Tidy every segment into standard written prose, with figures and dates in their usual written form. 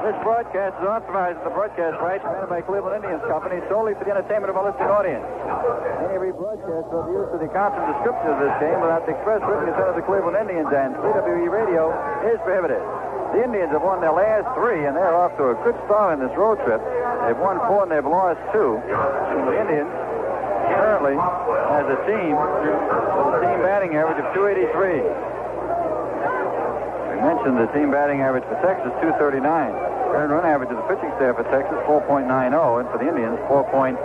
This broadcast is authorized in the broadcast rights granted by Cleveland Indians Company solely for the entertainment of a listening audience. Any rebroadcast or the use of the accounts and description of this game without the express written consent of the Cleveland Indians and CWE Radio is prohibited. The Indians have won their last 3, and they're off to a good start in this road trip. They've won 4 and they've lost 2. The Indians currently has a team with a team batting average of 283. We mentioned the team batting average for Texas, 239. Earned run average of the pitching staff for Texas, 4.90, and for the Indians, 4.32.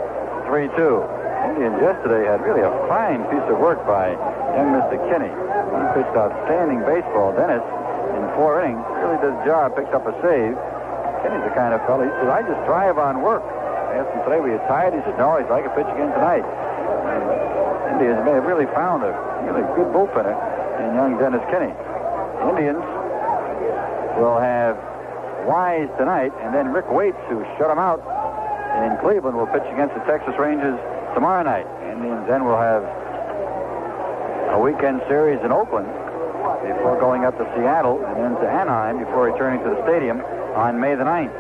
Indians yesterday had really a fine piece of work by young Mr. Kinney. He pitched outstanding baseball. Dennis, in 4 innings, really did his job, picked up a save. Kinney's the kind of fellow, he said, I just thrive on work. I asked him today, were you tired? He said, no, he'd like to pitch again tonight. Indians may have really found a really good bullpener in young Dennis Kinney. Indians will have Wise tonight, and then Rick Waits, who shut him out in Cleveland, will pitch against the Texas Rangers tomorrow night. Indians then will have a weekend series in Oakland before going up to Seattle and then to Anaheim before returning to the stadium on May the 9th.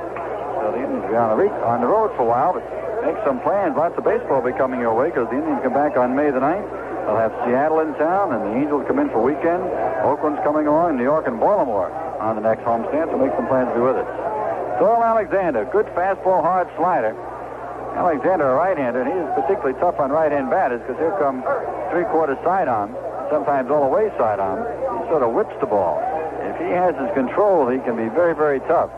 So the Indians will be on the road for a while, but make some plans. Lots of baseball will be coming your way because the Indians come back on May the 9th. They'll have Seattle in town, and the Angels come in for weekend. Oakland's coming along, New York and Baltimore on the next homestand, so make some plans to be with us. Doyle Alexander, good fastball, hard slider. Alexander, a right-hander, and he is particularly tough on right-hand batters because he'll come 3/4 sidearm, sometimes all the way sidearm. He sort of whips the ball. If he has his control, he can be very, very tough.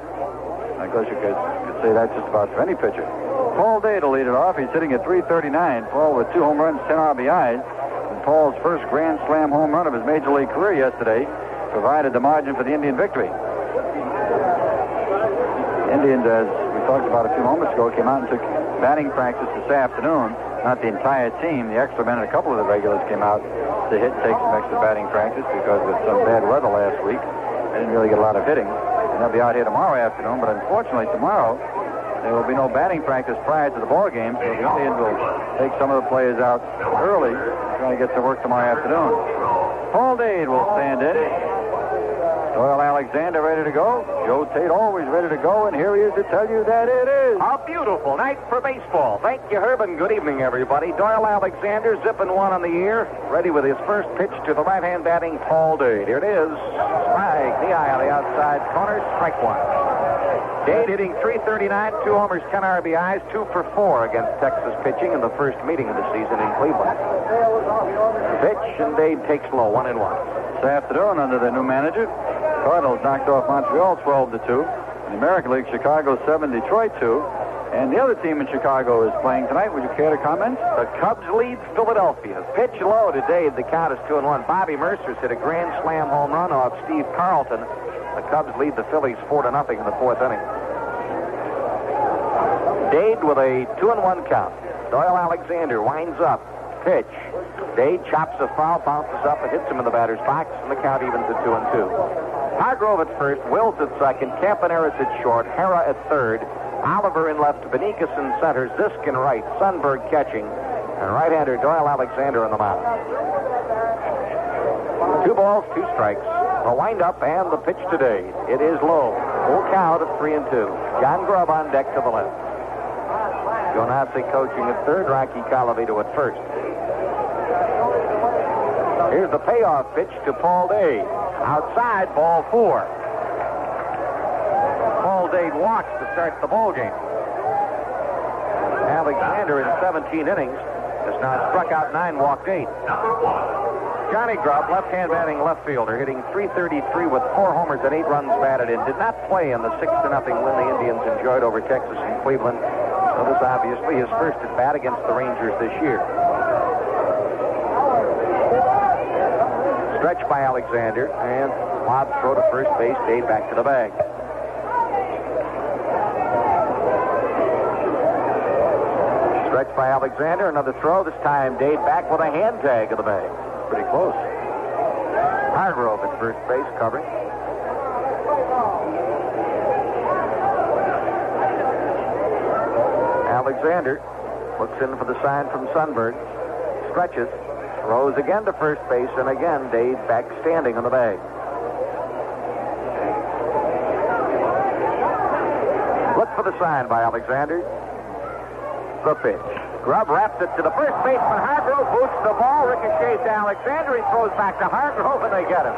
I guess you could say that just about for any pitcher. Paul Dade will lead it off. He's sitting at 339. Paul with 2 home runs, 10 RBIs. And Paul's first Grand Slam home run of his Major League career yesterday provided the margin for the Indian victory. Indians, as we talked about a few moments ago, came out and took batting practice this afternoon. Not the entire team. The extra men and a couple of the regulars came out to take some extra batting practice because with some bad weather last week, they didn't really get a lot of hitting. And they'll be out here tomorrow afternoon, but unfortunately tomorrow there will be no batting practice prior to the ball game, so the Indians will take some of the players out early, trying to get to work tomorrow afternoon. Paul Dade will stand in. Doyle Alexander ready to go. Joe Tate always ready to go, and here he is to tell you that it is a beautiful night for baseball. Thank you, Herb, and good evening, everybody. Doyle Alexander zipping 1 on the year, ready with his first pitch to the right-hand batting Paul Dade. Here it is. Strike, the eye on the outside corner, strike 1. Dade hitting .339, 2 homers, 10 RBIs, 2 for 4 against Texas pitching in the first meeting of the season in Cleveland. Pitch, and Dade takes low, 1-1. This afternoon, under their new manager, Cardinals knocked off Montreal 12-2. In the American League, Chicago 7, Detroit 2. And the other team in Chicago is playing tonight. Would you care to comment? The Cubs lead Philadelphia. Pitch low to Dade. The count is 2-1. Bobby Mercer's hit a grand slam home run off Steve Carlton. The Cubs lead the Phillies 4-0 in the 4th inning. Dade with a 2-1 count. Doyle Alexander winds up. Pitch. Dade chops a foul, bounces up, and hits him in the batter's box, and the count evens at 2-2. Hargrove at first, Wills at second, Campaneris at short, Harrah at third, Oliver in left, Beniquez in center, Zisk in right, Sundberg catching, and right-hander Doyle Alexander on the mound. 2 balls, 2 strikes. A wind-up and the pitch to Dade. It is low. Full count of 3-2. John Grubb on deck to the left. Jonasi coaching at third, Rocky Colavito at first. Here's the payoff pitch to Paul Dade. Outside, ball 4. Paul Dade walks to start the ball game. Alexander in 17 innings has now struck out 9, walked 8. Johnny Grubb, left-hand batting left fielder, hitting .333 with 4 homers and 8 runs batted in. Did not play in the 6-0 win the Indians enjoyed over Texas and Cleveland. So this obviously his first at bat against the Rangers this year. Stretch by Alexander, and lob throw to first base. Dade back to the bag. Stretch by Alexander, another throw. This time Dade back with a hand tag of the bag. Pretty close. Hargrove at first base covering. Alexander looks in for the sign from Sundberg. Stretches. Throws again to first base, and again Dade back standing on the bag. sign by Alexander. The pitch. Grubb wraps it to the first baseman. Hargrove boots the ball. Ricochets to Alexander. He throws back to Hargrove, and they get him.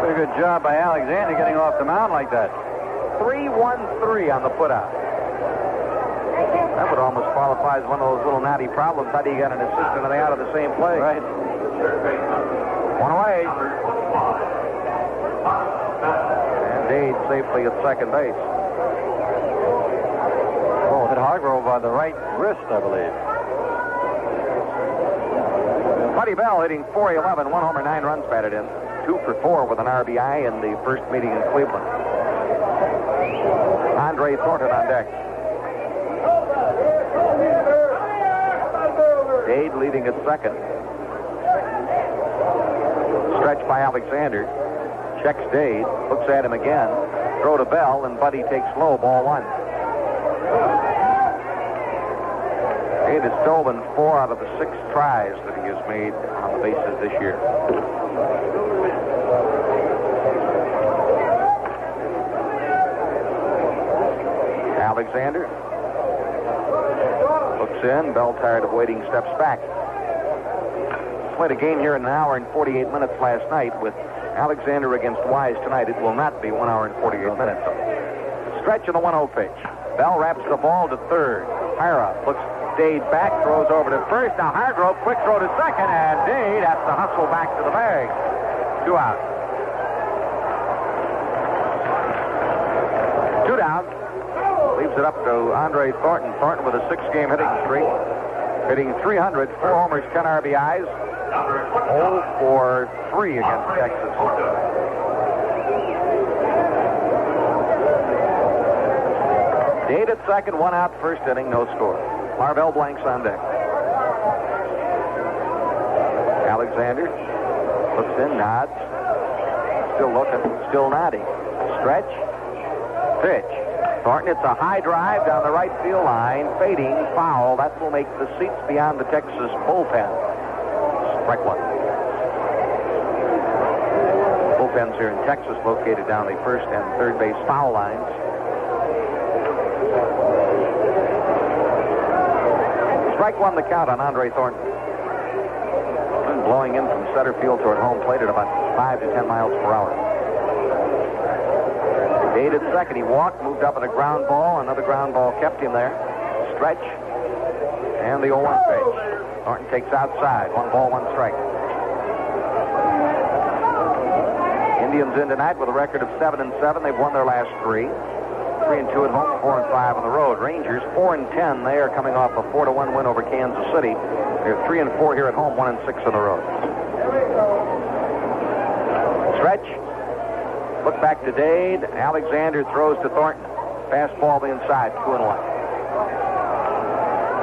Pretty good job by Alexander getting off the mound like that. 3-1-3 on the putout. That would almost qualify as one of those little natty problems. How do you get an assistant and they out of the same play? Right. One away. And Dade safely at second base. Oh, hit Hargrove on the right wrist, I believe. Buddy Bell hitting .411, 1 homer, 9 runs batted in. 2 for 4 with an RBI in the first meeting in Cleveland. Andre Thornton on deck. Dade leading at second. Stretch by Alexander. Checks Dade. Looks at him again. Throw to Bell, and Buddy takes low. Ball 1. Dade has stolen 4 out of the 6 tries that he has made on the bases this year. Alexander looks in. Bell, tired of waiting, steps back. Played a game here in 1 hour and 48 minutes last night with Alexander against Wise tonight. It will not be 1 hour and 48 minutes. Stretch in the 1-0 pitch. Bell wraps the ball to third. Harrah looks Dade back, throws over to first. Now Hargrove, quick throw to second, and Dade has to hustle back to the bag. 2 out. 2 down. Leaves it up to Andre Thornton. Thornton with a 6-game hitting streak. Hitting .300, 4 homers, 10 RBIs. 0 for 3 against Texas. Dade at second, 1 out, first inning, no score. Larvell Blanks on deck. Alexander looks in, nods. Still looking, still nodding. Stretch. Pitch. Thornton, it's a high drive down the right field line. Fading, foul. That will make the seats beyond the Texas bullpen. Strike 1. Bullpens here in Texas located down the first and third base foul lines. Strike 1 the count on Andre Thornton. Wind blowing in from center field toward home plate at about 5 to 10 miles per hour. Dade at second. He walked, moved up at a ground ball. Another ground ball kept him there. Stretch. And the 0-1 pitch. Thornton takes outside. 1 ball, 1 strike. Indians in tonight with a record of 7-7. They've won their last 3. 3-2 at home, 4-5 on the road. Rangers 4-10. They are coming off a 4-1 win over Kansas City. They're 3-4 here at home, 1-6 on the road. Stretch. Look back to Dade. Alexander throws to Thornton. Fastball the inside, 2-1.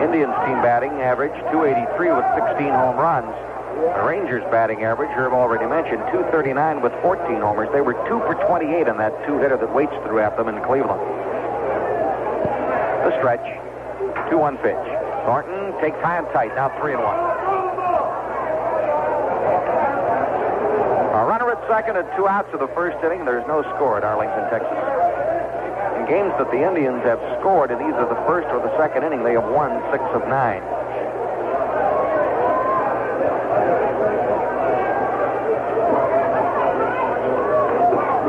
Indians team batting average 283 with 16 home runs. The Rangers batting average, Herb already mentioned, 239 with 14 homers. They were 2 for 28 on that 2-hitter that Waits threw at them in Cleveland. The stretch, 2-1 pitch. Thornton takes high and tight, now 3-1. A runner at second and 2 outs of the first inning. There's no score at Arlington, Texas. In games that the Indians have scored in either the first or the second inning, they have won 6 of 9.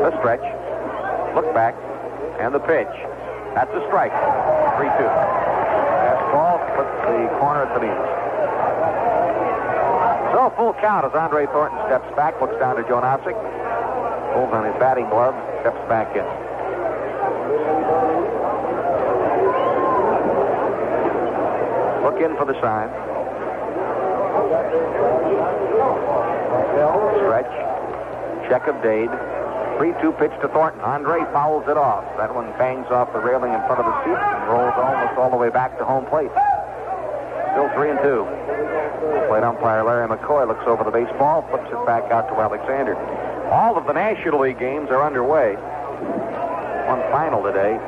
The stretch, look back, and the pitch. That's a strike. 3-2. Fastball puts the corner at the knees. So full count as Andre Thornton steps back, looks down to Joe Nosick, pulls on his batting glove, steps back in. Look in for the sign. Stretch. Check of Dade. 3-2 pitch to Thornton. Andre fouls it off. That one bangs off the railing in front of the seat and rolls almost all the way back to home plate. Still 3-2. Plate umpire Larry McCoy looks over the baseball, flips it back out to Alexander. All of the National League games are underway. One final today.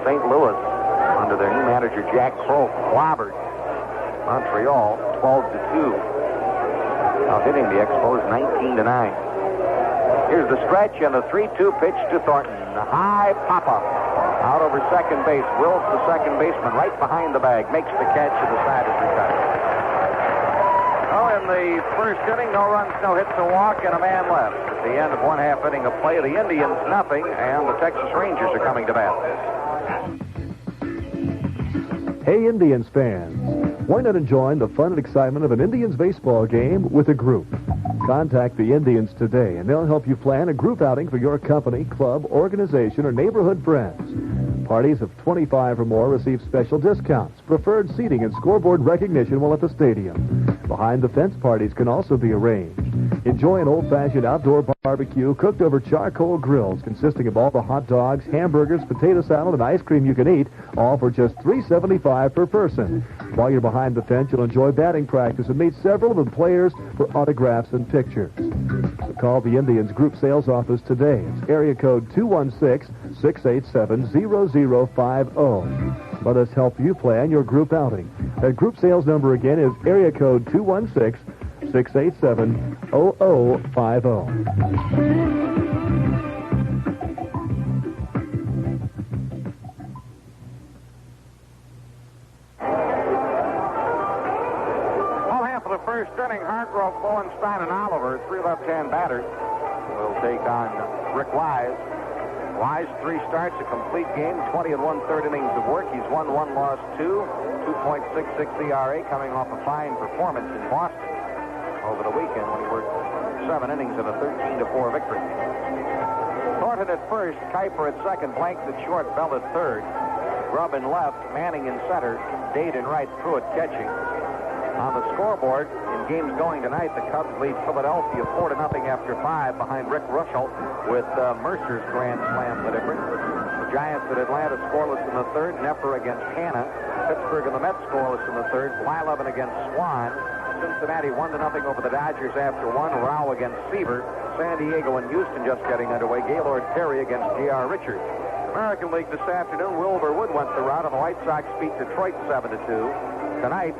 St. Louis, under their new manager Jack Crow, clobbered Montreal 12-2. Now hitting the Expos 19-9. Here's the stretch and the 3-2 pitch to Thornton. A high pop-up Out over second base. Wills, the second baseman, right behind the bag. Makes the catch, and the side is retired. Oh, in the first inning, no runs, no hits, a walk, and a man left. At the end of one half inning of play, the Indians nothing, and the Texas Rangers are coming to bat. Hey, Indians fans, why not enjoy the fun and excitement of an Indians baseball game with a group? Contact the Indians today, and they'll help you plan a group outing for your company, club, organization, or neighborhood friends. Parties of 25 or more receive special discounts, preferred seating, and scoreboard recognition while at the stadium. Behind-the-fence parties can also be arranged. Enjoy an old-fashioned outdoor barbecue cooked over charcoal grills consisting of all the hot dogs, hamburgers, potato salad, and ice cream you can eat, all for just $3.75 per person. While you're behind the fence, you'll enjoy batting practice and meet several of the players for autographs and pictures. So call the Indians Group Sales Office today. It's area code 216-687-0050. Let us help you plan your group outing. That group sales number again is area code 216-687-0050. First inning, Hargrove, Lowenstein, and Oliver, three left-hand batters, will take on Rick Wise. Wise, 3 starts, a complete game, 20 and 1/3 innings of work. He's won 1, lost 2, 2.66 ERA, coming off a fine performance in Boston over the weekend when he worked 7 innings of a 13-4 victory. Thornton at first, Kuiper at second, Blanks at short, Bell at third, Grubb in left, Manning in center, Dade in right, Pruitt catching. On the scoreboard, in games going tonight, the Cubs lead Philadelphia 4-0 after 5 behind Rick Russell with Mercer's grand slam the difference. The Giants at Atlanta scoreless in the third. Neffer against Hanna. Pittsburgh and the Mets scoreless in the third. Blyleven against Swan. Cincinnati 1-0 over the Dodgers after 1. Rao against Seaver. San Diego and Houston just getting underway. Gaylord Perry against J.R. Richards. American League this afternoon, Wilbur Wood went the route, and the White Sox beat Detroit 7-2. Tonight,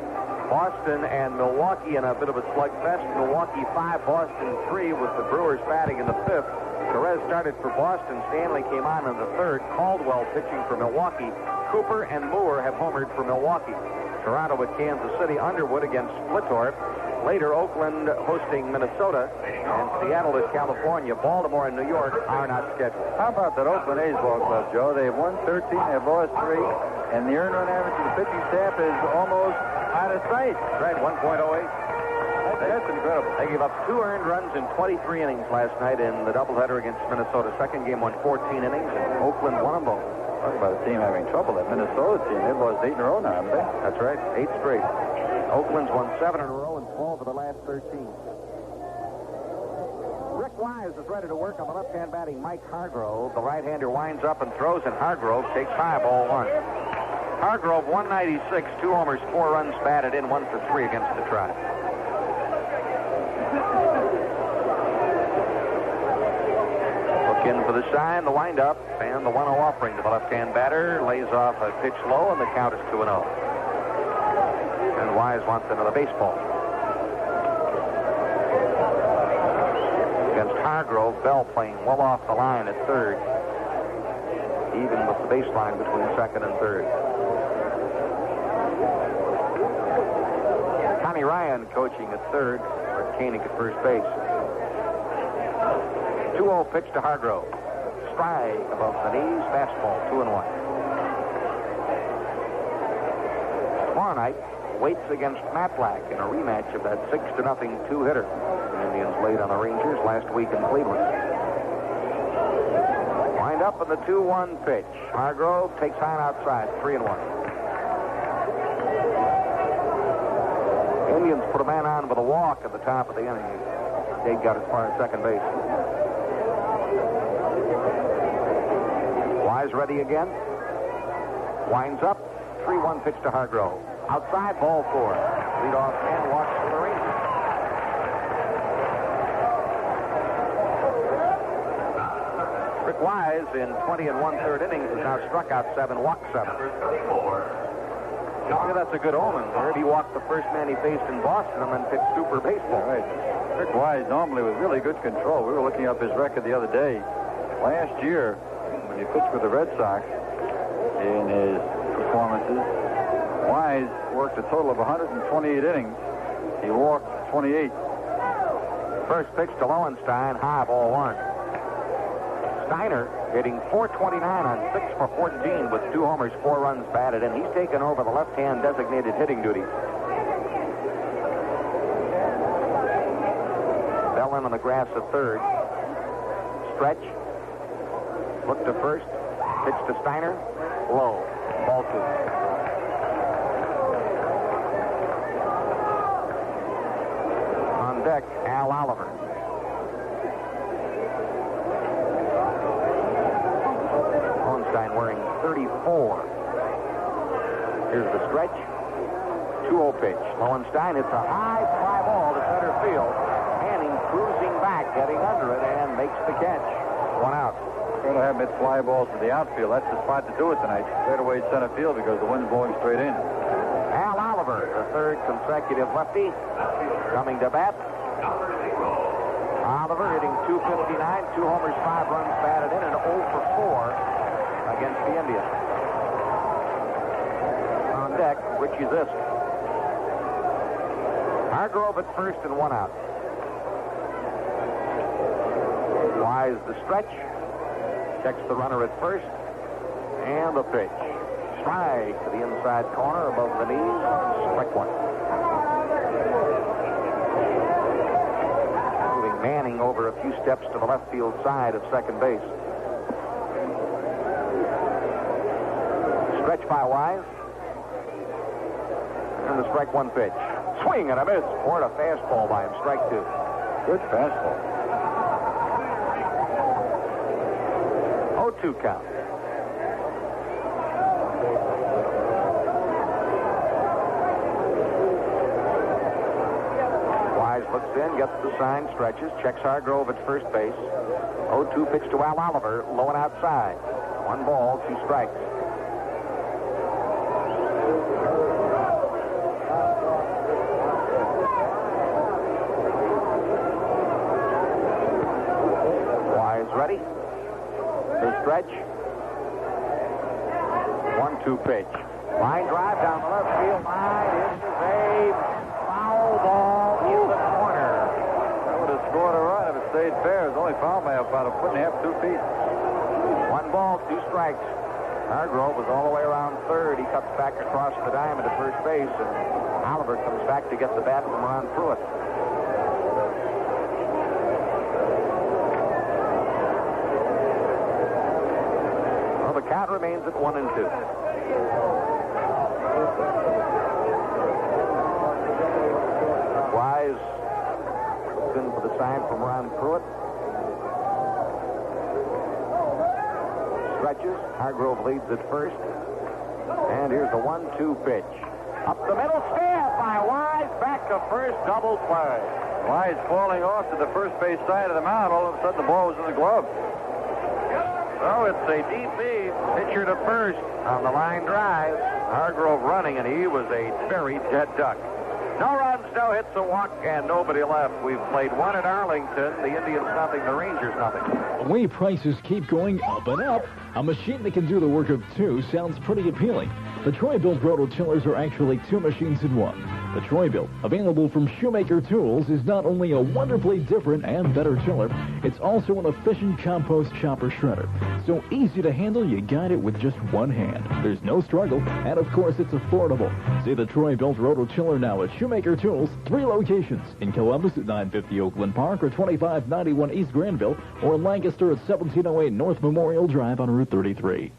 Boston and Milwaukee in a bit of a slugfest. Milwaukee 5, Boston 3, with the Brewers batting in the 5th. Perez started for Boston. Stanley came on in the 3rd. Caldwell pitching for Milwaukee. Cooper and Moore have homered for Milwaukee. Toronto at Kansas City. Underwood against Splittorp. Later, Oakland hosting Minnesota. And Seattle at California. Baltimore and New York are not scheduled. How about that Oakland A's ball club, Joe? They've won 13, they've lost 3, and the earned run average of the pitching staff is almost out of sight. Right, 1.08. That's incredible. They gave up 2 earned runs in 23 innings last night in the doubleheader against Minnesota. Second game won 14 innings, and Oakland won them both. Talk about a team having trouble. That Minnesota team, they've lost 8 in a row now, haven't they? That's right, 8 straight. Oakland's won 7 in a row and 12 of the last 13. Rick Wise is ready to work on the left-hand batting Mike Hargrove. The right-hander winds up and throws, and Hargrove takes 5, ball 1. Hargrove, 196, 2 homers, 4 runs batted in, 1 for 3 against the Tribe. Look in for the sign, the windup, and the 1-0 offering to the left-hand batter. Lays off a pitch low, and the count is 2-0. And Wise wants another baseball. Against Hargrove, Bell playing well off the line at third, even with the baseline between second and third. Connie Ryan coaching at third, or Koenig at first base. 2-0 pitch to Hargrove. Strike above the knees, fastball, 2-1. Tomorrow night, Waits against Matlack in a rematch of that 6-0 2-hitter. The Indians laid on the Rangers last week in Cleveland. Wind up in the 2-1 pitch. Hargrove takes high outside, 3-1. Indians put a man on with a walk at the top of the inning. Dade got as far as second base. Wise ready again. Winds up. 3-1 pitch to Hargrove. Outside, ball 4. Leadoff man walks for the Rangers. Rick Wise in 20 and 1/3 innings has now struck out 7, walked 7. Yeah, that's a good omen. There he walked the first man he faced in Boston and then pitched super baseball. Right. Rick Wise normally with really good control. We were looking up his record the other day. Last year, when he pitched with the Red Sox, in his performances. Wise worked a total of 128 innings. He walked 28. First pitch to Lowenstein, high ball one. Steiner hitting .429 on 6 for 14 with 2 homers, 4 runs batted, and he's taken over the left-hand designated hitting duty. Bell in on the grass at third. Stretch. Look to first. Pitch to Steiner. Low. Ball 2. On deck, Al Oliver. Lowenstein wearing 34. Here's the stretch. 2-0 pitch. Lowenstein hits a high fly ball to center field. Manning cruising back, getting under it, and makes the catch. 1 out. Going to have him hit fly balls to the outfield. That's the spot to do it tonight. Straight away center field because the wind's blowing straight in. Al Oliver, the third consecutive lefty, coming to bat. Oliver hitting .259, 2 homers, 5 runs batted in, and 0 for 4 against the Indians. On deck, Richie Zisk. Hargrove at first and 1 out. Wise the stretch. Checks the runner at first. And the pitch. Strike to the inside corner above the knees. Strike 1. Moving Manning over a few steps to the left field side of second base. Stretch by Wise. And the strike 1 pitch. Swing and a miss. Poured a fastball by him. Strike 2. Good fastball. 0-2 count. Wise looks in, gets the sign, stretches, checks Hargrove at first base. 0-2 pitch to Al Oliver, low and outside. 1 ball, 2 strikes. Wise ready. The stretch. 1-2 pitch. Line drive down the left field line. This is a foul ball in the corner. That would have scored a run if it stayed fair. It was only fouled by about a foot and a half, 2 feet. 1 ball, 2 strikes. Hargrove was all the way around third. He cuts back across the diamond to first base, and Oliver comes back to get the bat from Ron Pruitt. The count remains at 1-2. Wise in for the sign from Ron Pruitt. Stretches. Hargrove leads at first. And here's the 1-2 pitch. Up the middle, stab by Wise. Back to first, double play. Wise falling off to the first base side of the mound. All of a sudden, the ball was in the glove. So it's a deep lead. Pitcher to first on the line drive. Hargrove running, and he was a very dead duck. No runs, no hits, a walk, and nobody left. We've played 1 at Arlington. The Indians nothing, the Rangers nothing. The way prices keep going up and up, a machine that can do the work of 2 sounds pretty appealing. The Troy-Bilt rototillers are actually 2 machines in 1. The Troy-Bilt, available from Shoemaker Tools, is not only a wonderfully different and better tiller, it's also an efficient compost chopper shredder. So easy to handle, you guide it with just 1 hand. There's no struggle, and of course it's affordable. See the Troy-Bilt rototiller now at Shoemaker Tools, 3 locations. In Columbus at 950 Oakland Park, or 2591 East Granville, or in Lancaster at 1708 North Memorial Drive on Route 33.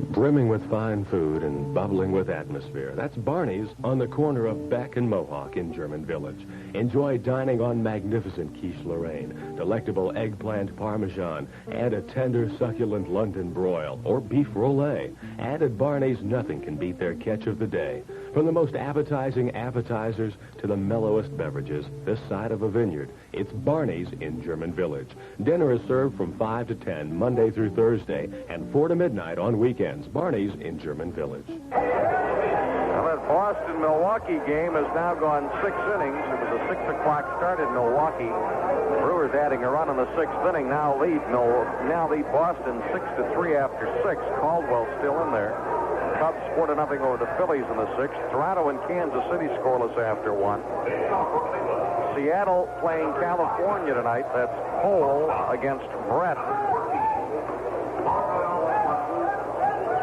Brimming with fine food and bubbling with atmosphere. That's Barney's on the corner of Beck and Mohawk in German Village. Enjoy dining on magnificent quiche Lorraine, delectable eggplant parmesan, and a tender, succulent London broil or beef roulette. And at Barney's, nothing can beat their catch of the day. From the most appetizing appetizers to the mellowest beverages, this side of a vineyard, it's Barney's in German Village. Dinner is served from 5 to 10, Monday through Thursday, and 4 to midnight on weekends. Barney's in German Village. Well, as Boston-Milwaukee game has now gone 6 innings. It was a 6 o'clock start in Milwaukee. Brewers adding a run in the 6th inning. Now lead Boston 6-3 after 6. Caldwell still in there. Cubs 4-0 over the Phillies in the 6th. Toronto and Kansas City scoreless after 1. Seattle playing California tonight. That's Cole against Brett.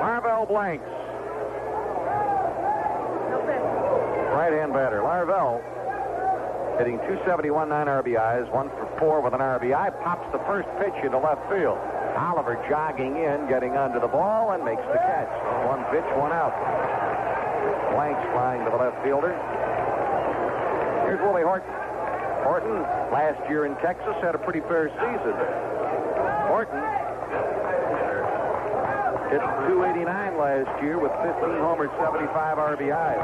Larvell Blanks. Right-hand batter. Larvell hitting .271, 9 RBIs, 1 for 4 with an RBI. Pops the first pitch into left field. Oliver jogging in, getting under the ball, and makes the catch. 1 pitch, 1 out. Blanks flying to the left fielder. Here's Willie Horton. Horton, last year in Texas, had a pretty fair season. Horton hit .289 last year with 15 homers, 75 RBIs.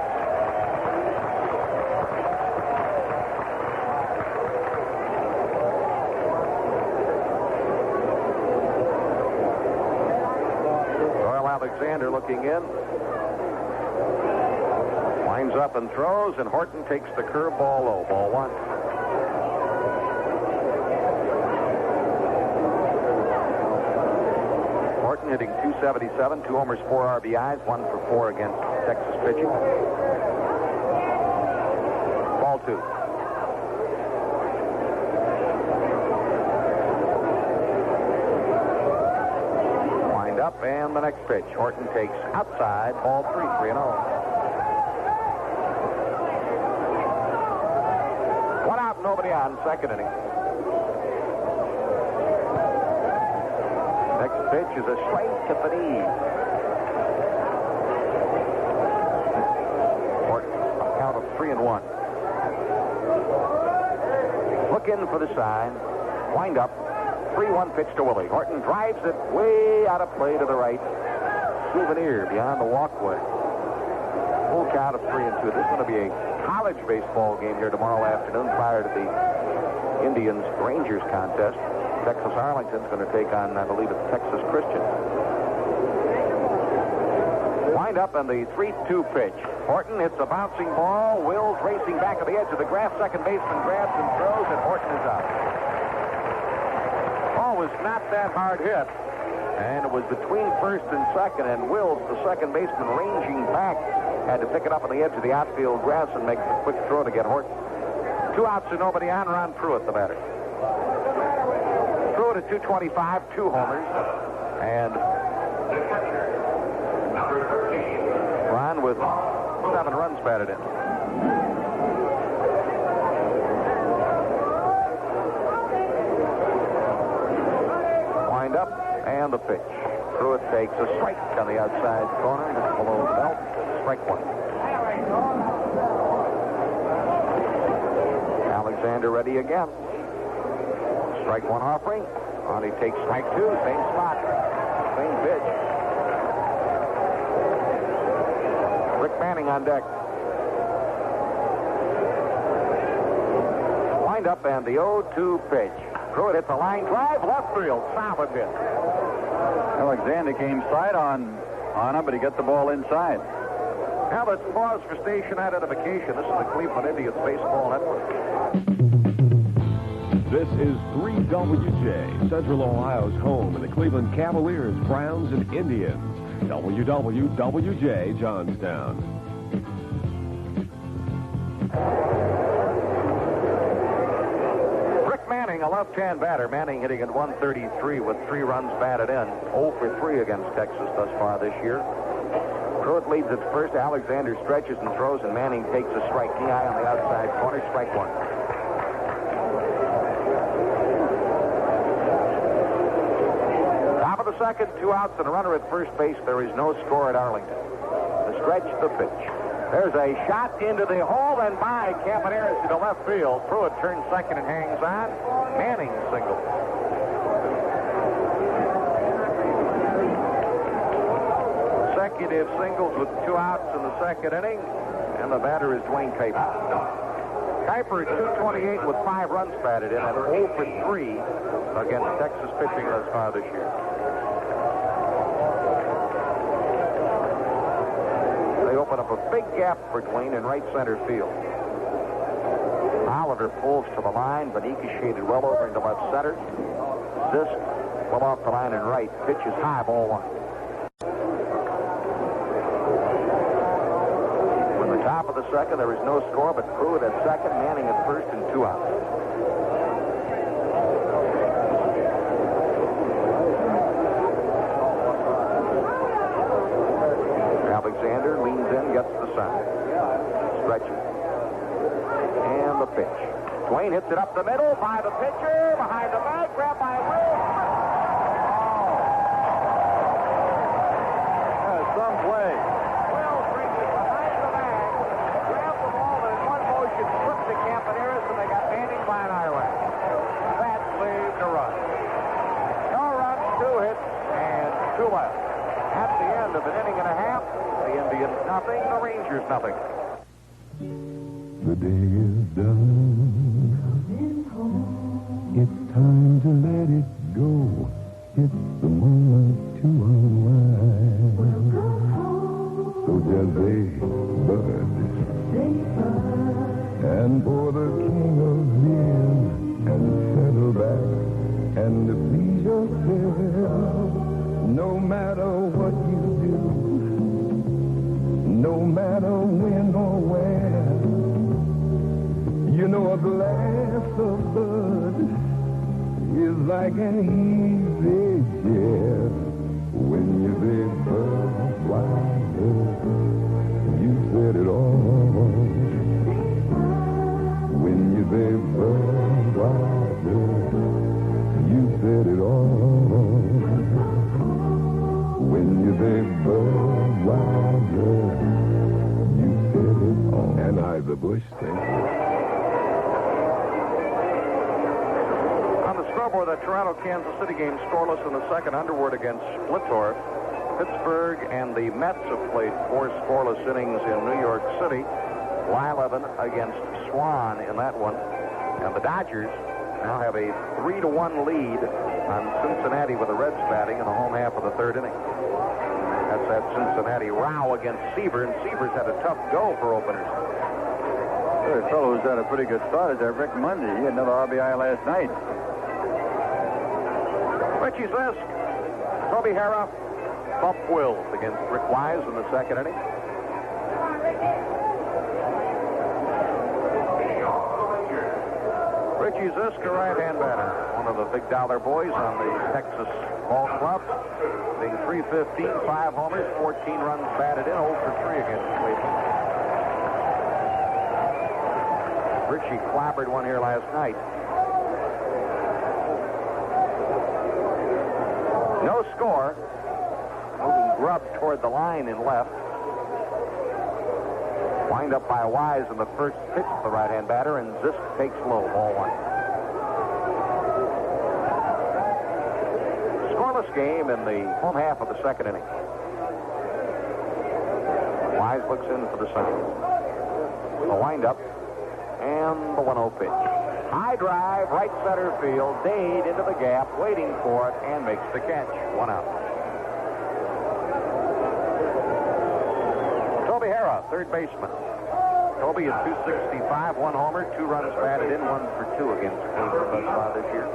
Doyle Alexander looking in. Winds up and throws, and Horton takes the curveball low. Ball 1. Horton hitting .277, 2 homers, 4 RBIs, 1 for 4 against Texas pitching. Ball 2. Wind up, and the next pitch. Horton takes outside. Ball 3, 3-0. 1 out, nobody on, 2nd inning. Next pitch is a straight to the knee. Horton, a count of 3-1. Look in for the sign. Wind up. 3-1 pitch to Willie. Horton drives it way out of play to the right. Souvenir beyond the walkway. Full count of 3-2. This is going to be a college baseball game here tomorrow afternoon prior to the Indians-Rangers contest. Texas Arlington's going to take on, I believe it's Texas Christian. Wind up on the 3-2 pitch. Horton hits a bouncing ball. Wills racing back to the edge of the grass. Second baseman grabs and throws, and Horton is out. Ball was not that hard hit, and it was between first and second, and Wills, the second baseman, ranging back, had to pick it up on the edge of the outfield grass and make a quick throw to get Horton. 2 outs and nobody on. Ron Pruitt, the batter. Pruitt at .225, 2 homers, and Ron with 7 runs batted in. Wind up, and the pitch. Pruitt takes a strike on the outside corner, just below the belt. Strike 1. Alexander ready again. Strike 1 offering. On he takes strike 2. Same spot. Same pitch. Rick Manning on deck. Wind up and the 0-2 pitch. Pruitt hits a line drive. Left field. Solid hit. Alexander came side on him, but he got the ball inside. Now let's pause for station identification. This is the Cleveland Indians Baseball Network. This is 3WJ, Central Ohio's home in the Cleveland Cavaliers, Browns, and Indians. WWWJ, Johnstown. Rick Manning, a left-hand batter. Manning hitting at .133 with 3 runs batted in. 0 for 3 against Texas thus far this year. Pruitt leads at first. Alexander stretches and throws, and Manning takes a strike. Knee high on the outside corner. Strike 1. Top of the second, 2 outs and a runner at first base. There is no score at Arlington. The stretch, the pitch. There's a shot into the hole and by Campaneris to left field. Pruitt turns second and hangs on. Manning singles. Consecutive singles with 2 outs in the second inning, and the batter is Duane Kuiper. Kuiper at .228 with 5 runs batted in, and 0 for 3 against Texas pitching thus far this year. They open up a big gap for Duane in right center field. Oliver pulls to the line. Beniquez shaded well over into left center. Zisk well off the line and right. Pitch is high, ball one. From the top of the second, there is no score, but Pruitt at second, Manning at first, and 2 outs. Alexander leans in, gets the sign. Stretches. And the pitch. Duane hits it up the middle by the pitcher. Behind the bag, grabbed by Will. Some play. Will brings it behind the bag, grabs the ball, and in one motion flips to Campaneris, and they got Manning by an island. That saved a run. No runs, 2 hits, and 2 left. At the end of an inning and a half, the Indians nothing, the Rangers nothing. The day is done. It's time to let it go. It's the moment to unwind. So just say bud. And for the king of beer, and settle back and please yourself. No matter what you do, no matter when or where, you know a glass of bud is like an easy chair. When you say Budweiser, you said it all. When you say Budweiser, you said it all. When you say Budweiser, you said it all. Anheuser-Busch, thank you. For the Toronto-Kansas City game, scoreless in the second. Underwood against Splittorff. Pittsburgh and the Mets have played 4 scoreless innings in New York City. Blyleven against Swan in that one. And the Dodgers now have a 3-1 lead on Cincinnati with the Reds batting in the home half of the third inning. That's that Cincinnati row against Seaver, and Seaver's had a tough go for openers. The fellow who's had a pretty good start is that Rick Mundy. He had another RBI last night. Richie Zisk, Toby Harrah, bump Wills against Rick Wise in the second inning. Richie Zisk, a right-hand batter, one of the big dollar boys on the Texas ball club. Being 315, 5 homers, 14 runs batted in, 0 for 3 against Cleveland. Richie clobbered one here last night. No score. Moving Grubb toward the line in left. Wind up by Wise in the first pitch to the right-hand batter, and Zisk takes low, ball 1. Scoreless game in the home half of the second inning. Wise looks in for the sign. The wind-up, and the 1-0 pitch. High drive, right center field. Dade into the gap, waiting for it, and makes the catch. 1 out. Toby Harrah, third baseman. Toby at 265, 1 homer, 2 runs batted in, 1 for 2 against Cleveland thus far this year.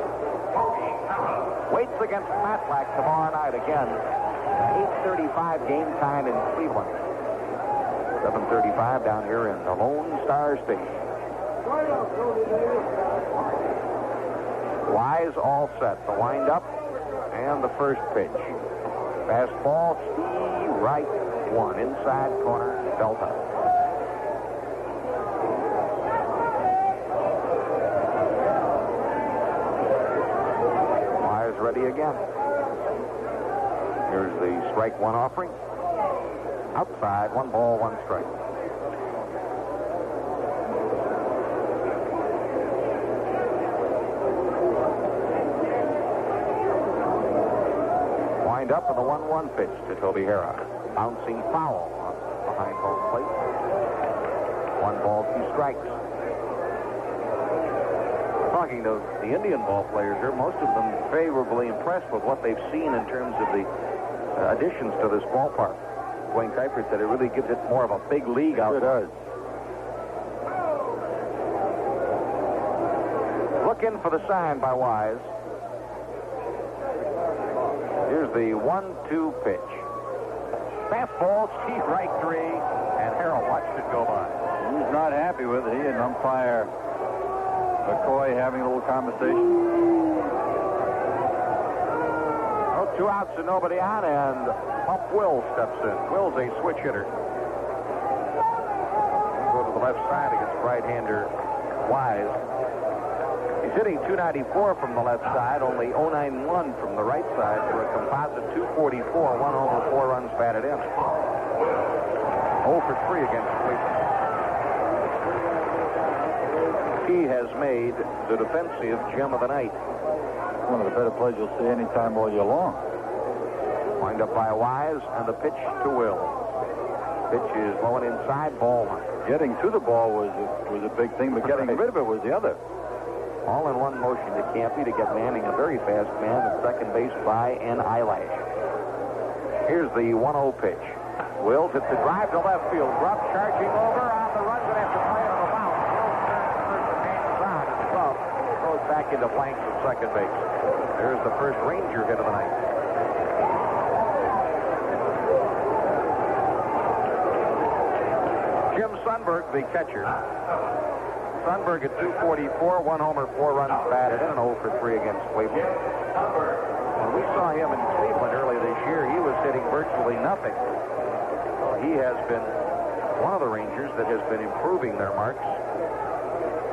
Waits against Matlack tomorrow night again. 8:35 game time in Cleveland. 7:35 down here in the Lone Star Stadium. Wise all set. The wind-up and the first pitch. Fastball, right 1. Inside corner, Delta. Wise ready again. Here's the strike 1 offering. Outside, 1 ball, 1 strike. Up in the 1-1 pitch to Toby Harrah. Bouncing foul behind home plate. 1 ball, 2 strikes. Talking to the Indian ball players here, most of them favorably impressed with what they've seen in terms of the additions to this ballpark. Duane Kuiper said it really gives it more of a big league out there. It does. Look in for the sign by Wise. Here's the 1-2 pitch. Fastball, Steve right 3, and Harrah watched it go by. He's not happy with it. He and umpire McCoy having a little conversation. Oh, 2 outs and nobody on, and Pump Will steps in. Will's a switch hitter. He'll go to the left side against right-hander Wise. He's hitting .294 from the left side, only .091 from the right side for a composite .244, 1 over 4 runs batted in. 0 for 3 against Cleveland. He has made the defensive gem of the night. One of the better plays you'll see any time all year long. Wind up by Wise, and the pitch to Will. Pitch is low and inside, ball 1. Getting to the ball was a big thing, but getting rid of it was the other. All in one motion to Campy to get Manning, a very fast man, at second base by an eyelash. Here's the 1-0 pitch. Wills hits the drive to left field. Grubb charging over on the run, going to have to play on the bounce. Wills turns to first and hangs on as Grubb throws back into Blanks at second base. There's the first Ranger hit of the night. Jim Sundberg, the catcher. Sundberg at .244, 1 homer, 4 runs batted in, and 0 for 3 against Cleveland. When we saw him in Cleveland earlier this year, he was hitting virtually nothing. He has been one of the Rangers that has been improving their marks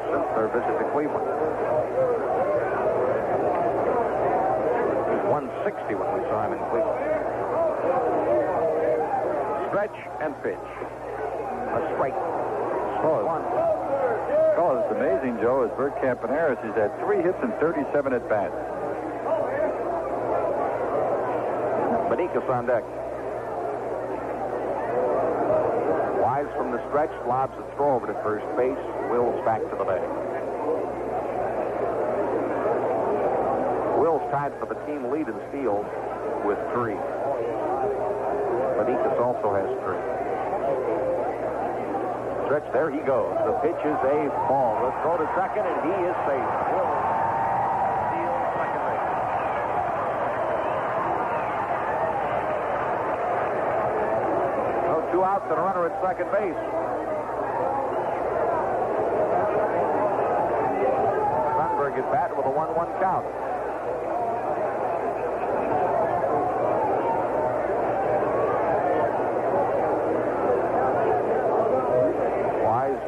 since their visit to Cleveland. He was 160 when we saw him in Cleveland. Stretch and pitch. A strike. One. Oh, it's amazing, Joe, as Bert Campaneris, he's had 3 hits and 37 at-bats. Beniquez on deck. Wise from the stretch, lobs a throw over to first base. Wills back to the bag. Wills tied for the team lead in steals with 3. Beniquez also has 3. Stretch, there he goes. The pitch is a ball. Let's go to second, and he is safe. Wills steals second base. So 2 outs and a runner at second base. Sundberg is batting with a 1-1 count.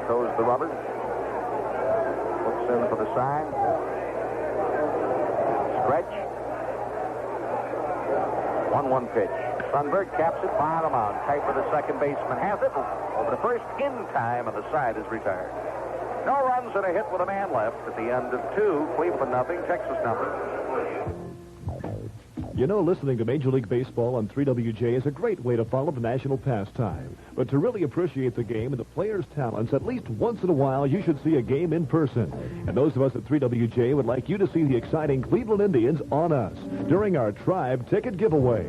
Throws the rubber. Looks in for the sign. Stretch. 1-1 pitch. Sundberg caps it, bottom out. Kuiper, the second baseman, has it. Over the first in time, and the side is retired. No runs and a hit with a man left at the end of 2. Cleveland nothing, Texas nothing. You know, listening to Major League Baseball on 3WJ is a great way to follow the national pastime. But to really appreciate the game and the players' talents, at least once in a while, you should see a game in person. And those of us at 3WJ would like you to see the exciting Cleveland Indians on us during our Tribe Ticket Giveaway.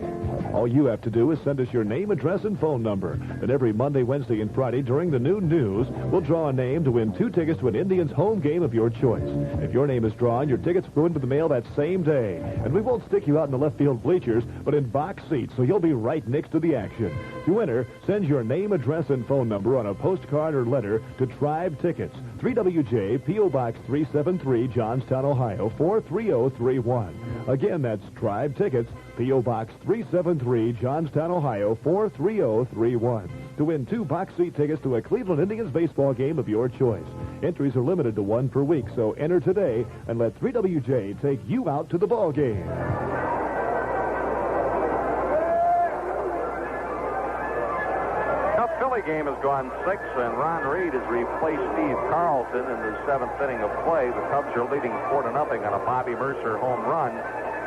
All you have to do is send us your name, address, and phone number. And every Monday, Wednesday, and Friday during the noon news, we'll draw a name to win 2 tickets to an Indians home game of your choice. If your name is drawn, your tickets go into the mail that same day. And we won't stick you out in the left field bleachers, but in box seats, so you'll be right next to the action. To enter, send your name, address, and phone number on a postcard or letter to Tribe Tickets, 3WJ, P.O. Box 373, Johnstown, Ohio, 43031. Again, that's Tribe Tickets, P.O. Box 373, Johnstown, Ohio, 43031. To win 2 box seat tickets to a Cleveland Indians baseball game of your choice. Entries are limited to 1 per week, so enter today and let 3WJ take you out to the ball game. Philly game has gone 6, and Ron Reed has replaced Steve Carlton in the 7th inning of play. The Cubs are leading 4-0 on a Bobby Mercer home run.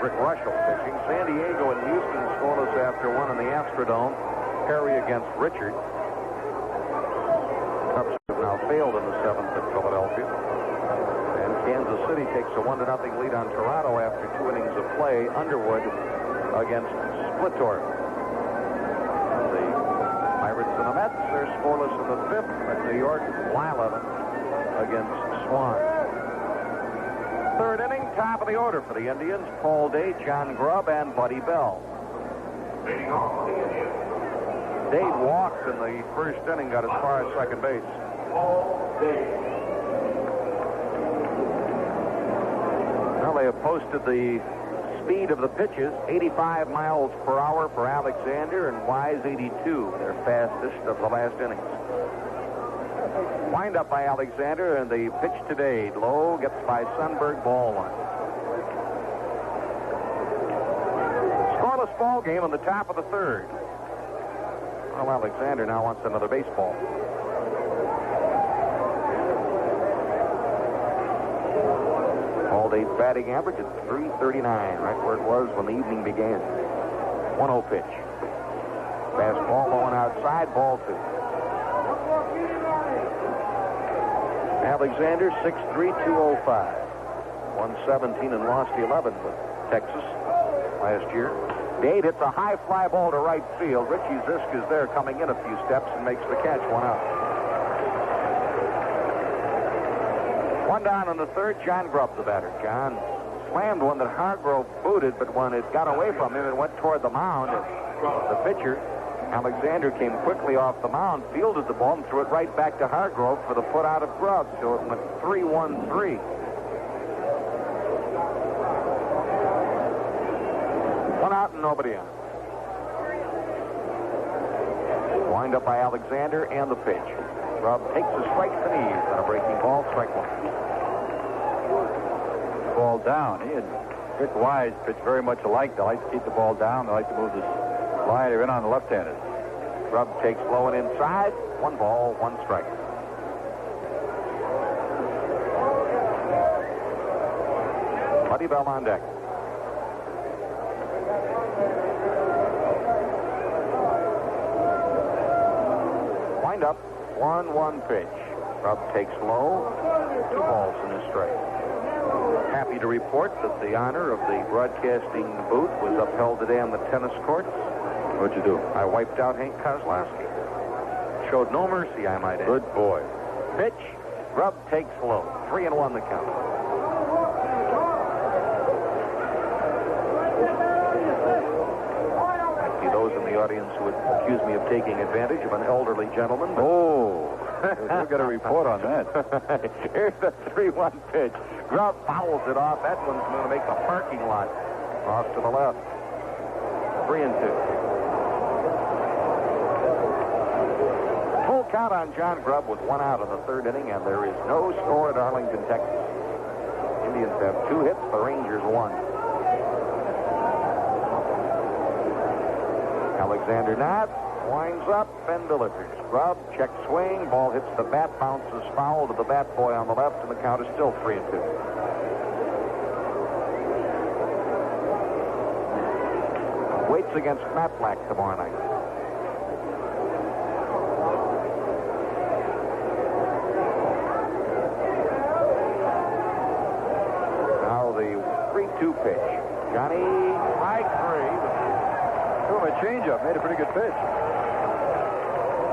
Rick Russell pitching. San Diego and Houston scoreless after 1 in the Astrodome. Perry against Richard. The Cubs have now failed in the 7th at Philadelphia. And Kansas City takes a 1-0 lead on Toronto after 2 innings of play. Underwood against Splitor. The And the Mets are scoreless in the fifth at New York, 11 against Swan. Third inning, top of the order for the Indians. Paul Dade, John Grubb, and Buddy Bell. Dade walked in the first inning, got as far as second base. Well, they have posted the speed of the pitches, 85 miles per hour for Alexander and Wise 82, their fastest of the last innings. Wind up by Alexander, and the pitch to Dade. Low, gets by Sundberg, ball one. Scoreless ball game on the top of the third. Well, Alexander now wants another baseball. Paul Dade's batting average at .339, right where it was when the evening began. 1-0 pitch. Fastball low and outside, ball two. Alexander, 6'3", 205. 117 and lost 11 with Texas last year. Dade hits a high fly ball to right field. Richie Zisk is there coming in a few steps and makes the catch, 1 out. 1 down in the third, John Grubb, the batter. John slammed one that Hargrove booted, but when it got away from him, it went toward the mound. The pitcher, Alexander, came quickly off the mound, fielded the ball, and threw it right back to Hargrove for the put out of Grubb. So it went 3-1-3. 1 out and nobody on. Wind up by Alexander and the pitch. Grubb takes a strike to the knees on a breaking ball, strike one. Ball down. He and Rick Wise pitch very much alike. They like to keep the ball down. They like to move the slider in on the left-handed. Grubb takes low and inside. 1 ball, 1 strike. Buddy Bell on deck. Wind up, 1-1 pitch. Grubb takes low. 2 balls and a strike. Happy to report that the honor of the broadcasting booth was upheld today on the tennis courts. What'd you do? I wiped out Hank Kozlowski. Showed no mercy, I might add. Good boy. Pitch. Grubb takes low. 3-1 the count. See those in the audience who would accuse me of taking advantage of an elderly gentleman. But... Oh, we've got a report on that. Here's the 3-1 pitch. Grubb fouls it off. That one's going to make the parking lot off to the left. 3-2. Full count on John Grubb with 1 out in the third inning, and there is no score at Arlington, Texas. Indians have 2 hits, the Rangers 1. Alexander Knott winds up and delivers. Grubb, check swing, ball hits the bat, bounces foul to the bat boy on the left, and the count is still 3-2. Waits against Matt Black tomorrow night. Now the 3-2 pitch. Johnny, strike 3. Threw him a changeup. Made a pretty good pitch.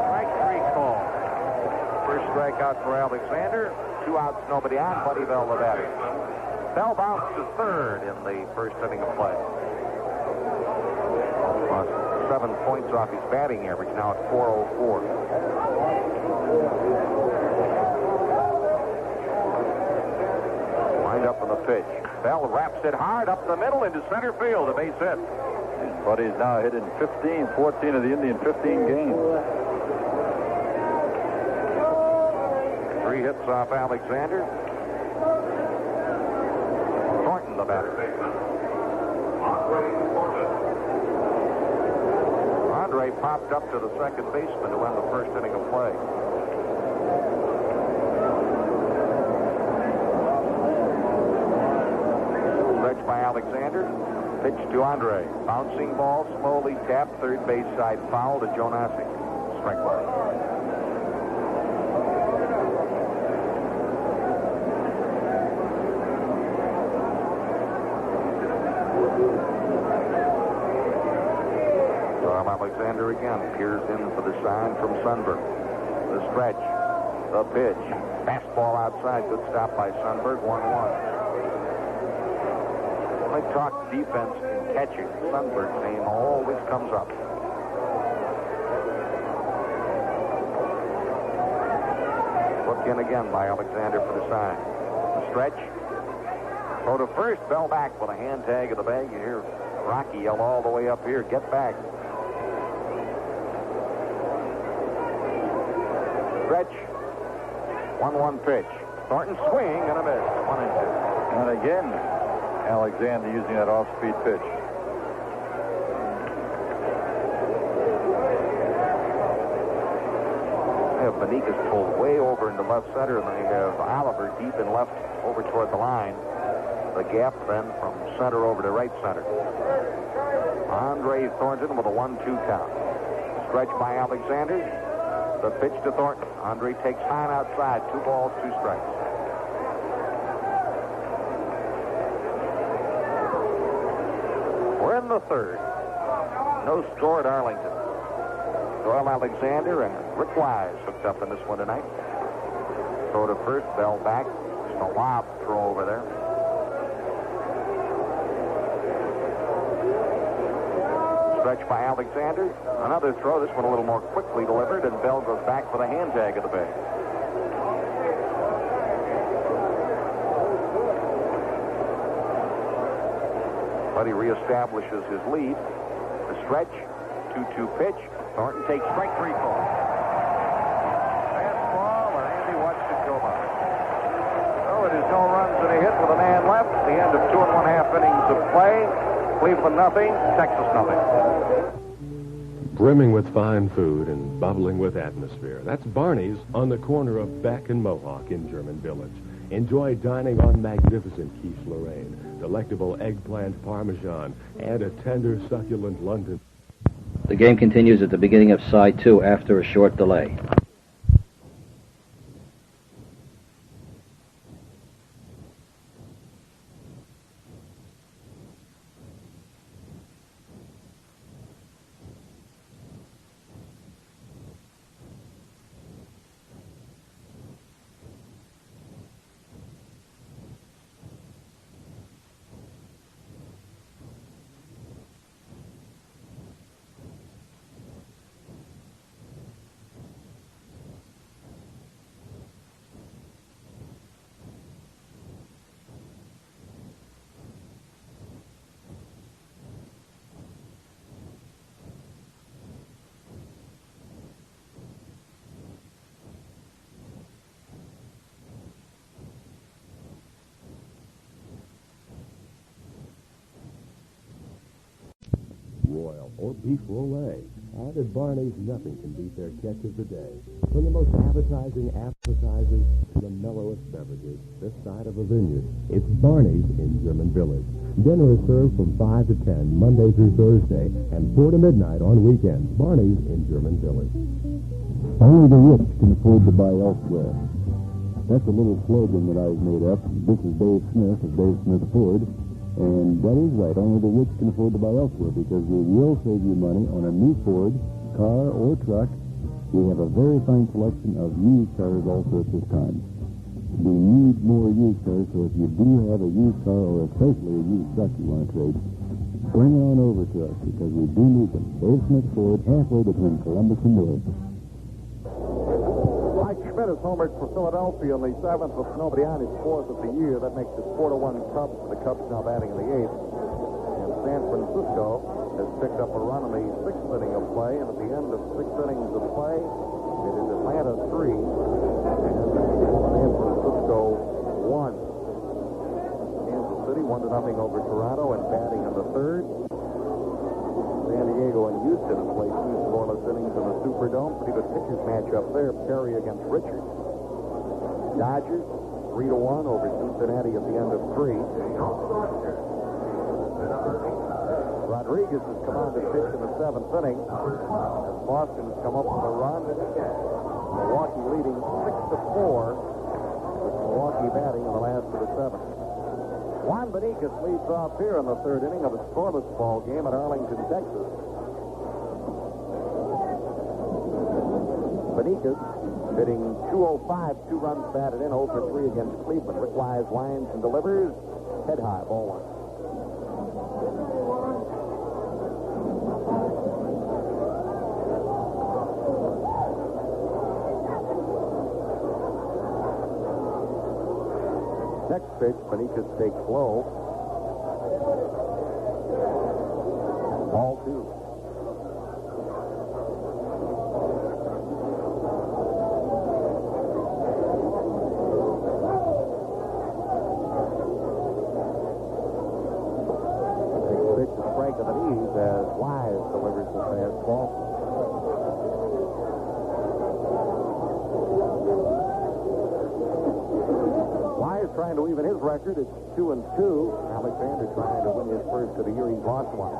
Strike 3 call. First strikeout for Alexander. 2 outs, nobody on. Buddy Bell, the batter. Bell bounced to third in the first inning of play. Lost 7 points off his batting average, now at .404. Wind up on the pitch. Bell wraps it hard up the middle into center field, a base hit. Buddy's now hit in 14 of the Indian 15 games. 3 hits off Alexander. Thornton, the batter. Andre popped up to the second baseman to end the first inning of play. Stretch by Alexander. Pitch to Andre. Bouncing ball, slowly tapped, third base side foul to Jonasik. Strike 1. Doyle Alexander again peers in for the sign from Sundberg. The stretch, the pitch, fastball outside, good stop by Sundberg, 1-1. When I talk defense and catching, Sundberg's name always comes up. Look in again by Alexander for the sign. The stretch. Throw to first, Bell back with a hand tag of the bag. You hear Rocky yell all the way up here, get back. Stretch. 1-1 pitch. Thornton swing and a miss. 1-2. And again, Alexander using that off-speed pitch. They have Beniquez pulled way over into left center, and they have Oliver deep in left over toward the line. The gap then from center over to right center. Andre Thornton with a 1-2 count. Stretch by Alexander. The pitch to Thornton. Andre takes high and outside. 2 balls, 2 strikes. We're in the third. No score at Arlington. Doyle Alexander and Rick Wise hooked up in this one tonight. Throw to first, Bell back. Just a lob throw over there. Stretch by Alexander. Another throw, this one a little more quickly delivered, and Bell goes back for the hand tag of the bag. But he reestablishes his lead. The stretch, 2-2 pitch. Thornton takes strike 3 call. Fastball, and Andy watched it go by. Oh, it is no runs and a hit with a man left. The end of 2 1/2 innings of play. Cleveland nothing, Texas nothing. Brimming with fine food and bubbling with atmosphere. That's Barney's on the corner of Beck and Mohawk in German Village. Enjoy dining on magnificent quiche Lorraine, delectable eggplant parmesan, and a tender, succulent London. The game continues at the beginning of side 2 after a short delay. Royal or beef roulade. And at Barney's, nothing can beat their catch of the day. From the most appetizing appetizers to the mellowest beverages, this side of a vineyard, it's Barney's in German Village. Dinner is served from 5 to 10, Monday through Thursday, and 4 to midnight on weekends. Barney's in German Village. Only the rich can afford to buy elsewhere. That's a little slogan that I've made up. This is Dave Smith of Dave Smith Ford. And that is right. Only the rich can afford to buy elsewhere because we will save you money on a new Ford, car, or truck. We have a very fine selection of used cars also at this time. We need more used cars, so if you do have a used car or especially a used truck you want to trade, bring it on over to us because we do need them. Dave Smith Ford, halfway between Columbus and Newark. Schmidt is homered for Philadelphia in the 7th with nobody on, his 4th of the year. That makes it 4-1 Cubs. The Cubs now batting in the 8th. And San Francisco has picked up a run in the 6th inning of play. And at the end of 6 innings of play, it is Atlanta 3 and San Francisco 1. Kansas City 1-0 over Toronto, and batting in the 3rd. San Diego and Houston have played 2 scoreless innings in the Superdome. Pretty good pitchers match up there. Perry against Richards. Dodgers 3-1 over Cincinnati at the end of 3. Rodriguez has come on to pitch in the 7th inning as Boston has come up with a run. Milwaukee leading 6-4 with Milwaukee batting in the last of the 7th. Juan Beniquez leads off here in the 3rd inning of a scoreless ball game at Arlington, Texas. Beniquez hitting .205, 2 runs batted in, 0 for 3 against Cleveland. Rick Wise winds and delivers. Head high, ball 1. Next pitch, Beniquez takes low. Ball 2. As Wise delivers the fastball. Wise trying to even his record. It's 2-2. Alexander trying to win his first of the year. He's lost one.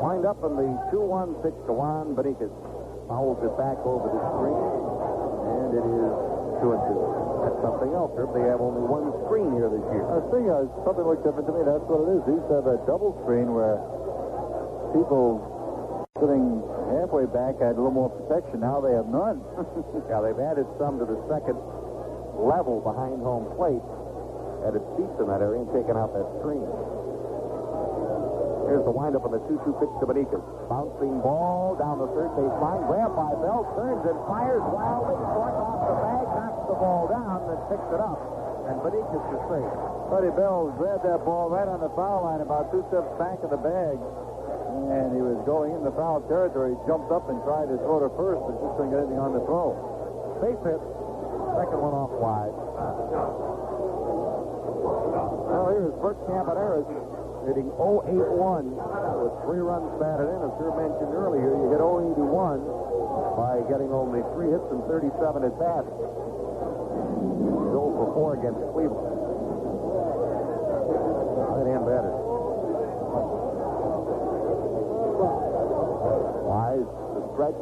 Wind up in the 2-1 pitch to Juan Beniquez. Fouls it back over the screen, and it is 2-2. That's something else, Herb. They have only one screen here this year. I think something looks different to me. That's what it is. They used to have a double screen where people sitting halfway back had a little more protection. Now they have none. Yeah, they've added some to the second level behind home plate. Added seats in that area and taken out that screen. Here's the windup on the 2-2 pitch to Beniquez. Bouncing ball down the third base line. Grabbed by Bell. Turns and fires wildly. Short off the bag. Knocks the ball down and picks it up. And Beniquez is safe. Buddy Bell grabbed that ball right on the foul line about 2 steps back of the bag. And he was going in the foul territory. He jumped up and tried to throw to first, but just couldn't get anything on the throw. Base hit. Second one off wide. Well, here's Bert Campaneris hitting .081 with 3 runs batted in. As Sir mentioned earlier, you get .081 by getting only 3 hits and 37 at bats. 0 for 4 against Cleveland. Right-hand batter. Wise to stretch.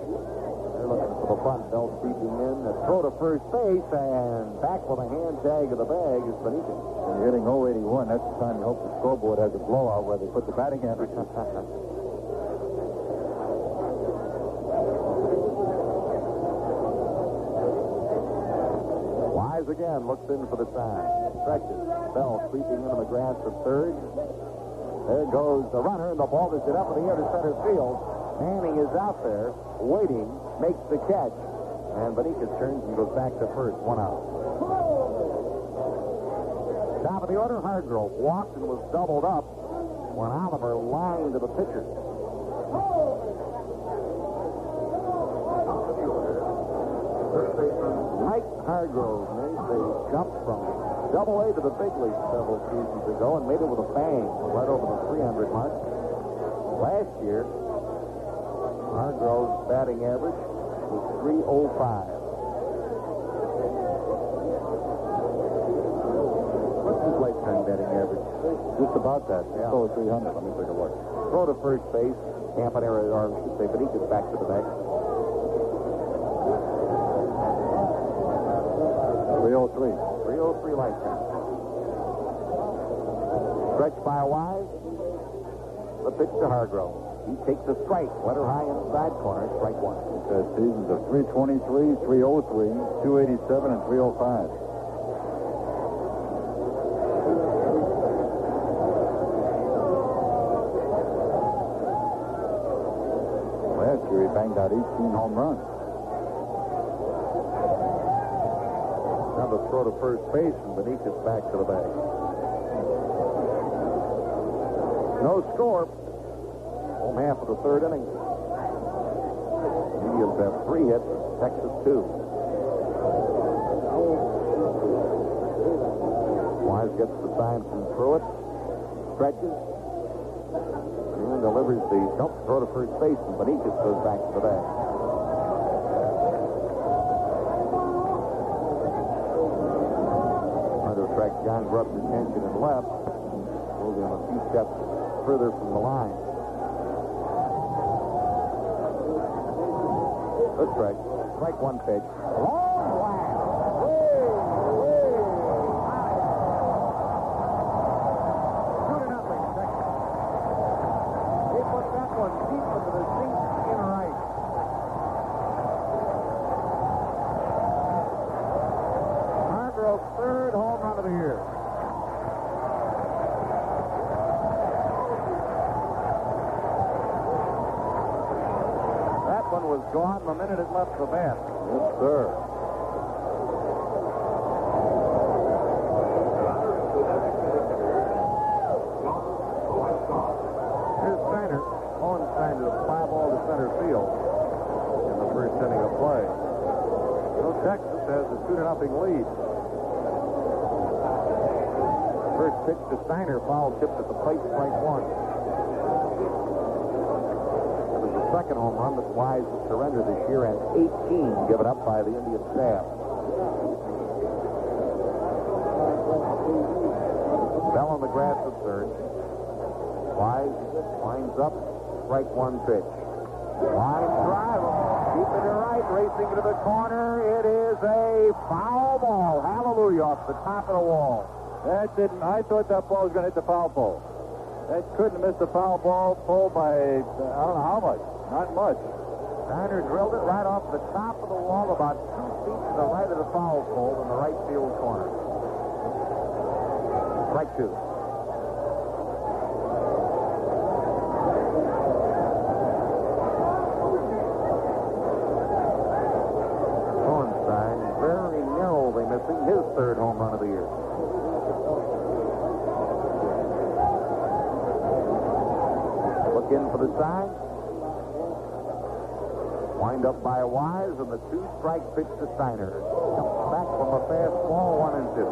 They're looking for the bunt. Bell creeping in. A throw to first base, and back with a hand tag of the bag is Beniquez. And you're hitting .081. That's the time you hope the scoreboard has a blowout where they put the batting average. Wise again looks in for the sign. Stretches. Bell creeping into the grass at third. There goes the runner, and the ball is hit up in the air to center field. Manning is out there, waiting, makes the catch, and Beniquez turns and goes back to first, 1 out. Top of the order, Hargrove walked and was doubled up when Oliver lined to the pitcher. Mike Hargrove made the jump from Double-A to the big league several seasons ago and made it with a bang, right over the 300 mark. Last year, Hargrove's batting average was .305. What's his lifetime batting average? Just about that. Yeah. So 300. Let me take a look. Throw to first base. Campaneris, or I should say, Beniquez back to the back. 303. 303 lifetime. Stretch by Wise. The pitch to Hargrove. He takes a strike. Letter high inside corner. Strike 1. It says seasons of 323, 303, 287, and 305. Last year he banged out 18 home runs. Now the throw to first base, and Beniquez back to the bag. No score. Home half of the third inning. Indians have 3 hits, Texas 2. Wise gets the sign from Pruitt. Stretches. And delivers the jump throw to first base, and Beniquez goes back to the bag. Trying to attract John Grubb's attention and left. Move him a few steps further from the line. Good strike. Strike 1 pitch. Long blast. Way, 2-0, Texas. They put that one deep into the seat in right. one was gone the minute it left the bat. Yes, sir. Here's Steiner. Lowenstein to the fly ball to center field in the first inning of play. So Texas has a 2-0 lead. First pitch to Steiner, foul tipped at the plate, strike one. That was the second home run that Wise has surrendered this year, and 18 given up by the Indian staff. Bell on the grass at third. Wise winds up, strike one pitch. Line drive, keeping it right, racing to the corner. It is a foul ball. Hallelujah, off the top of the wall. That didn't. I thought that ball was going to hit the foul pole. That couldn't miss the foul ball pole by, I don't know how much. Not much. Steiner drilled it right off the top of the wall, about 2 feet to the right of the foul pole in the right field corner. Strike two. Lowenstein, very narrowly missing his third home run of the year. In for the sign. Wind up by Wise, and the 2-strike pitch to Steiner. Comes back from a fastball, 1-2.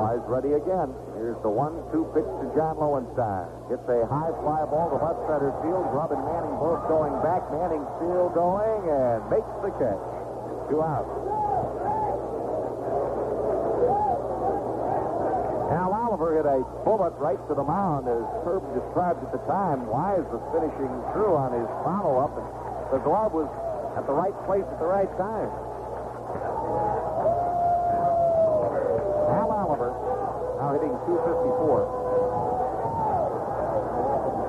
Wise ready again. Here's the 1-2 pitch to John Lowenstein. Gets a high fly ball to left center field. Grubb and Manning both going back. Manning still going and makes the catch. 2 out. Al Oliver hit a bullet right to the mound, as Herb described at the time. Wise was finishing through on his follow-up, and the glove was at the right place at the right time. Al Oliver now hitting .254.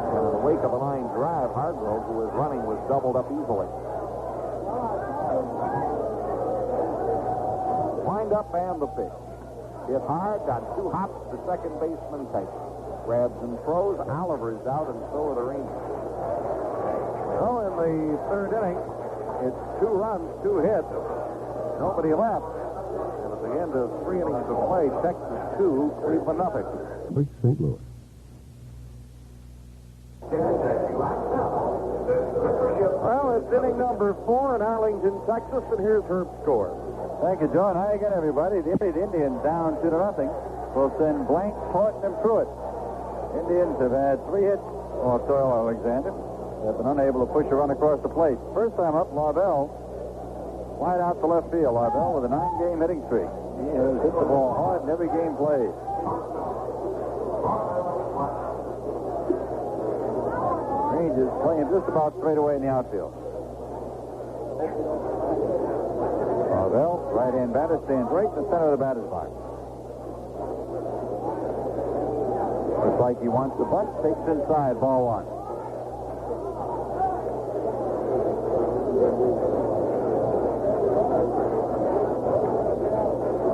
And in the wake of a line drive, Hargrove, who was running, was doubled up easily. Wind up and the pitch. Hit hard, got 2 hops to second baseman Tyson. Grabs and throws. Oliver is out, and so are the Rangers. So in the third inning, it's 2 runs, 2 hits, nobody left. And at the end of 3 innings of play, Texas 2, Cleveland nothing. Where's St. Louis? Well, it's inning number 4 in Arlington, Texas, and here's Herb's score. Thank you, John. Hi again, everybody. The Indians down 2-0. Will send Blanks, Thornton, and Pruitt. Indians have had 3 hits off Doyle Alexander. They've been unable to push a run across the plate. First time up, Larvell wide out to left field. Larvell with a 9-game hitting streak. He has hit the ball hard in every game played. Rangers playing just about straight away in the outfield. Larvell, right-hand batter, stands right in the center of the batter's box. Looks like he wants the bunt, takes inside, ball 1.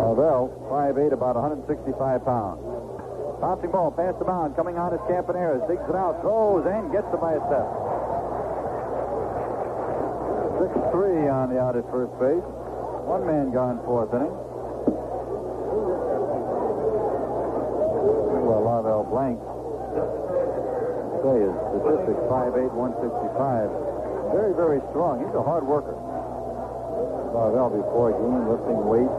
Larvell, 5'8", about 165 pounds. Bouncing ball past the mound, coming on is Campaneris, digs it out, throws, and gets it by a step. 6-3 on the out at first base. 1 man gone 4th inning. Well, Larvell Blanks, say his statistics, 5'8", 165. Very, very strong. He's a hard worker. Larvell before a game, lifting weights,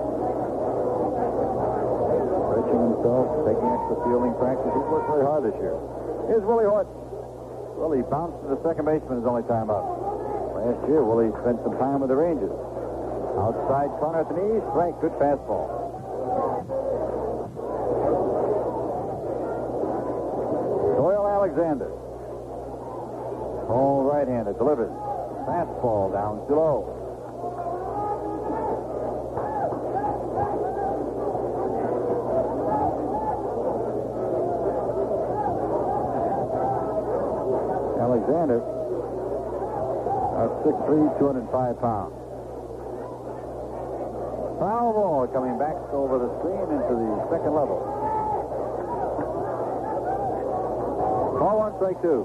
stretching himself, taking extra fielding practice. He's worked very hard this year. Here's Willie Horton. Willie bounced to the second baseman his only time up. Last year, Willie spent some time with the Rangers. Outside corner at the knee, strike, good fastball. Doyle Alexander. All right-hander, delivers. Fastball down too low. Alexander, 6'3", 205 pounds. Foul ball coming back over the screen into the second level. Ball one, strike two.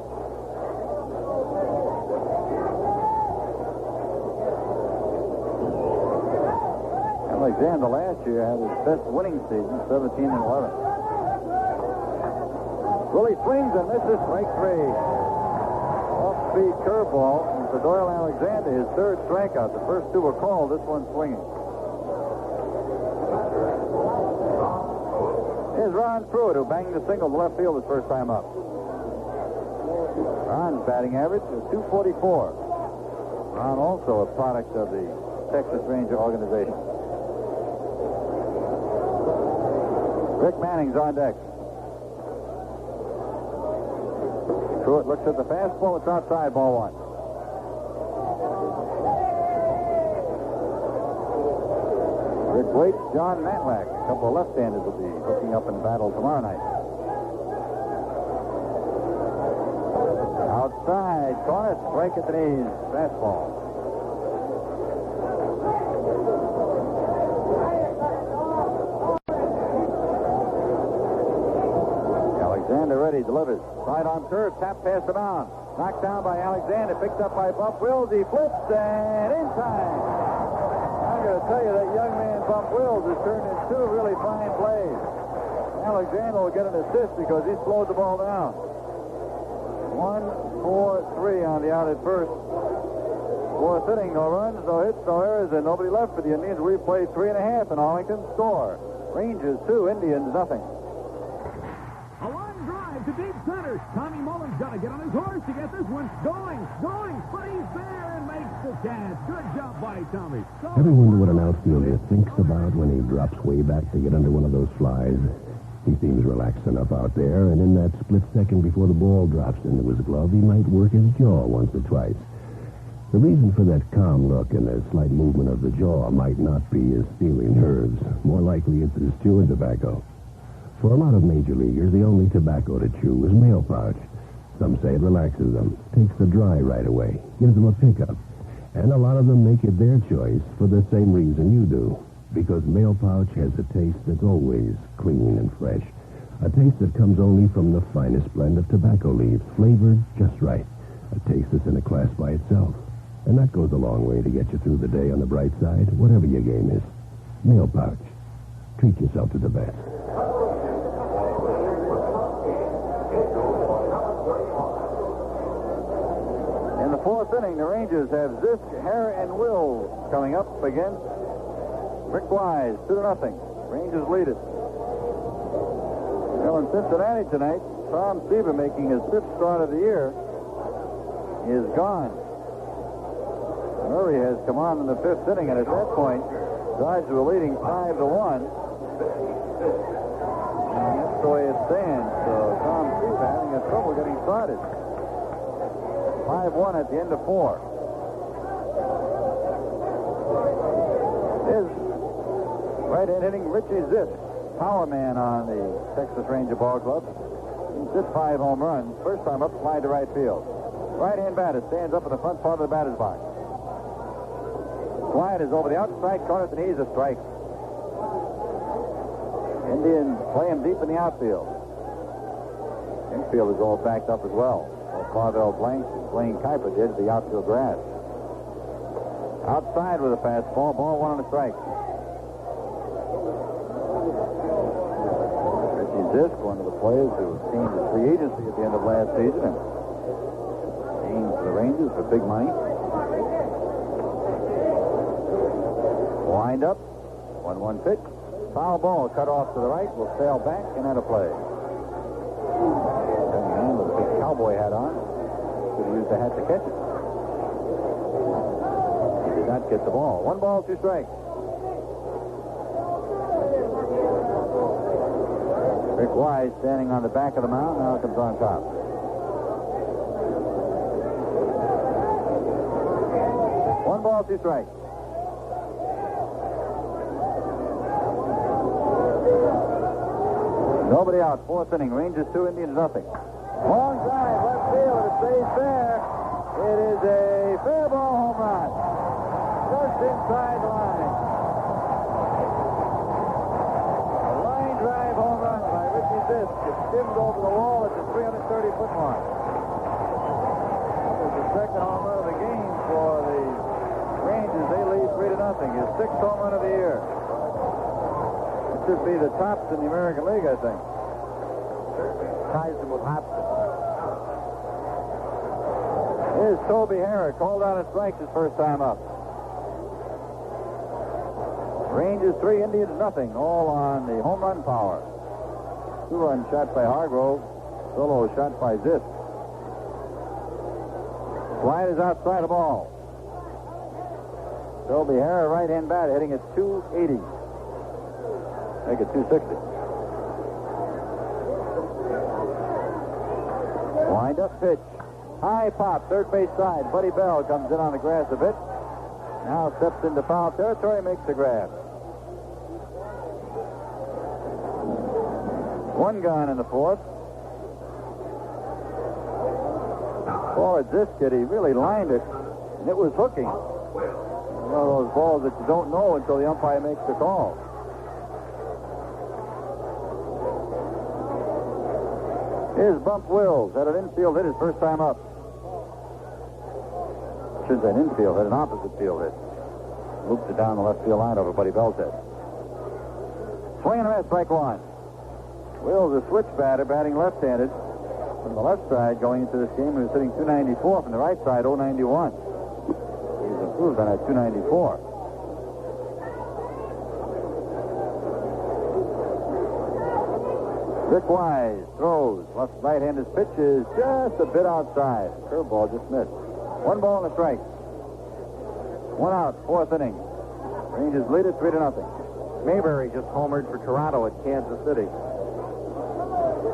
Alexander last year had his best winning season, 17 and 11. Willie swings and misses, strike three. Off-speed curveball, and for Doyle Alexander, his third strikeout. The first two were called, this one's swinging. Here's Ron Pruitt, who banged the single to left field his first time up. Ron's batting average is .244. Ron also a product of the Texas Ranger organization. Rick Manning's on deck. Pruitt looks at the fastball. It's outside, ball one. Rick waits John Matlack. A couple of left-handers will be hooking up in battle tomorrow night. Outside, corner, strike at the knees. Fastball. Alexander ready, delivers. Sidearm curve, tap past the mound. Knocked down by Alexander, picked up by Bump Wills. He flips and in time. I'm going to tell you that young man Bump Wills has turned in two really fine plays. Alexander will get an assist because he slowed the ball down. 1-4-3 on the out at first. Fourth inning, no runs, no hits, no errors, and nobody left for the Indians. We played 3.5 in Arlington. Score. Rangers 2, Indians nothing. A line drive to deep center. Tommy Mullen's got to get on his horse to get this one going, but he's there and makes the catch. Good job by Tommy. Ever wonder what an outfielder thinks about when he drops way back to get under one of those flies? He seems relaxed enough out there, and in that split second before the ball drops into his glove, he might work his jaw once or twice. The reason for that calm look and the slight movement of the jaw might not be his stealing nerves. More likely it's his chewing tobacco. For a lot of major leaguers, the only tobacco to chew is mail pouch. Some say it relaxes them, takes the dry right away, gives them a pickup. And a lot of them make it their choice for the same reason you do. Because mail pouch has a taste that's always clean and fresh. A taste that comes only from the finest blend of tobacco leaves, flavored just right. A taste that's in a class by itself. And that goes a long way to get you through the day on the bright side, whatever your game is. Mail pouch. Treat yourself to the best. In the fourth inning, the Rangers have Zisk, Harrah, and Wills coming up against Rick Wise, 2-0. Rangers lead it. Well, in Cincinnati tonight, Tom Seaver, making his fifth start of the year, is gone. Murray has come on in the fifth inning, and at that point, Dodgers were leading 5-1. And that's the way it stands. So Tom Seaver having a trouble getting started. 5-1 at the end of 4. Is right-hand hitting Richie Zisk, power man on the Texas Ranger Ball Club. He's hit 5 home runs. First time up, slide to right field. Right-hand batter stands up in the front part of the batter's box. Slide is over the outside corner at the knees, a strike. Indians play him deep in the outfield. Infield is all backed up as well. Larvell Blanks and Duane Kuiper did the outfield grass. Outside with a fastball, ball one on a strike. Richie Zisk, one of the players who came to free agency at the end of last season and came to the Rangers for big money. Wind up, 1-1 pitch. Foul ball cut off to the right, will sail back and out of play. Young man with a big cowboy hat on. Could have used the hat to catch it. He did not get the ball. 1 ball, 2 strikes. Rick Wise standing on the back of the mound, now comes on top. One ball, 2 strikes. Nobody out. Fourth inning. Rangers 2, Indians nothing. Long drive, left field. It stays fair. It is a fair ball home run. Just inside the line. mark. That was the second home run of the game for the Rangers. They lead 3-0. His 6th home run of the year. It should be the tops in the American League, I think. Ties him with Hobson. Here's Toby Harrah, called out and strikes his first time up. Rangers 3, Indians nothing, all on the home run power. 2-run shot by Hargrove, solo shot by Zisk. Slide is outside the ball. Toby Harrah, right-hand batter, hitting at 280. Make it 260. Wind up pitch. High pop, third base side. Buddy Bell comes in on the grass a bit. Now steps into foul territory, makes the grab. One gone in the fourth. Forward this kid, he really lined it, and it was hooking. One of those balls that you don't know until the umpire makes the call. Here's Bump Wills, had an infield hit his first time up. Shouldn't say an infield hit, an opposite field hit. Looped it down the left field line over Buddy Bell's head. Swing and a miss, strike one. Wills, a switch batter, batting left-handed. From the left side, going into this game, he was hitting 294. From the right side, 091. He's improved on that 294. Rick Wise throws. Left right-handed pitch is just a bit outside. Curveball just missed. 1 ball and a strike. 1 out, 4th inning. Rangers lead it 3-0. Mayberry just homered for Toronto at Kansas City.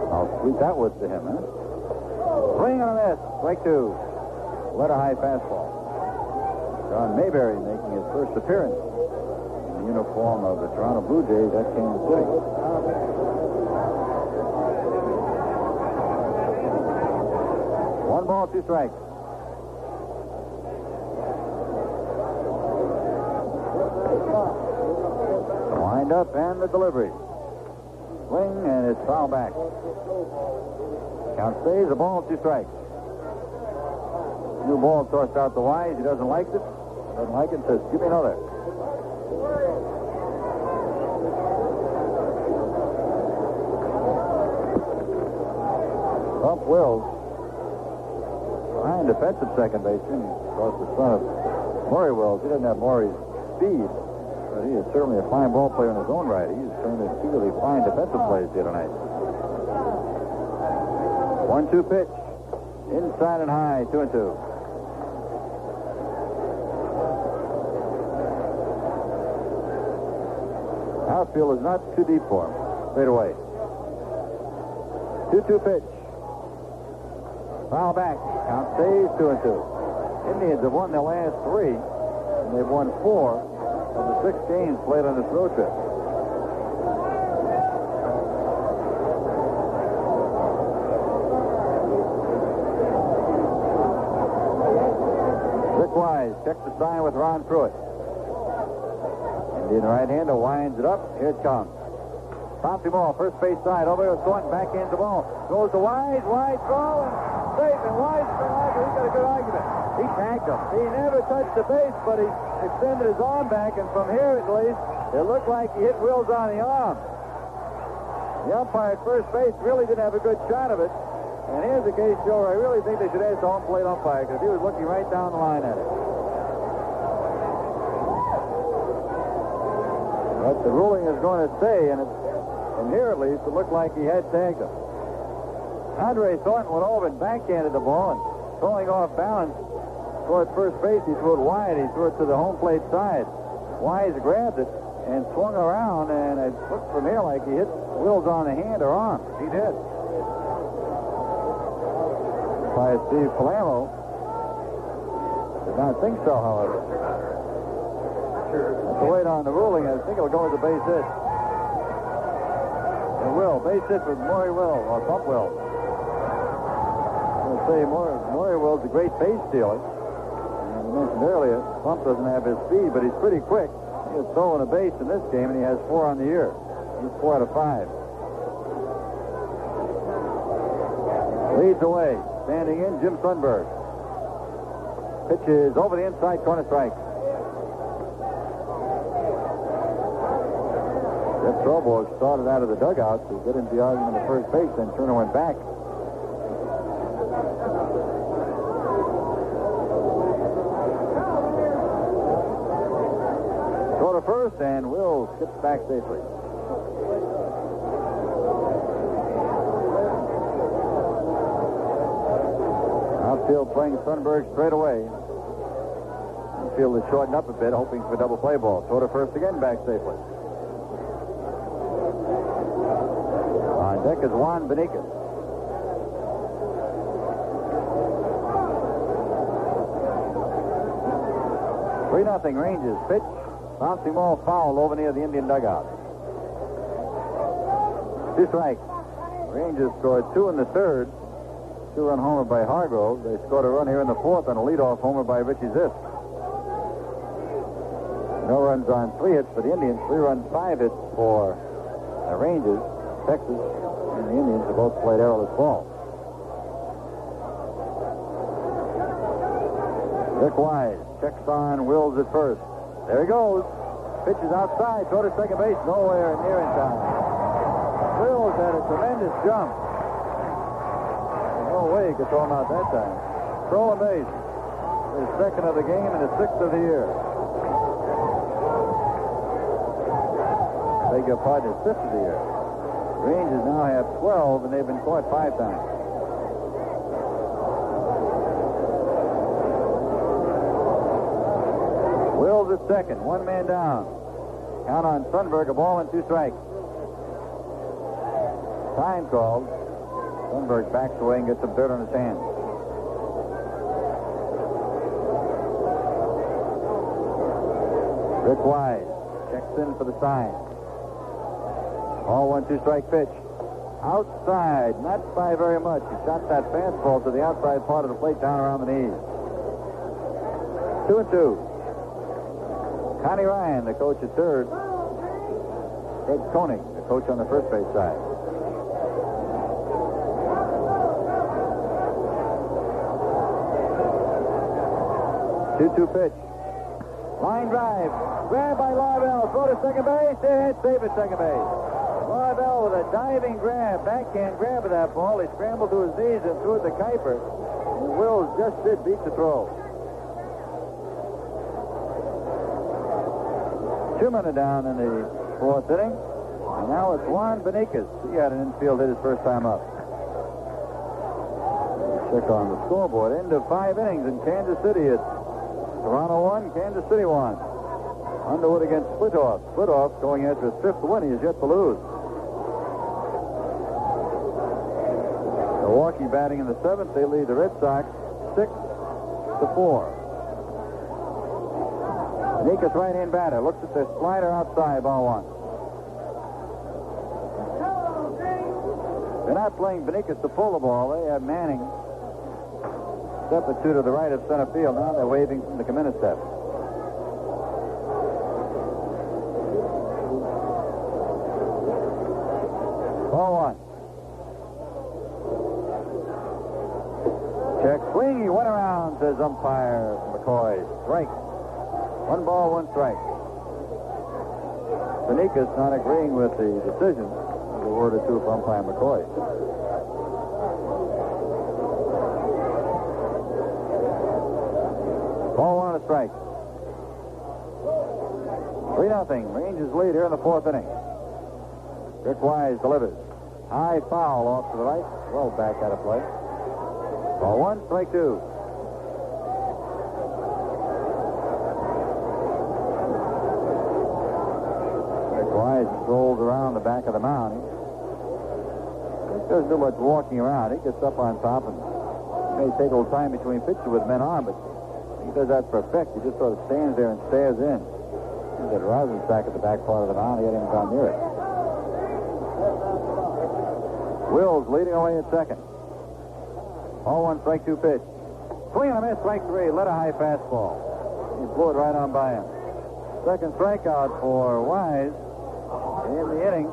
How sweet that was to him, huh? Swing and a miss. Strike 2. Let a high fastball. John Mayberry making his first appearance in the uniform of the Toronto Blue Jays at Kansas City. One ball, 2 strikes. Wind up and the delivery. Swing and it's foul back. Count stays, a ball, 2 strikes. New ball tossed out to Wise. He doesn't like it. Doesn't like it. Says, give me another. Bump Wills. Behind defensive second baseman. Of course, the son of Maury Wills. He doesn't have Maury's speed, but he is certainly a fine ball player in his own right. He's turned in 2 really fine defensive plays here tonight. 1-2 pitch. Inside and high, 2-2. Outfield is not too deep for him. Straight away. 2-2 pitch. Foul back. Count stays 2-2. Indians have won their last 3, and they've won 4 of the 6 games played on this road trip. Rick Wise checks the sign with Ron Pruitt. Indian right-hander winds it up. Here it comes. Poppy ball, first base side. Over to Thornton, backhands the ball. Goes to Wise. Wide throw and safe. And Wise has been arguing. He's got a good argument. He tagged him. He never touched the base, but he extended his arm back, and from here at least, it looked like he hit Wills on the arm. The umpire at first base really didn't have a good shot of it. And here's a case, Joe, I really think they should ask the home plate umpire, because he was looking right down the line at it. But the ruling is going to stay, and from here at least, it looked like he had tagged him. Andre Thornton went over and backhanded the ball, and throwing off balance toward first base, he threw it wide. He threw it to the home plate side. Wise grabbed it and swung around, and it looked from here like he hit Wills on the hand or arm. He did. By Steve Palermo. Did not think so, however. Have to wait on the ruling. I think it'll go as a base hit. It will. Base hit for Maury Wills, or Bump Wills. I'm going to say Maury Wills is a great base stealer. And I mentioned earlier, Bump doesn't have his speed, but he's pretty quick. He has stolen a base in this game, and he has 4 on the year. He's 4 out of 5. Leads away. Standing in, Jim Sundberg. Pitch is over the inside corner, strike. Jeff Trobo started out of the dugout to get into the argument at first base, then Turner went back. Throw to first, and Will skips back safely. Outfield playing Sundberg straight away. Infield is shortened up a bit, hoping for a double play ball. Throw to first again, back safely. On deck is Juan Beniquez. Three 0 Rangers. Pitch. Bouncing ball foul over near the Indian dugout. 2 strikes. Rangers scored 2 in the third. 2-run homer by Hargrove. They scored a run here in the fourth on a leadoff homer by Richie Zisk. No runs on 3 hits for the Indians. 3 runs, 5 hits for the Rangers. Texas and the Indians have both played errorless ball. Rick Wise checks on Wills at first. There he goes. Pitch is outside. Throw to second base. Nowhere near in time. Wills had a tremendous jump. No way he could throw him out that time. Stolen base. His second of the game and his 6th of the year. Beg your pardon, his 5th of the year. Rangers now have 12, and they've been caught 5 times. Wills at second, 1 man down. Count on Sundberg, a ball and 2 strikes. Time called. Sundberg backs away and gets some dirt on his hands. Rick Wise checks in for the sign. Ball 1-2 strike pitch. Outside, not by very much. He shot that fastball to the outside part of the plate down around the knees. 2-2. Connie Ryan, the coach at third. Fred Koenig, the coach on the first base side. 2-2 pitch. Line drive. Grab by Larvell. Throw to second base. Hit. Save at second base. Larvell with a diving grab. Backhand grab of that ball. He scrambled to his knees and threw it to Kuiper. And Wills just did beat the throw. 2 men down in the 4th inning. And now it's Juan Beniquez. He had an infield hit his first time up. Check on the scoreboard. End of 5 innings in Kansas City. It's Toronto 1, Kansas City 1. Underwood against Splitoff. Splitoff going after his 5th win. He is yet to lose. Milwaukee batting in the 7th. They lead the Red Sox 6-4. Beniquez, right-hand batter, looks at the slider outside, ball 1. They're not playing Beniquez to pull the ball. They have Manning step or 2 to the right of center field. Now they're waving from the come in step. Ball 1. Check swing. He went around, says umpire McCoy. Strike. 1 ball, 1 strike. Beniquez not agreeing with the decision. A word or 2 from umpire McCoy. Ball 1 and a strike. 3-0. Rangers lead here in the 4th inning. Rick Wise delivers. High foul off to the right. Well back out of play. Ball 1, strike 2. Rick Wise rolls around the back of the mound. He doesn't do much walking around. He gets up on top and may take a little time between pitches with men on, but he does that for effect. He just sort of stands there and stares in. He's got Rosensack at the back part of the mound. He hadn't even gone near it. Wills leading away at second. Ball 1, strike 2 pitch. Swing and a miss, strike 3. Let a high fastball. He blew it right on by him. Second strikeout for Wise in the inning.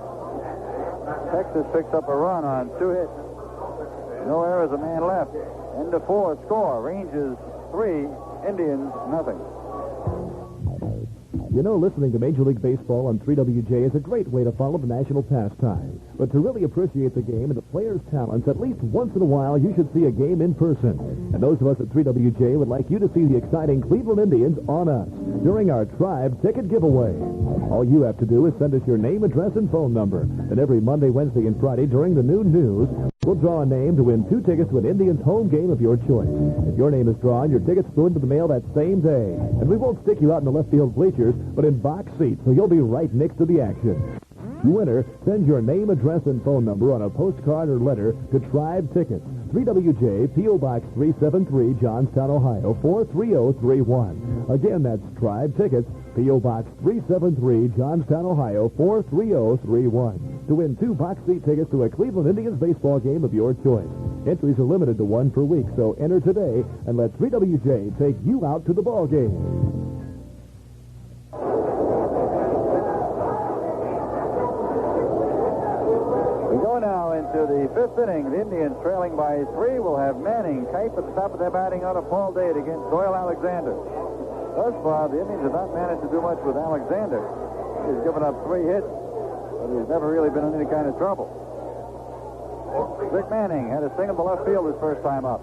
Texas picks up a run on 2 hits. No errors, a man left. End of 4, score. Rangers 3, Indians nothing. You know, listening to Major League Baseball on 3WJ is a great way to follow the national pastime. But to really appreciate the game and the players' talents, at least once in a while, you should see a game in person. And those of us at 3WJ would like you to see the exciting Cleveland Indians on us during our Tribe Ticket Giveaway. All you have to do is send us your name, address, and phone number. And every Monday, Wednesday, and Friday during the noon news, we'll draw a name to win 2 tickets to an Indians home game of your choice. If your name is drawn, your tickets go into the mail that same day. And we won't stick you out in the left field bleachers, but in box seats, so you'll be right next to the action. Winner, send your name, address, and phone number on a postcard or letter to Tribe Tickets, 3WJ, P.O. Box 373, Johnstown, Ohio, 43031. Again, that's Tribe Tickets, P.O. Box 373, Johnstown, Ohio, 43031. To win 2 box seat tickets to a Cleveland Indians baseball game of your choice. Entries are limited to 1 per week, so enter today and let 3WJ take you out to the ball game. We go now into the 5th inning. The Indians trailing by 3 will have Manning, Kuiper at the top of their batting order, Paul Dade against Doyle Alexander. Thus far, the Indians have not managed to do much with Alexander. He's given up 3 hits, but he's never really been in any kind of trouble. Rick Manning had a single to left field his first time up.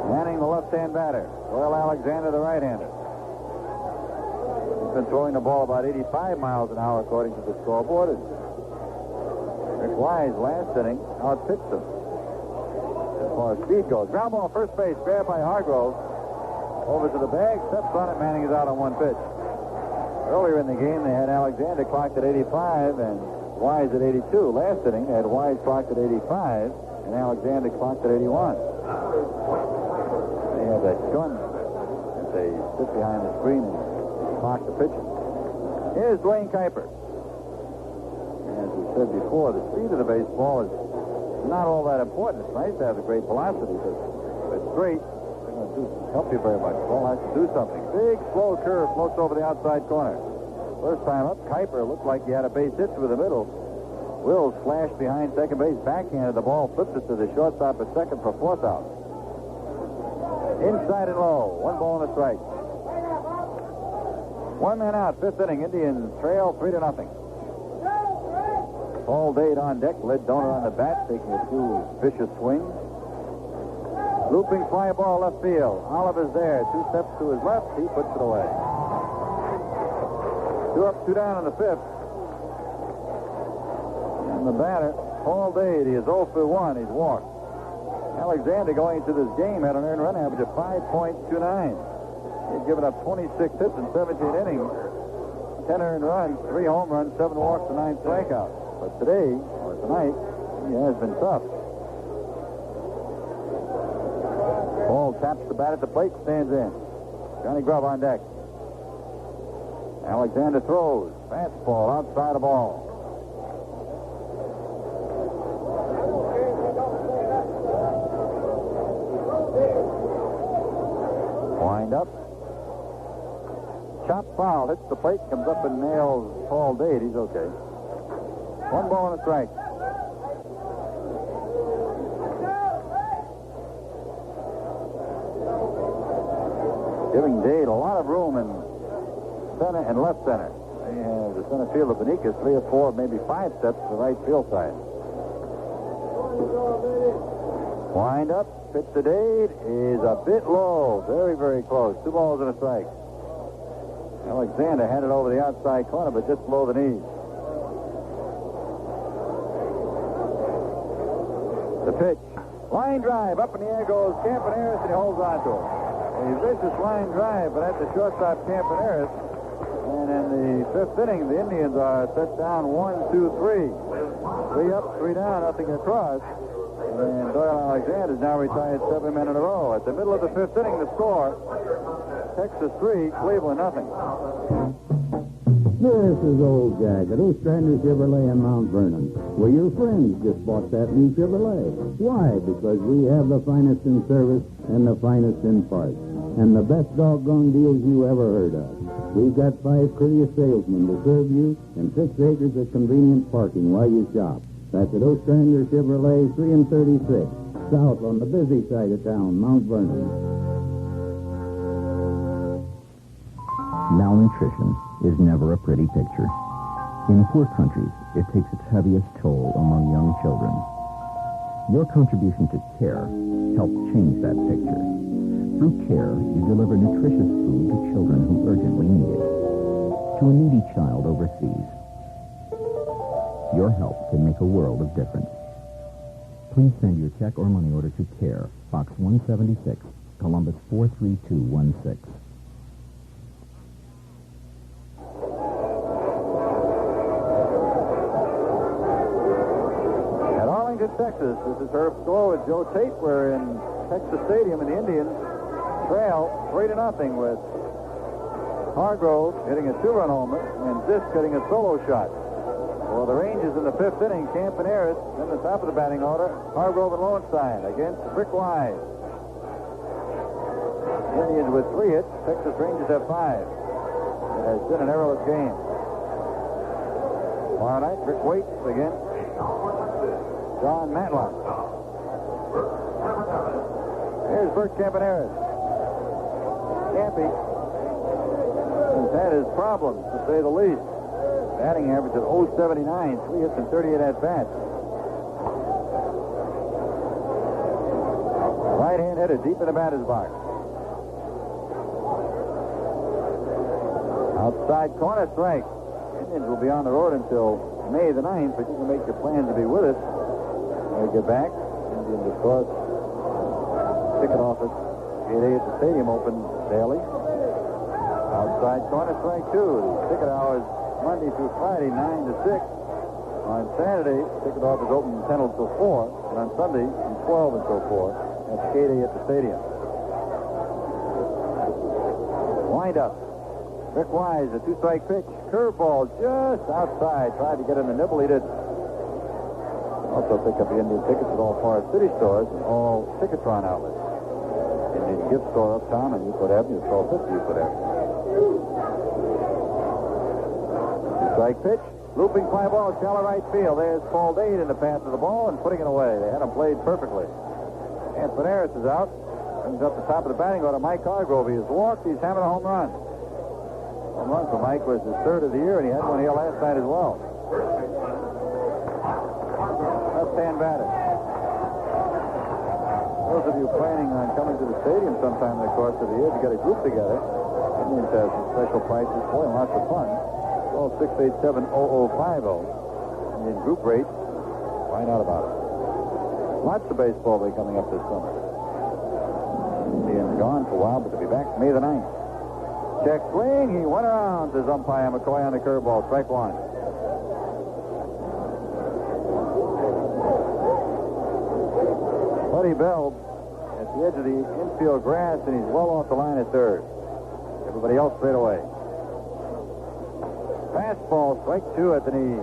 Manning, the left-hand batter. Doyle Alexander, the right-hander. He's been throwing the ball about 85 miles an hour, according to the scoreboard. Rick Wise, last inning, outpitched him as far as speed goes. Ground ball, first base, grabbed by Hargrove. Over to the bag, steps on it. Manning is out on 1 pitch. Earlier in the game, they had Alexander clocked at 85 and Wise at 82. Last inning, they had Wise clocked at 85 and Alexander clocked at 81. They have that gun as they sit behind the screen and clock the pitches. Here's Duane Kuiper. As we said before, the speed of the baseball is not all that important. It's nice to have the great velocity, but if it's straight, it's not going to help you very much. The ball has to do something. Big, slow curve floats over the outside corner. First time up, Kuiper looked like he had a base hit through the middle. Wills flashed behind second base, backhanded the ball, flips it to the shortstop at second for 4th out. Inside and low, 1 ball and a strike. 1 man out, 5th inning. Indians trail 3-0. Paul Dade on deck, led Donor on the bat, taking a few vicious swings. Looping fly ball left field. Oliver's there. 2 steps to his left. He puts it away. 2 up, 2 down in the 5th. And the batter, Paul Dade, he is 0 for 1. He's walked. Alexander going into this game had an earned run average of 5.29. He'd given up 26 hits in 17 innings, 10 earned runs, 3 home runs, 7 walks, and 9 strikeouts. But today, or tonight, he has been tough. Paul taps the bat at the plate, stands in. Johnny Grubb on deck. Alexander throws. Fastball outside the ball. Wind up. Chop foul. Hits the plate, comes up and nails Paul Dade. He's okay. 1 ball and a strike. Giving Dade a lot of room in center and left center. They have the center field of Beniquez 3 or 4, maybe 5 steps to the right field side. Wind up, pitch to Dade is a bit low. Very, very close. 2 balls and a strike. Alexander had it over the outside corner, but just below the knees. The pitch. Line drive. Up in the air goes Campaneris, and he holds on to it. A vicious line drive, but at the shortstop, Campaneris. And in the 5th inning, the Indians are set down 1, 2, 3. 3 up, 3 down, nothing across. And Doyle Alexander is now retired 7 men in a row. At the middle of the 5th inning, the score, Texas 3, Cleveland nothing. This is old Jack at Ostrander Chevrolet in Mount Vernon, where your friends just bought that new Chevrolet. Why? Because we have the finest in service and the finest in parts, and the best doggone deals you ever heard of. We've got 5 courteous salesmen to serve you and 6 acres of convenient parking while you shop. That's at Ostrander Chevrolet 3 and 36, south on the busy side of town, Mount Vernon. Malnutrition is never a pretty picture. In poor countries, it takes its heaviest toll among young children. Your contribution to CARE helps change that picture. Through CARE, you deliver nutritious food to children who urgently need it. To a needy child overseas, your help can make a world of difference. Please send your check or money order to CARE, Box 176, Columbus 43216. At Arlington, Texas, this is Herb Score with Joe Tate. We're in Texas Stadium, and the Indians trail 3-0 with Hargrove hitting a 2-run homer and Zisk hitting a solo shot. Well, the Rangers in the 5th inning, Campaneris in the top of the batting order, Hargrove and Lowenstein against Rick Wise. Indians with 3 hits, Texas Rangers have 5. It has been an errorless game. Tomorrow night, Rick waits against John Matlock. Here's Bert Campaneris. Campy has had his problems, to say the least. Batting average of .079, 3 hits and 38 at-bats. Right-hand hitter deep in the batter's box. Outside corner strike. Indians will be on the road until May the 9th, but you can make your plans to be with us when we get back. Indians, of course, ticket office, gate A at the stadium, open daily. Outside corner strike 2. The ticket hours Monday through Friday, 9 to 6. On Saturday, ticket office open from 10 until 4. And on Sunday, from 12 until 4. That's gate A at the stadium. Wind up. Rick Wise, a 2-strike pitch. Curveball just outside. Tried to get him to nibble. He didn't. Also pick up the Indian tickets at all Forest City stores and all Ticketron outlets. Indian gift store uptown on Euclid Avenue, 1250 Euclid Avenue. Strike pitch, looping fly ball, shallow right field. There's Paul Dade in the path of the ball and putting it away. They had him played perfectly. Campaneris is out. Brings up the top of the batting order. Mike Hargrove. He has walked. He's having a home run. Home run for Mike was his 3rd of the year, and he had one here last night as well. Left-hand batter. Those of you planning on coming to the stadium sometime in the course of the year to get a group together, Indians have some special prices for you and lots of fun. Call 687-0050. Indian group rates. Find out about it. Lots of baseball will be coming up this summer. Indians gone for a while, but they'll be back May the 9th. Check swing. He went around, says umpire McCoy on the curveball. Strike 1. Buddy Bell at the edge of the infield grass, and he's well off the line at 3rd. Everybody else straight away. Fastball, strike 2 at the knee.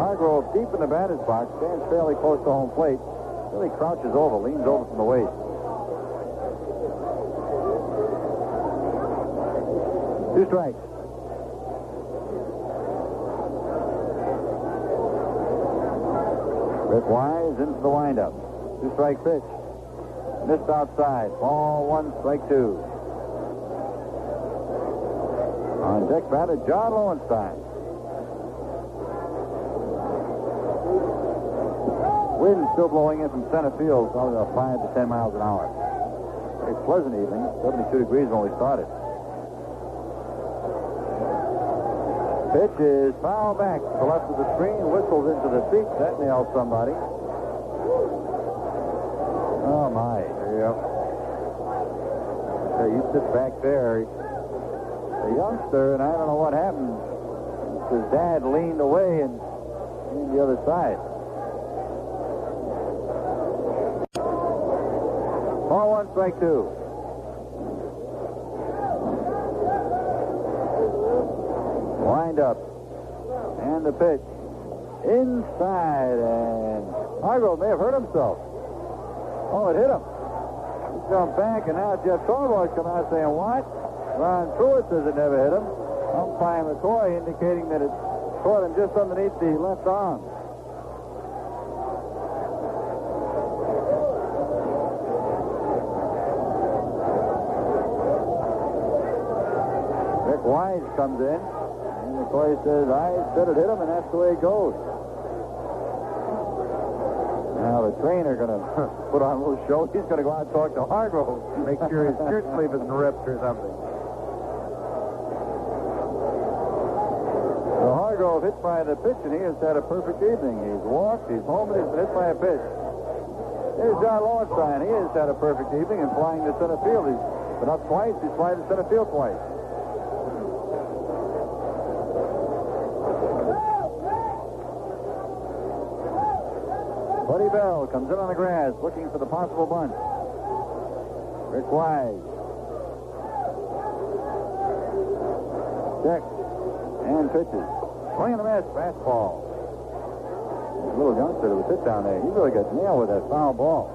Hargrove deep in the batter's box, stands fairly close to home plate. Really crouches over, leans over from the waist. Two strikes. Rick Wise into the windup. 2-strike pitch. Missed outside. Ball 1, strike 2. On deck batter, John Lowenstein. Wind still blowing in from center field, probably about 5 to 10 miles an hour. Very pleasant evening. 72 degrees when we started. Pitch is foul back to the left of the screen. Whistles into the seat. That nails somebody. Oh, my. There you go. Okay, you sit back there. A youngster, and I don't know what happened. His dad leaned away and leaned the other side. Ball 1, strike 2. Wind up. And the pitch. Inside, and Hargrove may have hurt himself. Oh, it hit him. He jumped back, and now Jeff Corboy's coming out saying, what? Ron Pruitt says it never hit him. Umpire McCoy indicating that it caught him just underneath the left arm. Wise comes in, and McCoy says, I said it hit him, and that's the way it goes. Now, the trainer going to put on a little show. He's going to go out and talk to Hargrove. Make sure his shirt sleeve isn't ripped or something. So Hargrove hit by the pitch, and he has had a perfect evening. He's walked, he's home, and he's been hit by a pitch. There's John Lowenstein. He has had a perfect evening and flying to center field. He's been up twice. He's flying to center field twice. Buddy Bell comes in on the grass looking for the possible bunt. Rick Wise. Checks and pitches. Swing and a miss. Fastball. The little youngster that was hit down there, he really got nailed with that foul ball.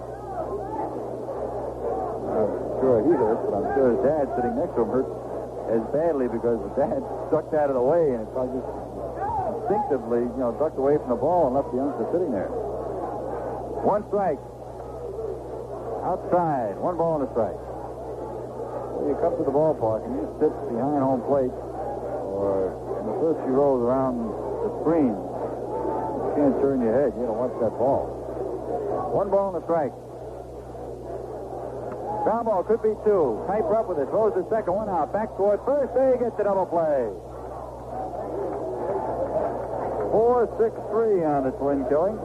I'm sure he hurt, but I'm sure his dad sitting next to him hurt as badly because the dad ducked out of the way and just instinctively, ducked away from the ball and left the youngster sitting there. One strike. Outside. One ball and a strike. Well, you come to the ballpark and you sit behind home plate or in the first few rows around the screen. You can't turn your head. You don't watch that ball. One ball and a strike. Ground ball could be two. Kuiper up with it. Throws the second one out. Back toward first. There he gets the double play. 4-6-3 on the Twin killing.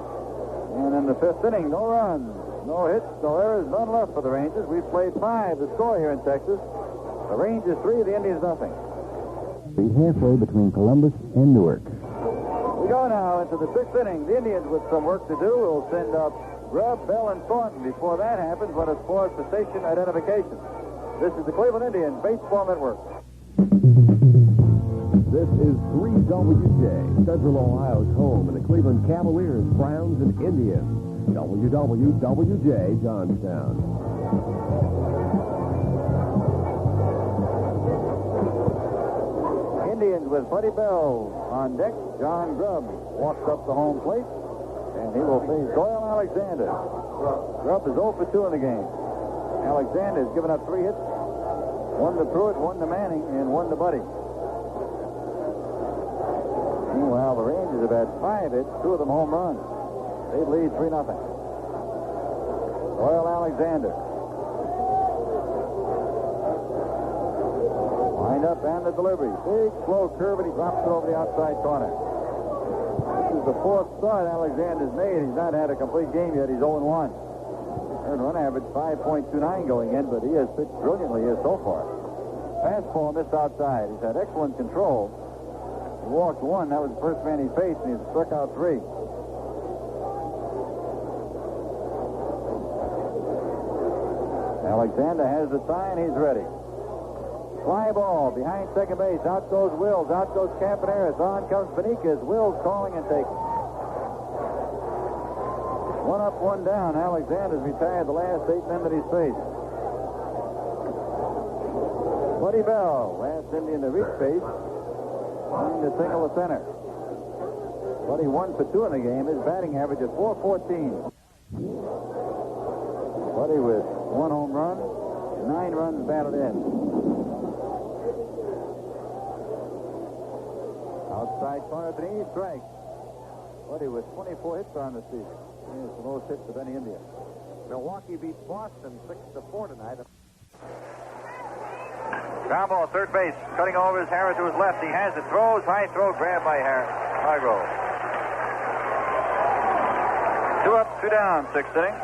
And in the fifth inning, no runs, no hits, no errors, none left for the Rangers. We've played 5 to score here in Texas. The Rangers 3, the Indians nothing. Be halfway between Columbus and Newark. We go now into the 6th inning. The Indians with some work to do will send up Grubb, Bell, and Thornton. Before that happens, let us pause for station identification. This is the Cleveland Indians Baseball Network. This is 3WJ, Central Ohio's home, and the Cleveland Cavaliers, Browns, and Indians. WWWJ, Johnstown. Indians with Buddy Bell on deck. John Grubb walks up the home plate, and he will face Doyle Alexander. Grubb is 0 for 2 in the game. Alexander has given up 3 hits, 1 to Pruitt, 1 to Manning, and 1 to Buddy. Meanwhile, the Rangers have had 5 hits, 2 of them home runs. They lead 3-0. Doyle Alexander. Wind up and the delivery. Big, slow curve, and he drops it over the outside corner. This is the 4th start Alexander's made. He's not had a complete game yet. He's 0-1. Earned run average 5.29 going in, but he has pitched brilliantly here so far. Fastball missed outside. He's had excellent control. He walked 1. That was the first man he faced, and he's struck out 3. Alexander has the sign. He's ready. Fly ball behind second base. Out goes Wills. Out goes Campaneris. On comes Beniquez. Wills calling and taking. 1 up, 1 down. Alexander's retired the last 8 men that he's faced. Buddy Bell, last Indian to reach base. Trying to single the center. Buddy 1 for 2 in the game. His batting average is .414. Buddy with 1 home run, 9 runs batted in. Outside corner, Benny strikes. Buddy with 24 hits on the season. He has the most hits of any Indian. Milwaukee beats Boston 6-4 tonight. Ground ball, third base. Cutting over is Harrah to his left. He has it. Throws. High throw. Grabbed by Hargrove. 2 up, 2 down. 6th inning.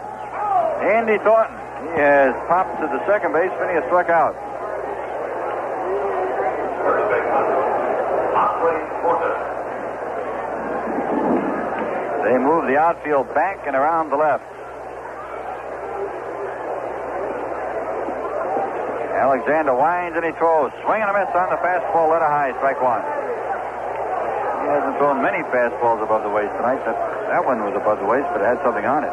Andy Thornton. He has popped to the second base. He has struck out. They move the outfield back and around the left. Alexander winds and he throws. Swing and a miss on the fastball. Let a high. Strike 1. He hasn't thrown many fastballs above the waist tonight. That one was above the waist, but it had something on it.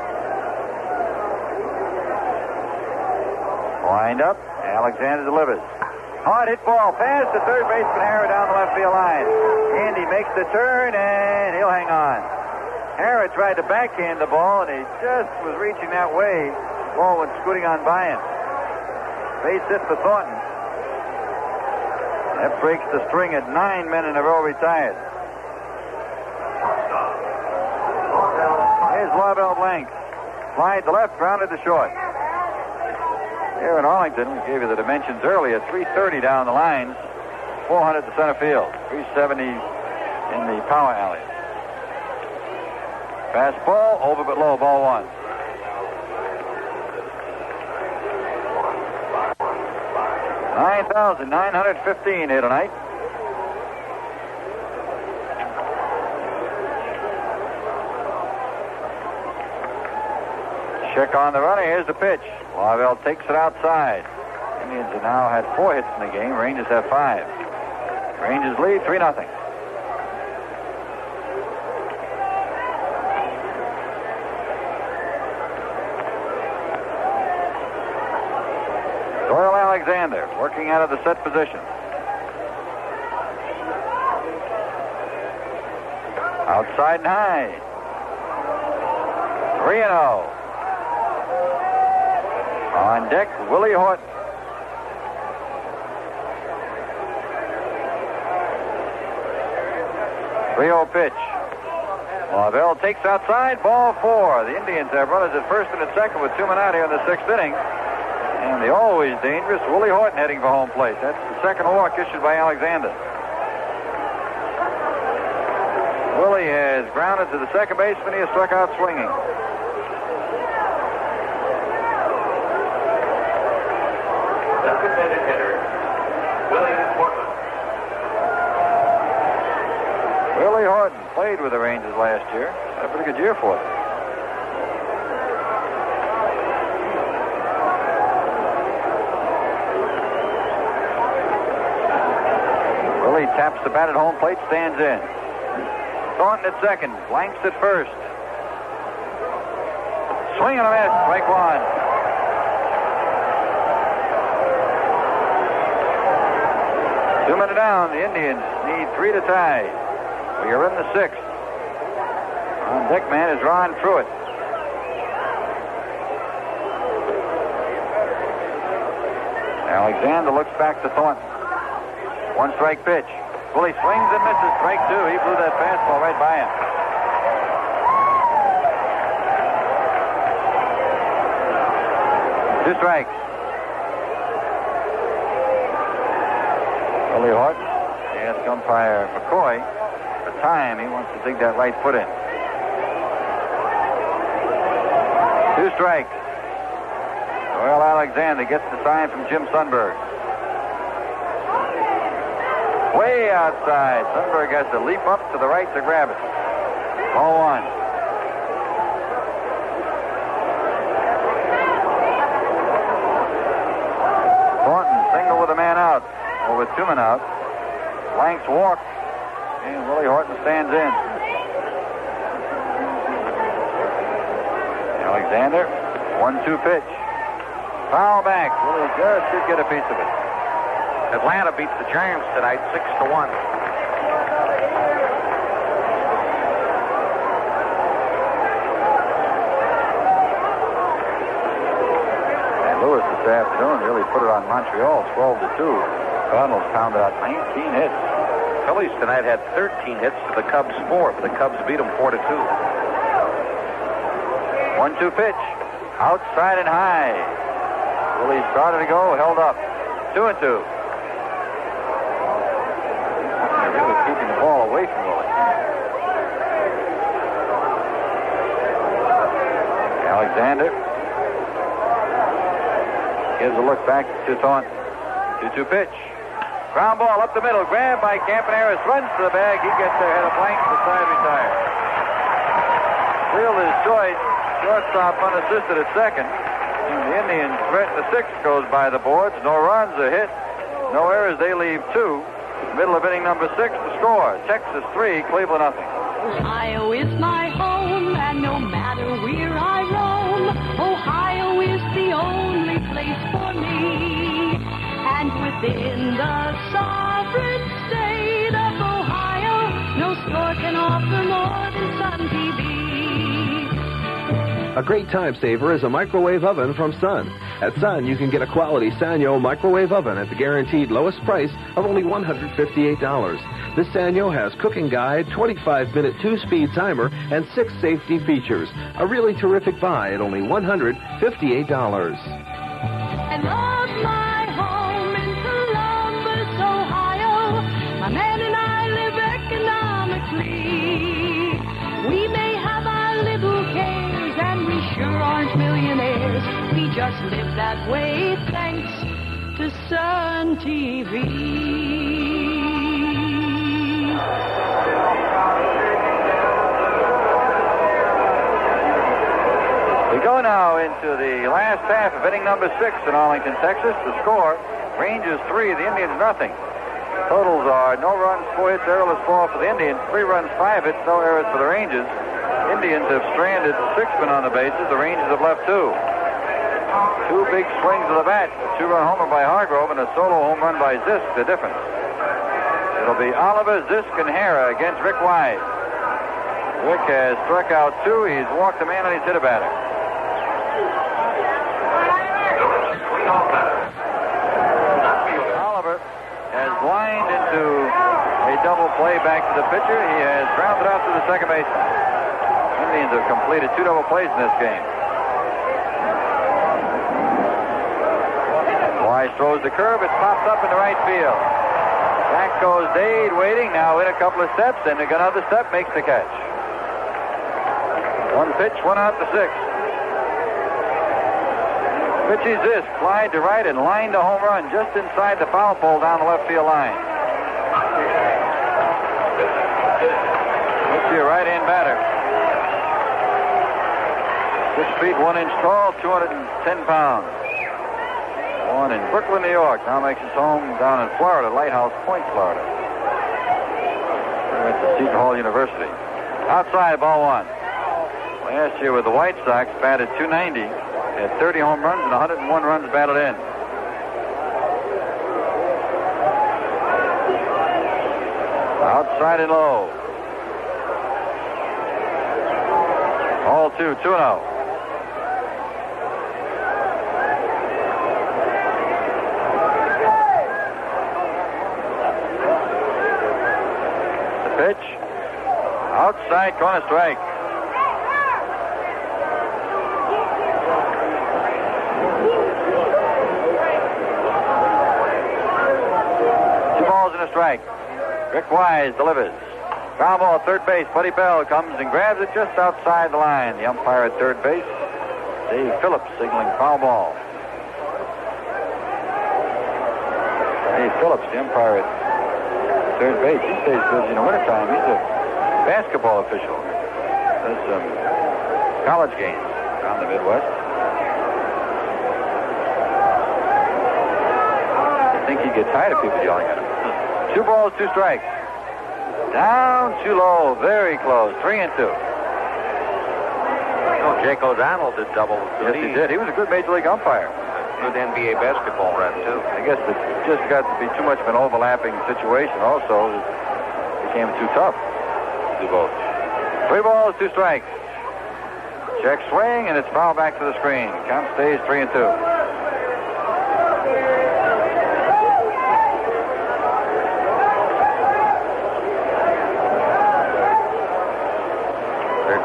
Wind up. Alexander delivers. Hard hit ball. Past the third baseman Harrah down the left field line. Andy makes the turn and he'll hang on. Harrah tried to backhand the ball and he just was reaching that way. The ball went scooting on by him. Base hit for Thornton. That breaks the string at 9 men in a row retired. Here's Larvell Blanks. Slide to left, grounded to short. Here in Arlington, we gave you the dimensions earlier. 330 down the lines, 400 to center field, 370 in the power alley. Fastball, over but low, ball one. $9,915 here tonight. Check on the runner. Here's the pitch. Larvell takes it outside. Indians have now had 4 hits in the game. Rangers have 5. Rangers lead 3-0. Doyle Alexander working out of the set position. Outside and high. 3-0. On deck, Willie Horton. 3-0 pitch. Larvell takes outside, ball 4. The Indians have runners at first and at second with 2 men out here in the 6th inning. And the always dangerous Willie Horton heading for home plate. That's the second walk issued by Alexander. Willie has grounded to the second baseman. He has struck out swinging. Willie Horton played with the Rangers last year. Had a pretty good year for them. Willie taps the bat at home plate, stands in. Thornton at second, Blanks at first. Swing and a miss, strike one. Two men down. The Indians need 3 to tie. We are in the 6th. On deck man is Ron Pruitt. Alexander looks back to Thornton. 1 strike pitch. Willie swings and misses. Strike 2. He blew that fastball right by him. Two strikes. Willie Horton asked umpire McCoy for time. He wants to dig that right foot in. 2 strikes. Doyle Alexander gets the sign from Jim Sundberg. Way outside. Sundberg has to leap up to the right to grab it. Ball 1. Thornton single with a man out. Or with 2 men out. Blanks walk. And Willie Horton stands in. Alexander. 1-2 pitch. Foul back. Willie just did get a piece of it. Atlanta beats the Giants tonight 6-1. And Lewis this afternoon really put it on Montreal 12-2. Cardinals pounded out 19 hits. Phillies tonight had 13 hits to the Cubs 4, but the Cubs beat them 4-2. 1-2 pitch. Outside and high. Willie started to go, held up. 2-2. Keeping the ball away from Willie. Alexander gives a look back to Thornton. 2-2 pitch. Ground ball up the middle. Grabbed by Campaneris. Runs to the bag. He gets there. Head of Blanks. The side retired. Field is choice. Shortstop unassisted at second. And the Indians threaten the 6th. Goes by the boards. No runs. A hit. No errors. They leave 2. Middle of inning number 6 to score. Texas 3, Cleveland nothing. Ohio is my home, and no matter where I roam, Ohio is the only place for me. And within the sovereign state of Ohio, no store can offer more than Sun TV. A great time saver is a microwave oven from Sun. At Sun, you can get a quality Sanyo microwave oven at the guaranteed lowest price of only $158. This Sanyo has cooking guide, 25-minute 2-speed timer, and 6 safety features. A really terrific buy at only $158. I love my home in Columbus, Ohio. My man and I live economically. We may have our little cares, and we sure aren't millionaires. We just live that way thanks to Sun TV. We go now into the last half of inning number 6 in Arlington, Texas. The score, Rangers 3, the Indians nothing. Totals are no runs, 4 hits, errorless ball for the Indians, 3 runs, 5 hits, no errors for the Rangers. Indians have stranded 6 men on the bases. The Rangers have left 2. 2 big swings of the bat, a 2-run homer by Hargrove and a solo home run by Zisk, the difference. It'll be Oliver, Zisk, and Harrah against Rick Wise. Rick has struck out 2. He's walked a man and he's hit a batter. Oliver has lined into a double play back to the pitcher. He has grounded out to the second baseman. Indians have completed 2 double plays in this game. Wise throws the curve. It pops up in the right field. Back goes Dade, waiting. Now in a couple of steps, and another step makes the catch. 1 pitch, 1 out to 6. Richie Zisk flied to right and lined a home run just inside the foul pole down the left field line. Richie, a right-hand batter. 6 feet 1 inch tall, 210 pounds. Born in Brooklyn, New York. Now makes his home down in Florida, Lighthouse Point, Florida. He went to Seton Hall University. Outside, ball 1. Last year with the White Sox, batted .290. Had 30 home runs and 101 runs batted in. Outside and low. All 2, 2-0. The pitch. Outside, corner strike. Strike. Rick Wise delivers. Ground ball at third base. Buddy Bell comes and grabs it just outside the line. The umpire at third base, Dave Phillips, signaling foul ball. Dave Phillips, the umpire at third base, he stays busy in the wintertime. He's a basketball official. Does some college games around the Midwest. I think he'd get tired of people yelling at him. 2 balls, 2 strikes. Down too low, very close. 3-2. Jake O'Donnell did double. Yes, he did. He was a good Major League umpire. Good NBA basketball run, too. I guess it just got to be too much of an overlapping situation also. It became too tough to do both. 3 balls, 2 strikes. Check swing, and it's fouled back to the screen. Count stays 3-2.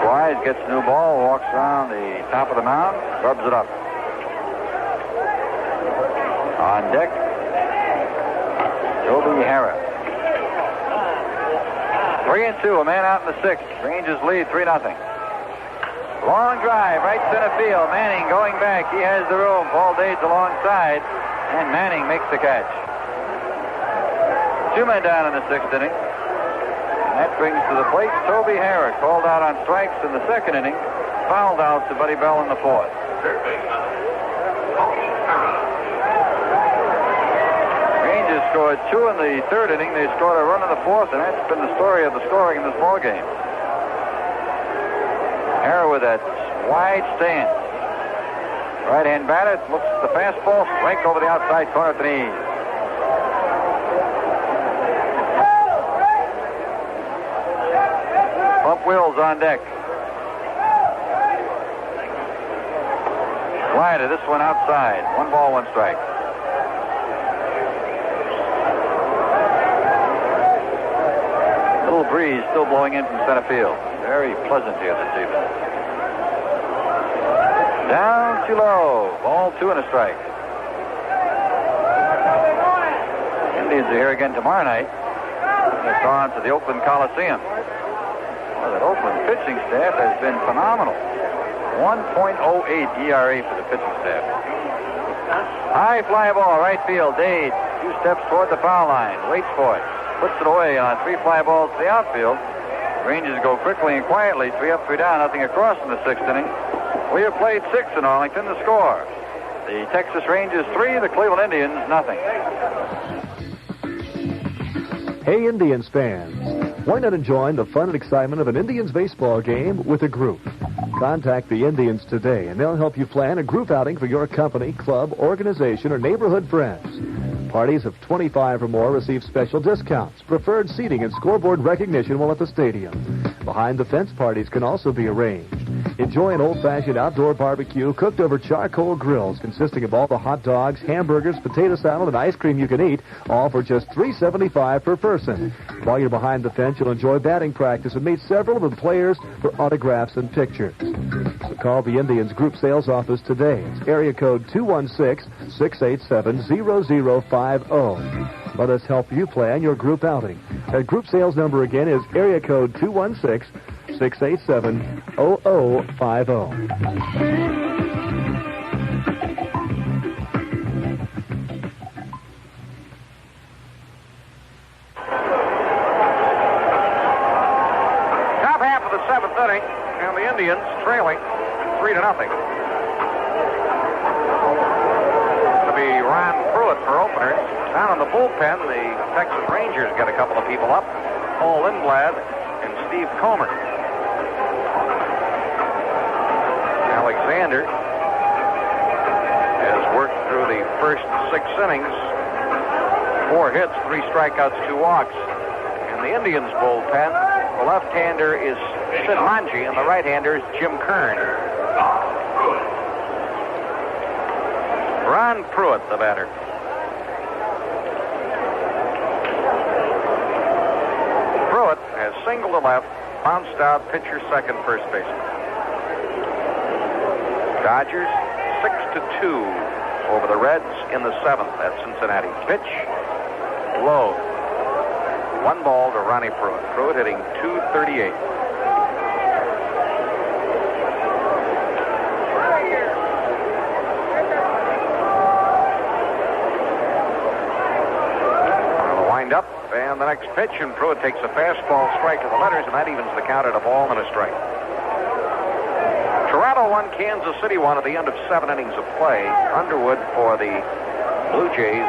Wise gets a new ball, walks around the top of the mound, rubs it up. On deck, Toby Harrah. 3-2, a man out in the 6th. Rangers lead 3-0. Long drive, right center field. Manning going back. He has the room. Paul Dade's alongside, and Manning makes the catch. 2 men down in the 6th inning. And that brings to the plate Toby Harrah, called out on strikes in the 2nd inning, fouled out to Buddy Bell in the 4th. Rangers scored 2 in the 3rd inning. They scored a run in the 4th, and that's been the story of the scoring in this ball game. Harrah with that wide stance. Right-hand batter looks at the fastball, strike over the outside corner at the knees. Pump wheels on deck. Slider, this one outside. 1 ball, 1 strike. Little breeze still blowing in from center field. Very pleasant here this evening. Down too low. Ball 2 and a strike. Indians are here again tomorrow night. They're gone to the Oakland Coliseum. Well, that Oakland pitching staff has been phenomenal. 1.08 ERA for the pitching staff. High fly ball, right field. Dade, 2 steps toward the foul line. Waits for it. Puts it away on 3 fly balls to the outfield. Rangers go quickly and quietly. 3 up, 3 down. Nothing across in the 6th inning. We have played 6 in Arlington. The score: the Texas Rangers 3, the Cleveland Indians nothing. Hey, Indians fans, why not join the fun and excitement of an Indians baseball game with a group? Contact the Indians today, and they'll help you plan a group outing for your company, club, organization, or neighborhood friends. Parties of 25 or more receive special discounts, preferred seating, and scoreboard recognition while at the stadium. Behind-the-fence parties can also be arranged. Enjoy an old-fashioned outdoor barbecue cooked over charcoal grills consisting of all the hot dogs, hamburgers, potato salad, and ice cream you can eat, all for just $3.75 per person. While you're behind the fence, you'll enjoy batting practice and meet several of the players for autographs and pictures. So call the Indians Group Sales Office today. It's area code 216-687-0050. Let us help you plan your group outing. That group sales number again is area code 216-687-0050. Top half of the 7th inning, and the Indians trailing 3-0. It'll be Ron Pruitt for openers. Down in the bullpen, the Texas Rangers got a couple of people up. Paul Lindblad and Steve Comer. Alexander has worked through the first 6 innings. 4 hits, 3 strikeouts, 2 walks. In the Indians bullpen, the left-hander is Sid Manji, and the right-hander is Jim Kern. Ron Pruitt, the batter. Pruitt has singled to left, bounced out, pitcher second, first baseman. Dodgers 6-2 over the Reds in the 7th at Cincinnati. Pitch low. 1 ball to Ronnie Pruitt. Pruitt hitting .238. Wind up, and the next pitch, and Pruitt takes a fastball strike to the letters, and that evens the count at a ball and a strike. Toronto 1, Kansas City 1 at the end of 7 innings of play. Underwood for the Blue Jays,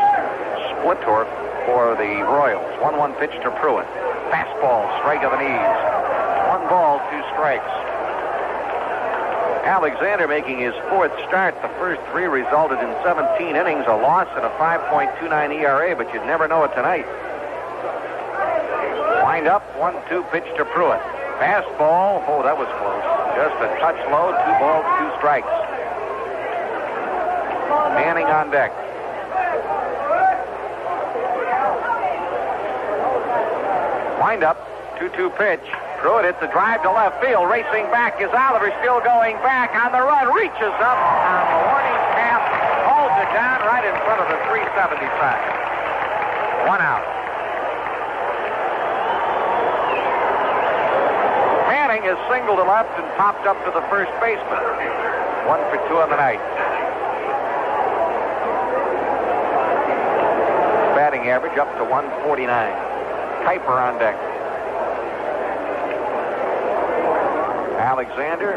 Splittorff for the Royals. 1-1 pitch to Pruitt. Fastball, strike of the knees. 1 ball, 2 strikes. Alexander making his 4th start. The first 3 resulted in 17 innings, a loss, and a 5.29 ERA, but you'd never know it tonight. Wind up, 1-2 pitch to Pruitt. Fastball, oh, that was close. Just a touch low, 2 balls, 2 strikes. Manning on deck. Wind up, 2-2 pitch. Pruitt hits a drive to left field. Racing back is Oliver, still going back on the run. Reaches up on the warning cap. Holds it down right in front of the 370 sign. 1 out. Manning is singled to left and popped up to the first baseman. 1 for 2 on the night. Batting average up to 149. Kuiper on deck. Alexander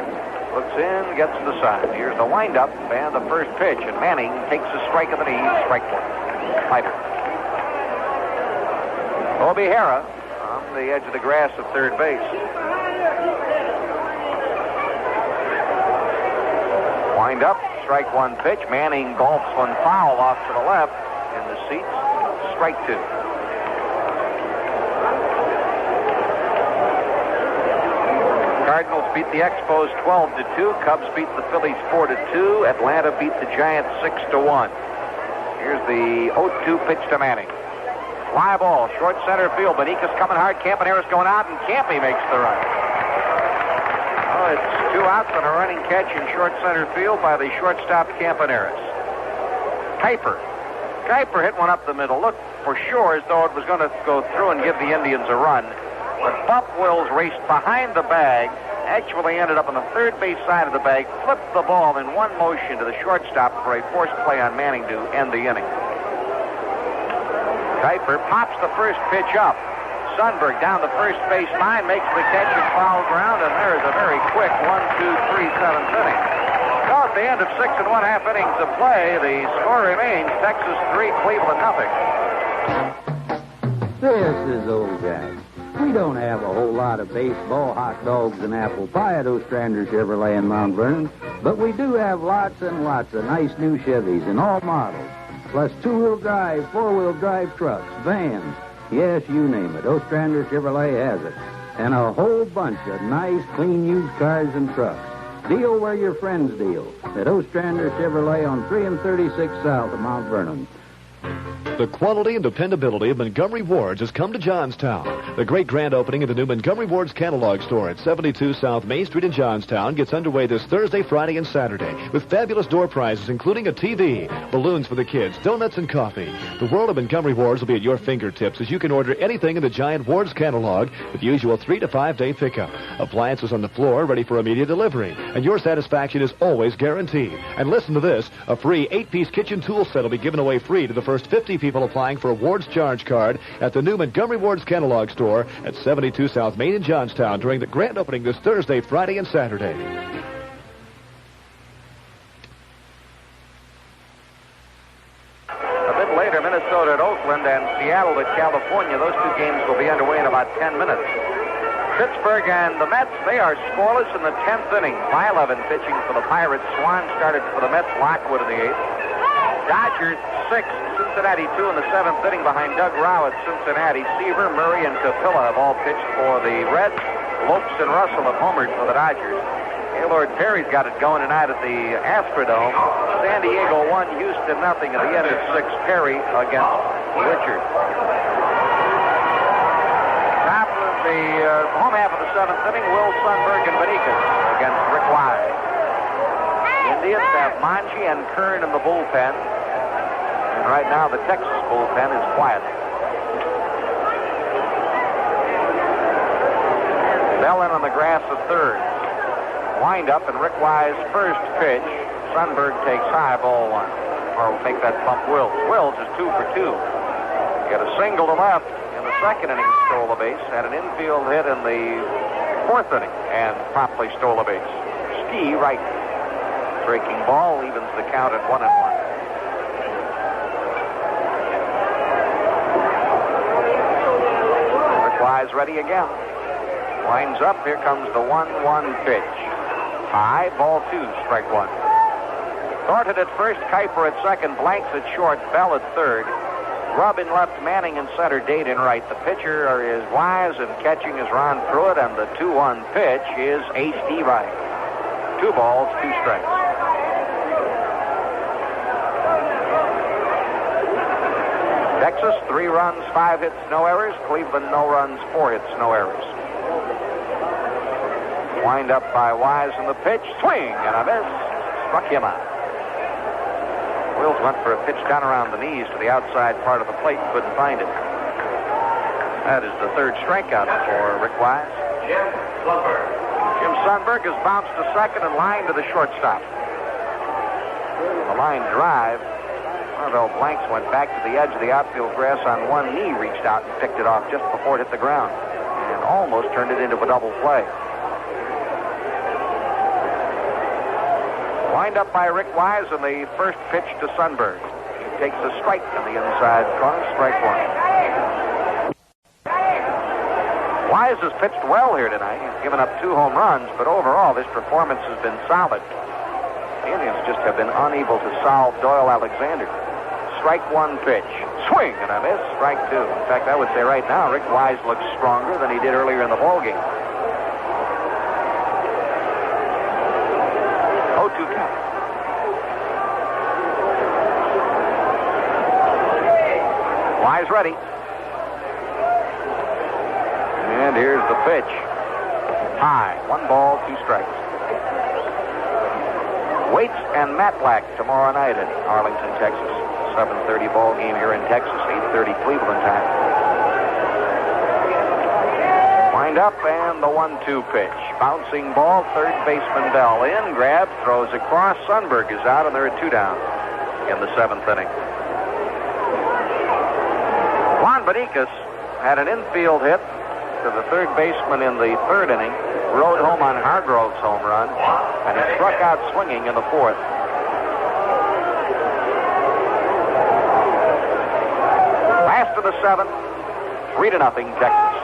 looks in, gets the side. Here's the windup and the first pitch, and Manning takes a strike of the knees, strike 1. Fighter. Toby Harrah on the edge of the grass at third base. Wind up, strike 1 pitch. Manning golfs one foul off to the left in the seats. Strike 2. Cardinals beat the Expos 12-2. Cubs beat the Phillies 4-2. Atlanta beat the Giants 6-1. Here's the 0-2 pitch to Manning. Fly ball, short center field. Beniquez coming hard. Campaneris going out, and Campy makes the run. Oh, it's 2 outs on a running catch in short center field by the shortstop Campaneris. Kuiper hit one up the middle. Looked for sure as though it was going to go through and give the Indians a run. But Buck Wills raced behind the bag, actually ended up on the third base side of the bag, flipped the ball in one motion to the shortstop for a forced play on Manning to end the inning. Kuiper pops the first pitch up. Sundberg down the first base line, makes the catch at foul ground, and there is a very quick 1, 2, 3, 7th inning. So at the end of 6 1/2 innings of play, the score remains Texas 3, Cleveland 0. This is old guys. We don't have a whole lot of baseball, hot dogs, and apple pie at Ostrander Chevrolet in Mount Vernon, but we do have lots and lots of nice new Chevys in all models, plus 2-wheel drive, 4-wheel drive trucks, vans. Yes, you name it. Ostrander Chevrolet has it. And a whole bunch of nice, clean used cars and trucks. Deal where your friends deal at Ostrander Chevrolet on 3 and 36 south of Mount Vernon. The quality and dependability of Montgomery Ward's has come to Johnstown. The great grand opening of the new Montgomery Ward's catalog store at 72 South Main Street in Johnstown gets underway this Thursday, Friday, and Saturday with fabulous door prizes, including a TV, balloons for the kids, donuts, and coffee. The world of Montgomery Ward's will be at your fingertips as you can order anything in the giant Ward's catalog with usual 3 to 5 day pickup. Appliances on the floor ready for immediate delivery, and your satisfaction is always guaranteed. And listen to this, a free 8-piece kitchen tool set will be given away free to the first 50 people applying for a Ward's charge card at the new Montgomery Ward's catalog store at 72 South Main in Johnstown during the grand opening this Thursday, Friday, and Saturday. A bit later, Minnesota at Oakland and Seattle at California. Those 2 games will be underway in about 10 minutes. Pittsburgh and the Mets, they are scoreless in the 10th inning. Bylevin pitching for the Pirates. Swan started for the Mets. Lockwood in the 8th. Dodgers 6, Cincinnati 2 in the 7th inning behind Doug Rau at Cincinnati. Seaver, Murray, and Capilla have all pitched for the Reds. Lopes and Russell have homered for the Dodgers. Gaylord Perry's got it going tonight at the Astrodome. San Diego 1, Houston 0 at the end of 6. Perry against Richard. Top of the home half of the 7th inning, Will Sundberg and Beniquez against Rick Wise. Indians have Manji and Kern in the bullpen. And right now, the Texas bullpen is quiet. Bell in on the grass at third. Wind up, and Rick Wise first pitch. Sundberg takes high, ball 1. Or will make that bump Wills. Wills is 2 for 2. Got a single to left in the 2nd inning, stole a base. Had an infield hit in the 4th inning and promptly stole a base. Ski right. Breaking ball evens the count at 1-1. Rick Wise ready again. Winds up. Here comes the 1-1 pitch. High, ball 2, strike 1. Thornton at first, Kuiper at second, Blanks at short, Bell at third. Grubb in left, Manning in center, Dade in right. The pitcher is Wise, and catching is Ron Pruitt, and the 2-1 pitch is H.D. Wright. 2 balls, 2 strikes. Texas, 3 runs, 5 hits, no errors. Cleveland, no runs, 4 hits, no errors. Wind up by Wise in the pitch. Swing and a miss. Struck him out. Wills went for a pitch down around the knees to the outside part of the plate. Couldn't find it. That is the 3rd strikeout for Rick Wise. Jim Sundberg. Jim Sundberg has bounced to second and lined to the shortstop. The line drive. Larvell Blanks went back to the edge of the outfield grass on one knee, reached out and picked it off just before it hit the ground, and almost turned it into a double play. Wind up by Rick Wise and the first pitch to Sundberg. He takes a strike on the inside corner, strike 1. Wise has pitched well here tonight. He's given up 2 home runs, but overall this performance has been solid. The Indians just have been unable to solve Doyle Alexander. Strike 1 pitch. Swing and a miss. Strike 2. In fact, I would say right now Rick Wise looks stronger than he did earlier in the ballgame. Batters ready. And here's the pitch. High. 1 ball, 2 strikes. Waits and Matlack tomorrow night in Arlington, Texas. 7:30 ball game here in Texas. 8:30 Cleveland time. Wind up and the 1-2 pitch. Bouncing ball. Third baseman Bell in. Grabs. Throws across. Sundberg is out, and there are 2 down in the 7th inning. Juan Beniquez had an infield hit to the third baseman in the 3rd inning, rode home on Hargrove's home run, and he struck out swinging in the 4th. Last of the 7th, 3-0 Texas.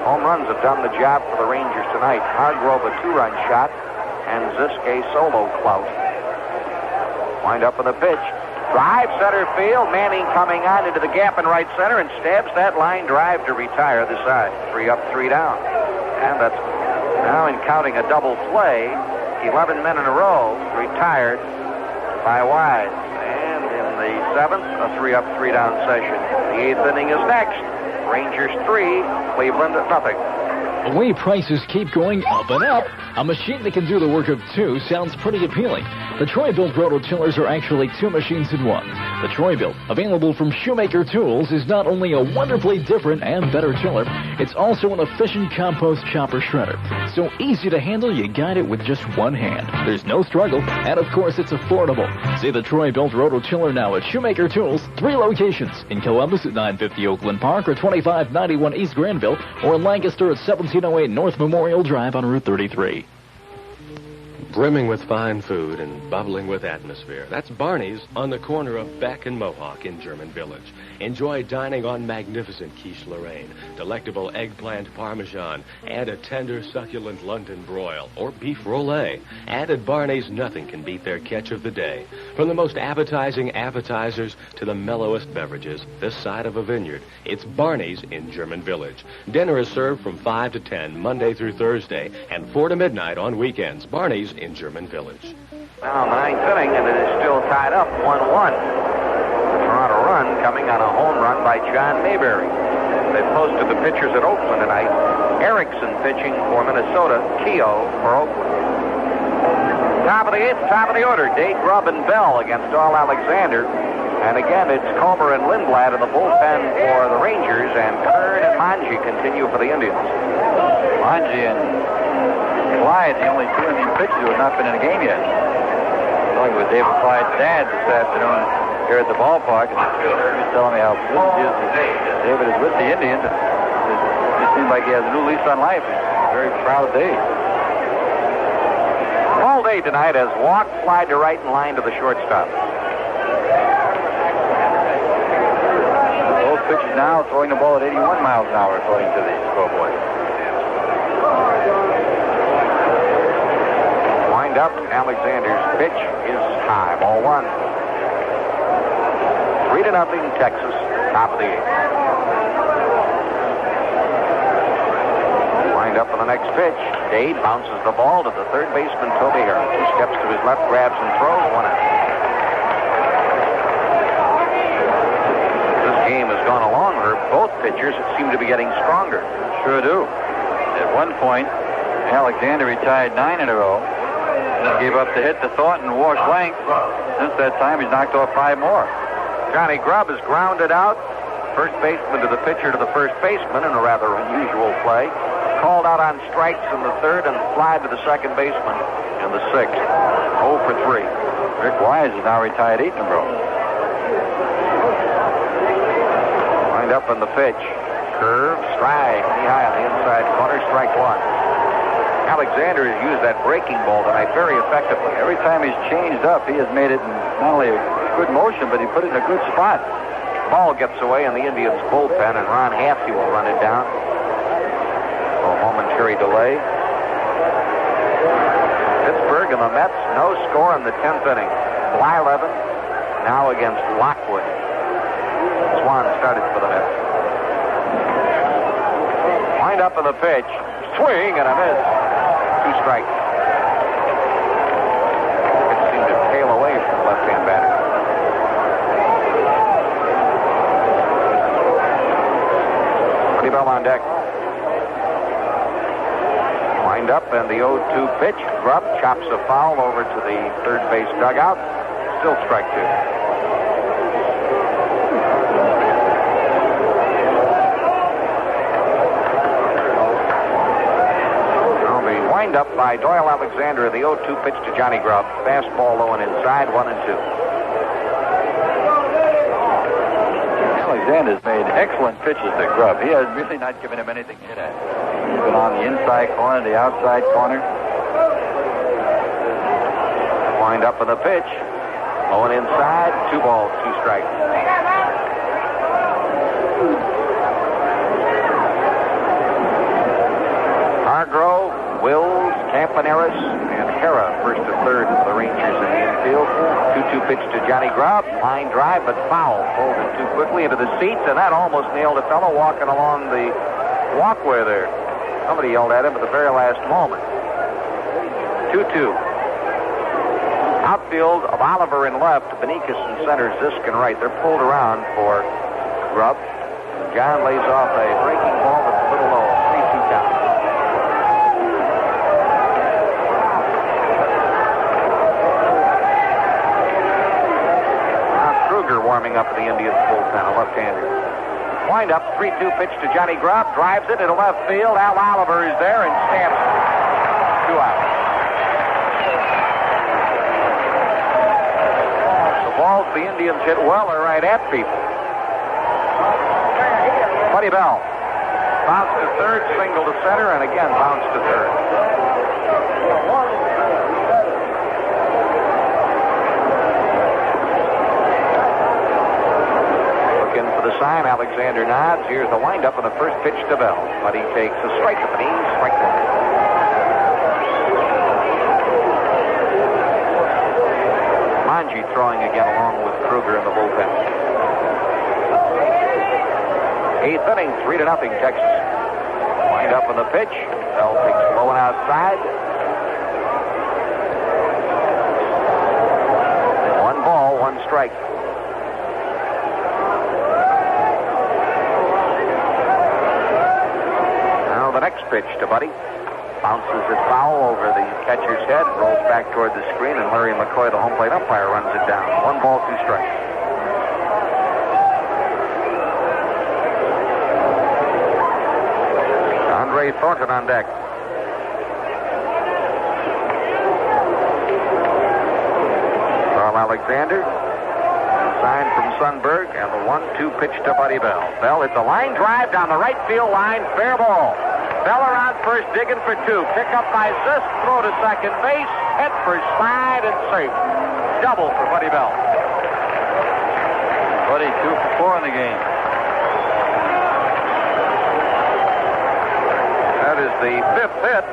Home runs have done the job for the Rangers tonight. Hargrove a 2-run shot, and Zisk a solo clout. Wind up in the pitch. Drive, center field. Manning coming on into the gap in right center and stabs that line drive to retire the side. 3 up, 3 down. And that's now in counting a double play. 11 men in a row retired by Wise. And in the 7th, a 3 up, 3 down session. The 8th inning is next. Rangers 3, Cleveland 0. The way prices keep going up and up, a machine that can do the work of 2 sounds pretty appealing. The Troy-built rototillers are actually 2 machines in 1. The Troy-built, available from Shoemaker Tools, is not only a wonderfully different and better tiller, it's also an efficient compost chopper shredder. So easy to handle, you guide it with just 1 hand. There's no struggle, and of course it's affordable. See the Troy-built rototiller now at Shoemaker Tools, 3 locations. In Columbus at 950 Oakland Park or 2591 East Granville, or in Lancaster at 1708 North Memorial Drive on Route 33. Brimming with fine food and bubbling with atmosphere. That's Barney's on the corner of Beck and Mohawk in German Village. Enjoy dining on magnificent quiche Lorraine, delectable eggplant parmesan, and a tender, succulent London broil or beef roulette. And at Barney's, nothing can beat their catch of the day. From the most appetizing appetizers to the mellowest beverages, this side of a vineyard, it's Barney's in German Village. Dinner is served from 5 to 10, Monday through Thursday, and 4 to midnight on weekends. Barney's in German Village. Now, 9th inning, and it is still tied up 1-1. The Toronto run coming on a home run by John Mayberry. They posted the pitchers at Oakland tonight. Erickson pitching for Minnesota, Keogh for Oakland. Top of the 8th, top of the order. Dade, Grubb, and Bell against Doyle Alexander. And again, it's Comer and Lindblad in the bullpen for the Rangers, and Kern and Manji continue for the Indians. Manji and Clyde, the only 2 Indian pitchers who have not been in a game yet. Talking with David Clyde's dad this afternoon here at the ballpark, and he was telling me how pleased he is that David is with the Indians. It seems like he has a new lease on life. He's a very proud day. Paul Dade tonight has walked, fly to right, and line to the shortstop. Both pitchers now throwing the ball at 81 miles an hour, according to the scoreboard. Up. Alexander's pitch is high. Ball 1. 3-0 Texas. Top of the 8th. Wind up on the next pitch. Dade bounces the ball to the third baseman, Toby Harrah. 2 steps to his left, grabs and throws. 1 out. This game has gone along. Both pitchers seem to be getting stronger. Sure do. At one point, Alexander retired 9 in a row. Gave up the hit to Thornton and walked Blanks. Since that time, he's knocked off 5 more. Johnny Grubb is grounded out. First baseman to the pitcher to the first baseman in a rather unusual play. Called out on strikes in the 3rd and flied to the second baseman in the 6th. 0 for 3. Rick Wise is now retired 8 in a row. Wind up on the pitch. Curve, strike, knee high on the inside corner, strike 1. Alexander has used that breaking ball tonight very effectively. Every time he's changed up, he has made it in not only a good motion, but he put it in a good spot. Ball gets away in the Indians' bullpen, and Ron Haffey will run it down. A momentary delay. Pittsburgh and the Mets, no score in the 10th inning. Blyleven now against Lockwood. Swan started for the Mets. Wind up in the pitch. Swing and a miss. 2 strikes. It seemed to tail away from the left-hand batter. Bell on deck. Wind up and the 0-2 pitch. Grubb chops a foul over to the third base dugout. Still strike two. Wind up by Doyle Alexander, the 0-2 pitch to Johnny Grubb. Fastball low and inside, 1-2. Alexander's made excellent pitches to Grubb. He has really not given him anything to hit at. He's been on the inside corner, the outside corner. Wind up in the pitch. Low and inside, 2 balls, 2 strikes. Hargrove, Wills, Campaneris, and Harrah first to third for the Rangers in the infield. 2-2 pitch to Johnny Grubb. Line drive, but foul. Pulled it too quickly into the seats, and that almost nailed a fellow walking along the walkway there. Somebody yelled at him at the very last moment. 2-2. Outfield of Oliver in left, Beniquez in center, Zisk in right. They're pulled around for Grubb. John lays off a breaking ball that's a little low. 3-2 count. Warming up in the Indians bullpen, a left-hander. Wind up, 3-2 pitch to Johnny Grubb, drives it into left field. Al Oliver is there and stamps it. 2 out. The balls the Indians hit well are right at people. Buddy Bell bounced to third, single to center, and again bounced to third. The sign, Alexander nods. Here's the windup and the first pitch to Bell. But he takes a strike at the knees, strike one. Manji throwing again along with Kruger in the bullpen. 8th inning, 3-0 Texas. Wind up on the pitch. Bell takes low and outside. 1 ball, 1 strike. Next pitch to Buddy. Bounces it foul over the catcher's head, rolls back toward the screen, and Larry McCoy, the home plate umpire, runs it down. 1 ball, 2 strikes. Andre Thornton on deck. Doyle Alexander. Sign from Sundberg, and the 1-2 pitch to Buddy Bell. Bell hits a line drive down the right field line, fair ball. Bell around first, digging for 2. Pick up by Zisk, throw to second base, head first, slide, and safe. Double for Buddy Bell. Buddy 2 for 4 in the game. That is the 5th hit.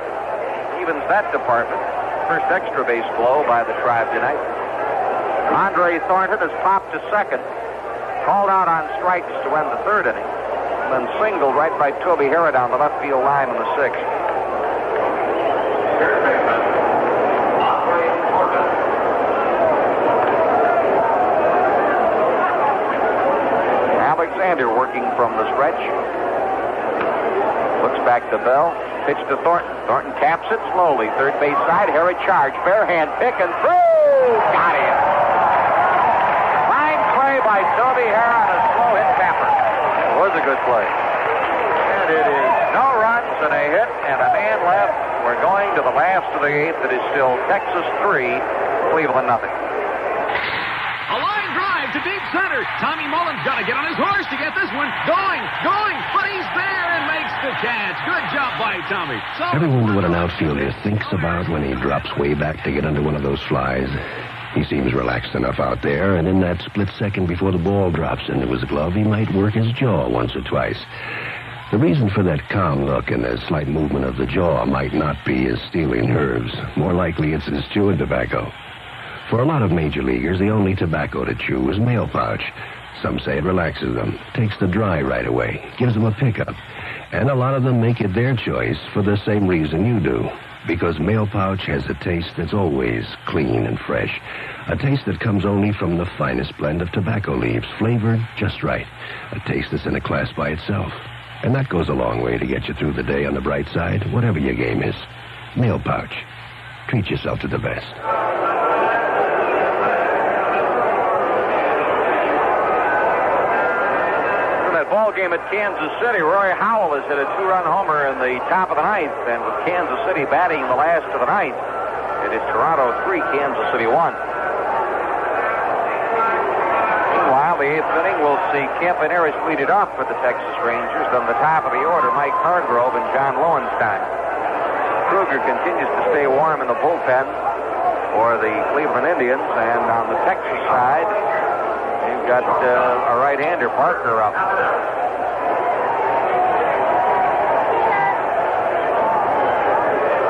Evens that department. First extra base blow by the Tribe tonight. Andre Thornton is popped to second. Called out on strikes to end the 3rd inning. And then singled right by Toby Harrah down the left field line in the 6th. Alexander working from the stretch. Looks back to Bell. Pitch to Thornton. Thornton taps it slowly. Third base side. Harrah charge. Fair hand pick and through. Got him. Fine play by Toby Harrah on a slow hit capper. It was a good play. And it is no runs and a hit and a man left. We're going to the last of the 8th. It is still Texas 3, Cleveland nothing. A line drive to deep center. Tommy Mullen's got to get on his horse to get this one. Going, but he's there and makes the catch. Good job by Tommy. Ever wonder what an outfielder thinks about when he drops way back to get under one of those flies? He seems relaxed enough out there, and in that split second before the ball drops into his glove, he might work his jaw once or twice. The reason for that calm look and the slight movement of the jaw might not be his stealing nerves. More likely it's his chewing tobacco. For a lot of major leaguers, the only tobacco to chew is mail pouch. Some say it relaxes them, takes the dry right away, gives them a pickup. And a lot of them make it their choice for the same reason you do. Because mail pouch has a taste that's always clean and fresh. A taste that comes only from the finest blend of tobacco leaves, flavored just right. A taste that's in a class by itself. And that goes a long way to get you through the day on the bright side, whatever your game is. Mail pouch. Treat yourself to the best. Ball game at Kansas City. Roy Howell has hit a 2-run homer in the top of the ninth, and with Kansas City batting the last of the ninth, it is Toronto 3, Kansas City 1. Meanwhile, the eighth inning will see Campaneris lead it off for the Texas Rangers. On the top of the order, Mike Hargrove and John Lowenstein. Kruger continues to stay warm in the bullpen for the Cleveland Indians, and on the Texas side, you've got a right-hander, Parker, up.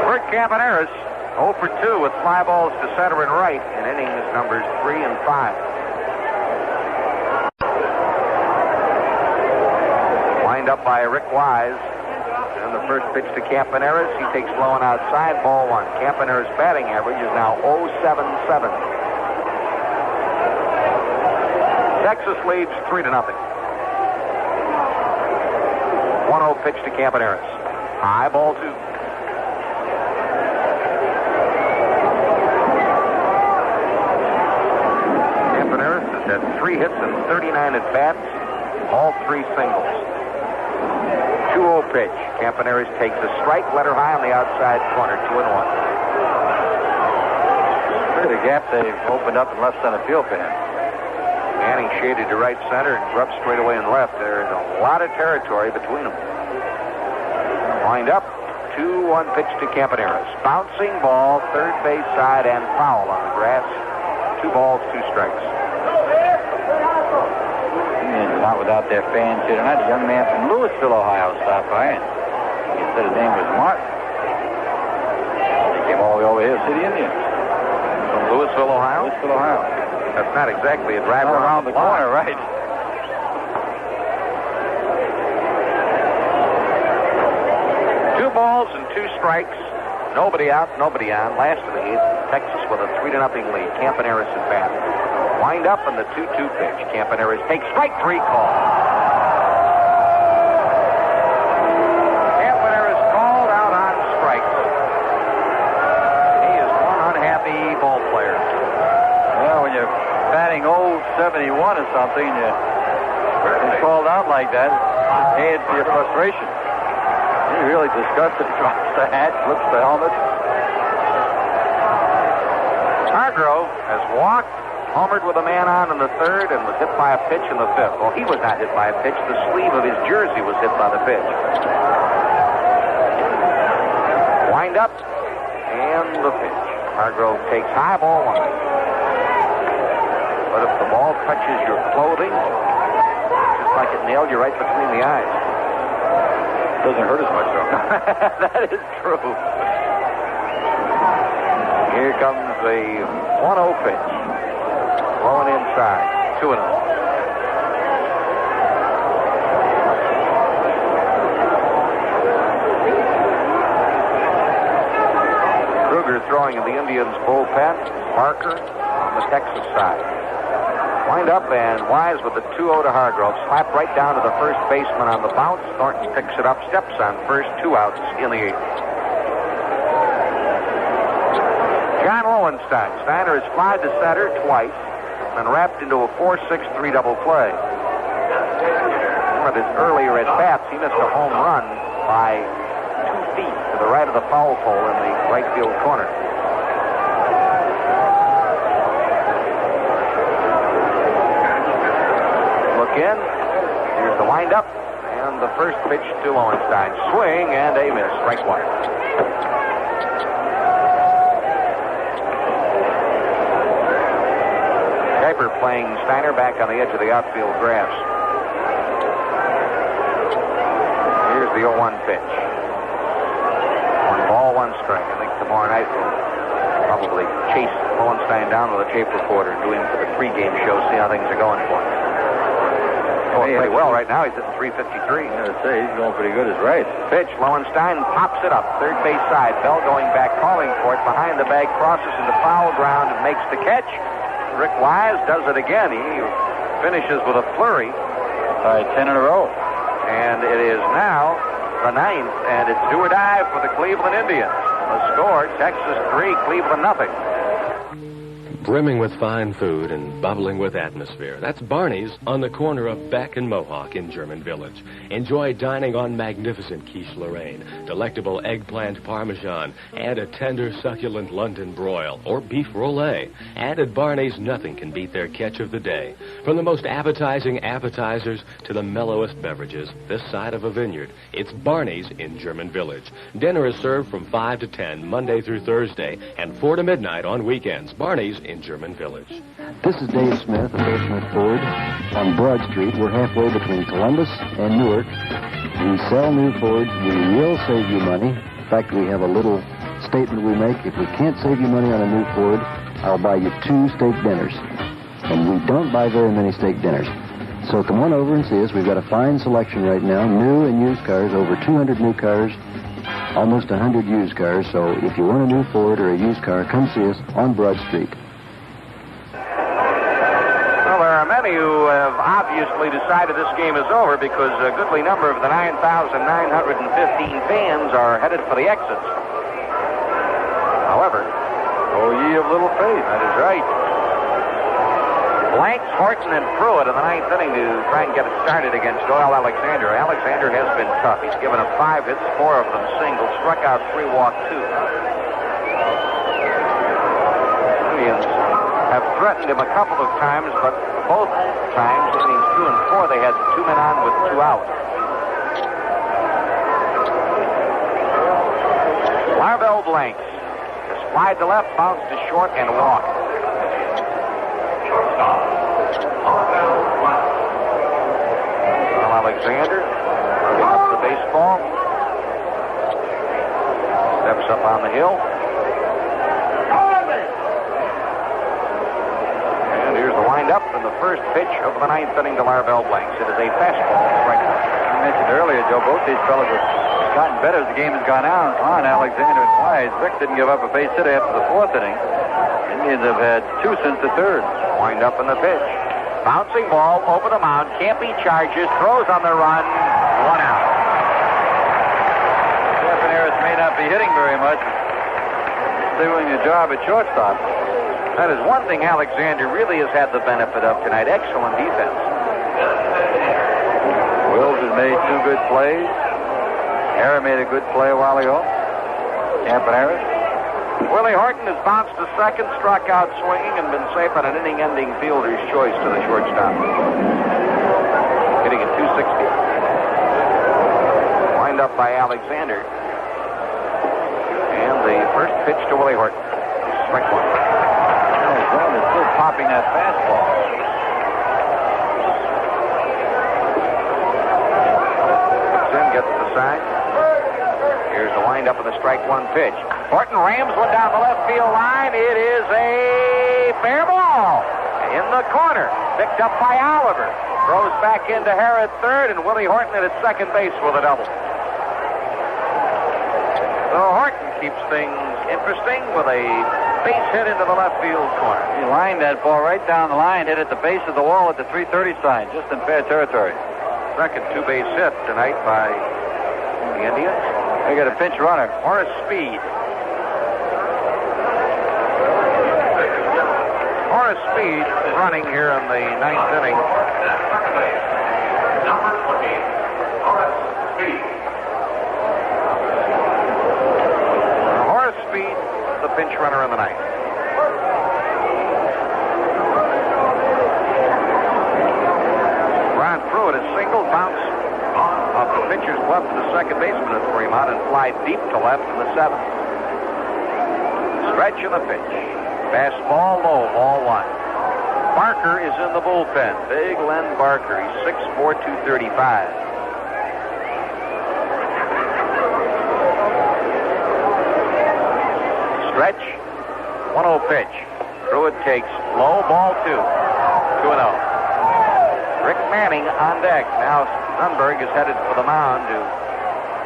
Bert Campaneris, 0 for 2 with fly balls to center and right in innings numbers 3 and 5. Wind up by Rick Wise. And the first pitch to Campaneris. He takes low and outside, ball 1. Campaneris' batting average is now 0.77. Texas leads 3-0. 1-0 pitch to Campaneris. High, ball 2. Campaneris has had 3 hits and 39 at-bats, all 3 singles. 2-0 pitch. Campaneris takes a strike, letter high on the outside corner, 2-1. Look at the gap they've opened up in left center field for him. Manning shaded to right center and Grubb straight away and left. There's a lot of territory between them. Wind up. 2-1 pitch to Campaneris. Bouncing ball, third base side and foul on the grass. 2 balls, 2 strikes. Indians not without their fans here tonight. A young man from Louisville, Ohio, stopped by, and he said his name was Martin. He came all the way over here to see the Indians. From Louisville, Ohio? Louisville, Ohio. That's not exactly a drive around the corner, right? 2 balls and 2 strikes. Nobody out, nobody on. Last of the 8th. Texas with a 3-0 lead. Campaneris at bat. Wind up on the 2-2 pitch. Campaneris takes strike 3 call. Campaneris called out on strikes. He is one unhappy ball player. Well, when you're batting 0.71 or something, you're called out like that, it adds to your frustration. He's really disgusted. He drops the hat, flips the helmet. Hargrove has walked, homered with a man on in the 3rd, and was hit by a pitch in the 5th. Well, he was not hit by a pitch. The sleeve of his jersey was hit by the pitch. Wind up, and the pitch. Hargrove takes high, ball 1. But if the ball touches your clothing, just like it nailed you right between the eyes. Doesn't hurt as much, though. That is true. Here comes the 1-0 pitch. Blowing inside. 2-0. Kruger throwing in the Indians' bullpen. Parker on the Texas side. Wind up and Wise with the 2-0 to Hargrove. Slapped right down to the first baseman on the bounce. Thornton picks it up, steps on first, 2 outs in the 8th. John Lowenstein. Steiner has flied to center twice and wrapped into a 4-6-3 double play. One of his earlier at-bats, he missed a home run by 2 feet to the right of the foul pole in the right field corner. In. Here's the windup and the first pitch to Lowenstein. Swing and a miss. Strike 1. Kuiper playing Steiner back on the edge of the outfield grass. Here's the 0-1 pitch. 1 ball, 1 strike. I think tomorrow night we'll probably chase Lowenstein down with a tape recorder and do him for the pregame show, see how things are going for him. Going pretty well right now. He's hitting 353. I gotta say, he's going pretty good. Is right. Pitch. Lowenstein pops it up. Third base side. Bell going back, calling for it. Behind the bag, crosses into foul ground and makes the catch. Rick Wise does it again. He finishes with a flurry. All right, 10 in a row. And it is now the 9th, and it's do or die for the Cleveland Indians. The score, Texas 3, Cleveland nothing. Brimming with fine food and bubbling with atmosphere. That's Barney's on the corner of Beck and Mohawk in German Village. Enjoy dining on magnificent quiche Lorraine, delectable eggplant parmesan, and a tender, succulent London broil or beef roulade. And at Barney's, nothing can beat their catch of the day. From the most appetizing appetizers to the mellowest beverages, this side of a vineyard, it's Barney's in German Village. Dinner is served from 5 to 10, Monday through Thursday, and 4 to midnight on weekends. Barney's in German Village. This is Dave Smith of Dave Smith Ford. On Broad Street, we're halfway between Columbus and Newark. We sell new Fords. We will save you money. In fact, we have a little statement we make. If we can't save you money on a new Ford, I'll buy you 2 steak dinners. And we don't buy very many steak dinners. So come on over and see us. We've got a fine selection right now, new and used cars, over 200 new cars, almost 100 used cars. So if you want a new Ford or a used car, come see us on Broad Street. There are many who have obviously decided this game is over because a goodly number of the 9,915 fans are headed for the exits. However, oh, ye of little faith. That is right. Blanks, Horton, and Pruitt in the 9th inning to try and get it started against Doyle Alexander. Alexander has been tough. He's given up 5 hits, 4 of them singles, struck out 3, walked 2. Indians have threatened him a couple of times, but both times, innings 2 and 4, they had 2 men on with 2 out. Larvell Blanks has flied to left, bounced to short, and walked. Doyle Alexander moving up the baseball. Steps up on the hill. Up in the first pitch of the 9th inning to Larvell Blanks. It is a fastball strike one. I mentioned earlier, Joe, both these fellas have gotten better as the game has gone on. Alexander and Wise. Rick didn't give up a base hit after the 4th inning. Indians have had 2 since the 3rd. Wind up in the pitch. Bouncing ball over the mound. Campy charges, throws on the run. 1 out. Campaneris may not be hitting very much. Doing the job at shortstop. That is one thing Alexander really has had the benefit of tonight. Excellent defense. Wills has made 2 good plays. Harrah made a good play a while ago. Campaneris. Willie Horton has bounced to second, struck out swinging, and been safe on an inning-ending fielder's choice to the shortstop. Hitting at 260. Wind up by Alexander. And the first pitch to Willie Horton. Strike 1. Alexander still popping that fastball. Sim gets the sign. Here's the windup of the strike 1 pitch. Horton rams one down the left field line. It is a fair ball in the corner. Picked up by Oliver. Throws back into Harrah at third, and Willie Horton at second base with a double. So Horton keeps things interesting with a base hit into the left field corner. He lined that ball right down the line, hit at the base of the wall at the 330 sign, just in fair territory. Second 2-base hit tonight by the Indians. They got a pinch runner. Horace Speed. Horace Speed running here in the 9th inning. Number 20, Horace Speed. Horace Speed, the pinch runner in the 9th. Ron Pruitt is single, bounce off the pitcher's glove to the second baseman at Fremont and fly deep to left in the 7th. Stretch in the pitch. Fastball low, ball 1. Barker is in the bullpen. Big Len Barker. He's 6'4", 235. Stretch. 1-0 pitch. Pruitt takes low, ball 2. 2-0. Rick Manning on deck. Now Sundberg is headed for the mound to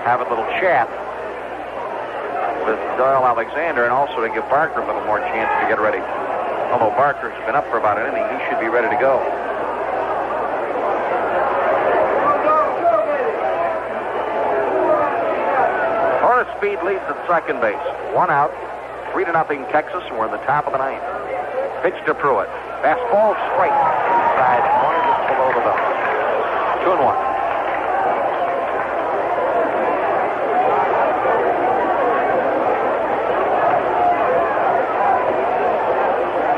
have a little chat with Doyle Alexander and also to give Barker a little more chance to get ready. Although Barker's been up for about an inning, he should be ready to go. Speed leads at second base. 1 out. 3-0 Texas, and we're in the top of the 9th. Pitch to Pruitt. Fastball straight. Inside corner just below the belt. 2-1.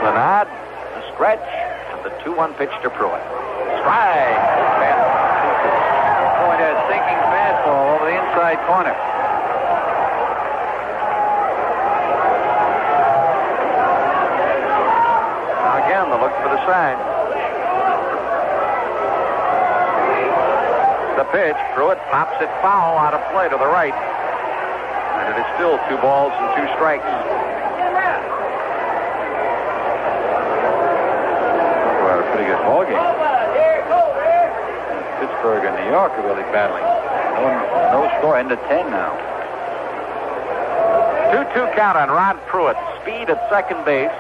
The nod, the stretch, and the 2-1 pitch to Pruitt. Strike. Point a sinking fastball over the inside corner. Now again, the look for the sign. The pitch, Pruitt pops it foul out of play to the right. And it is still 2 balls and 2 strikes. Well, a pretty good ball game. Pittsburgh and New York are really battling. No score, into 10 now. 2-2 count on Ron Pruitt. Speed at second base.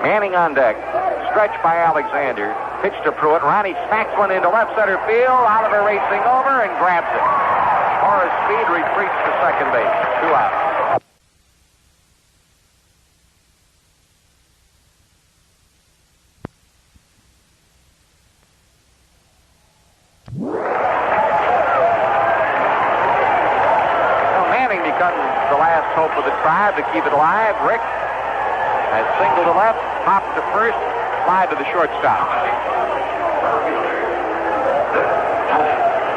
Manning on deck. Stretch by Alexander. Pitch to Pruitt. Ronnie smacks one into left center field. Oliver racing over and grabs it. Horace Speed retreats to second base. 2 out. Hope of the tribe to keep it alive. Rick has single to left, pop to first, slide to the shortstop.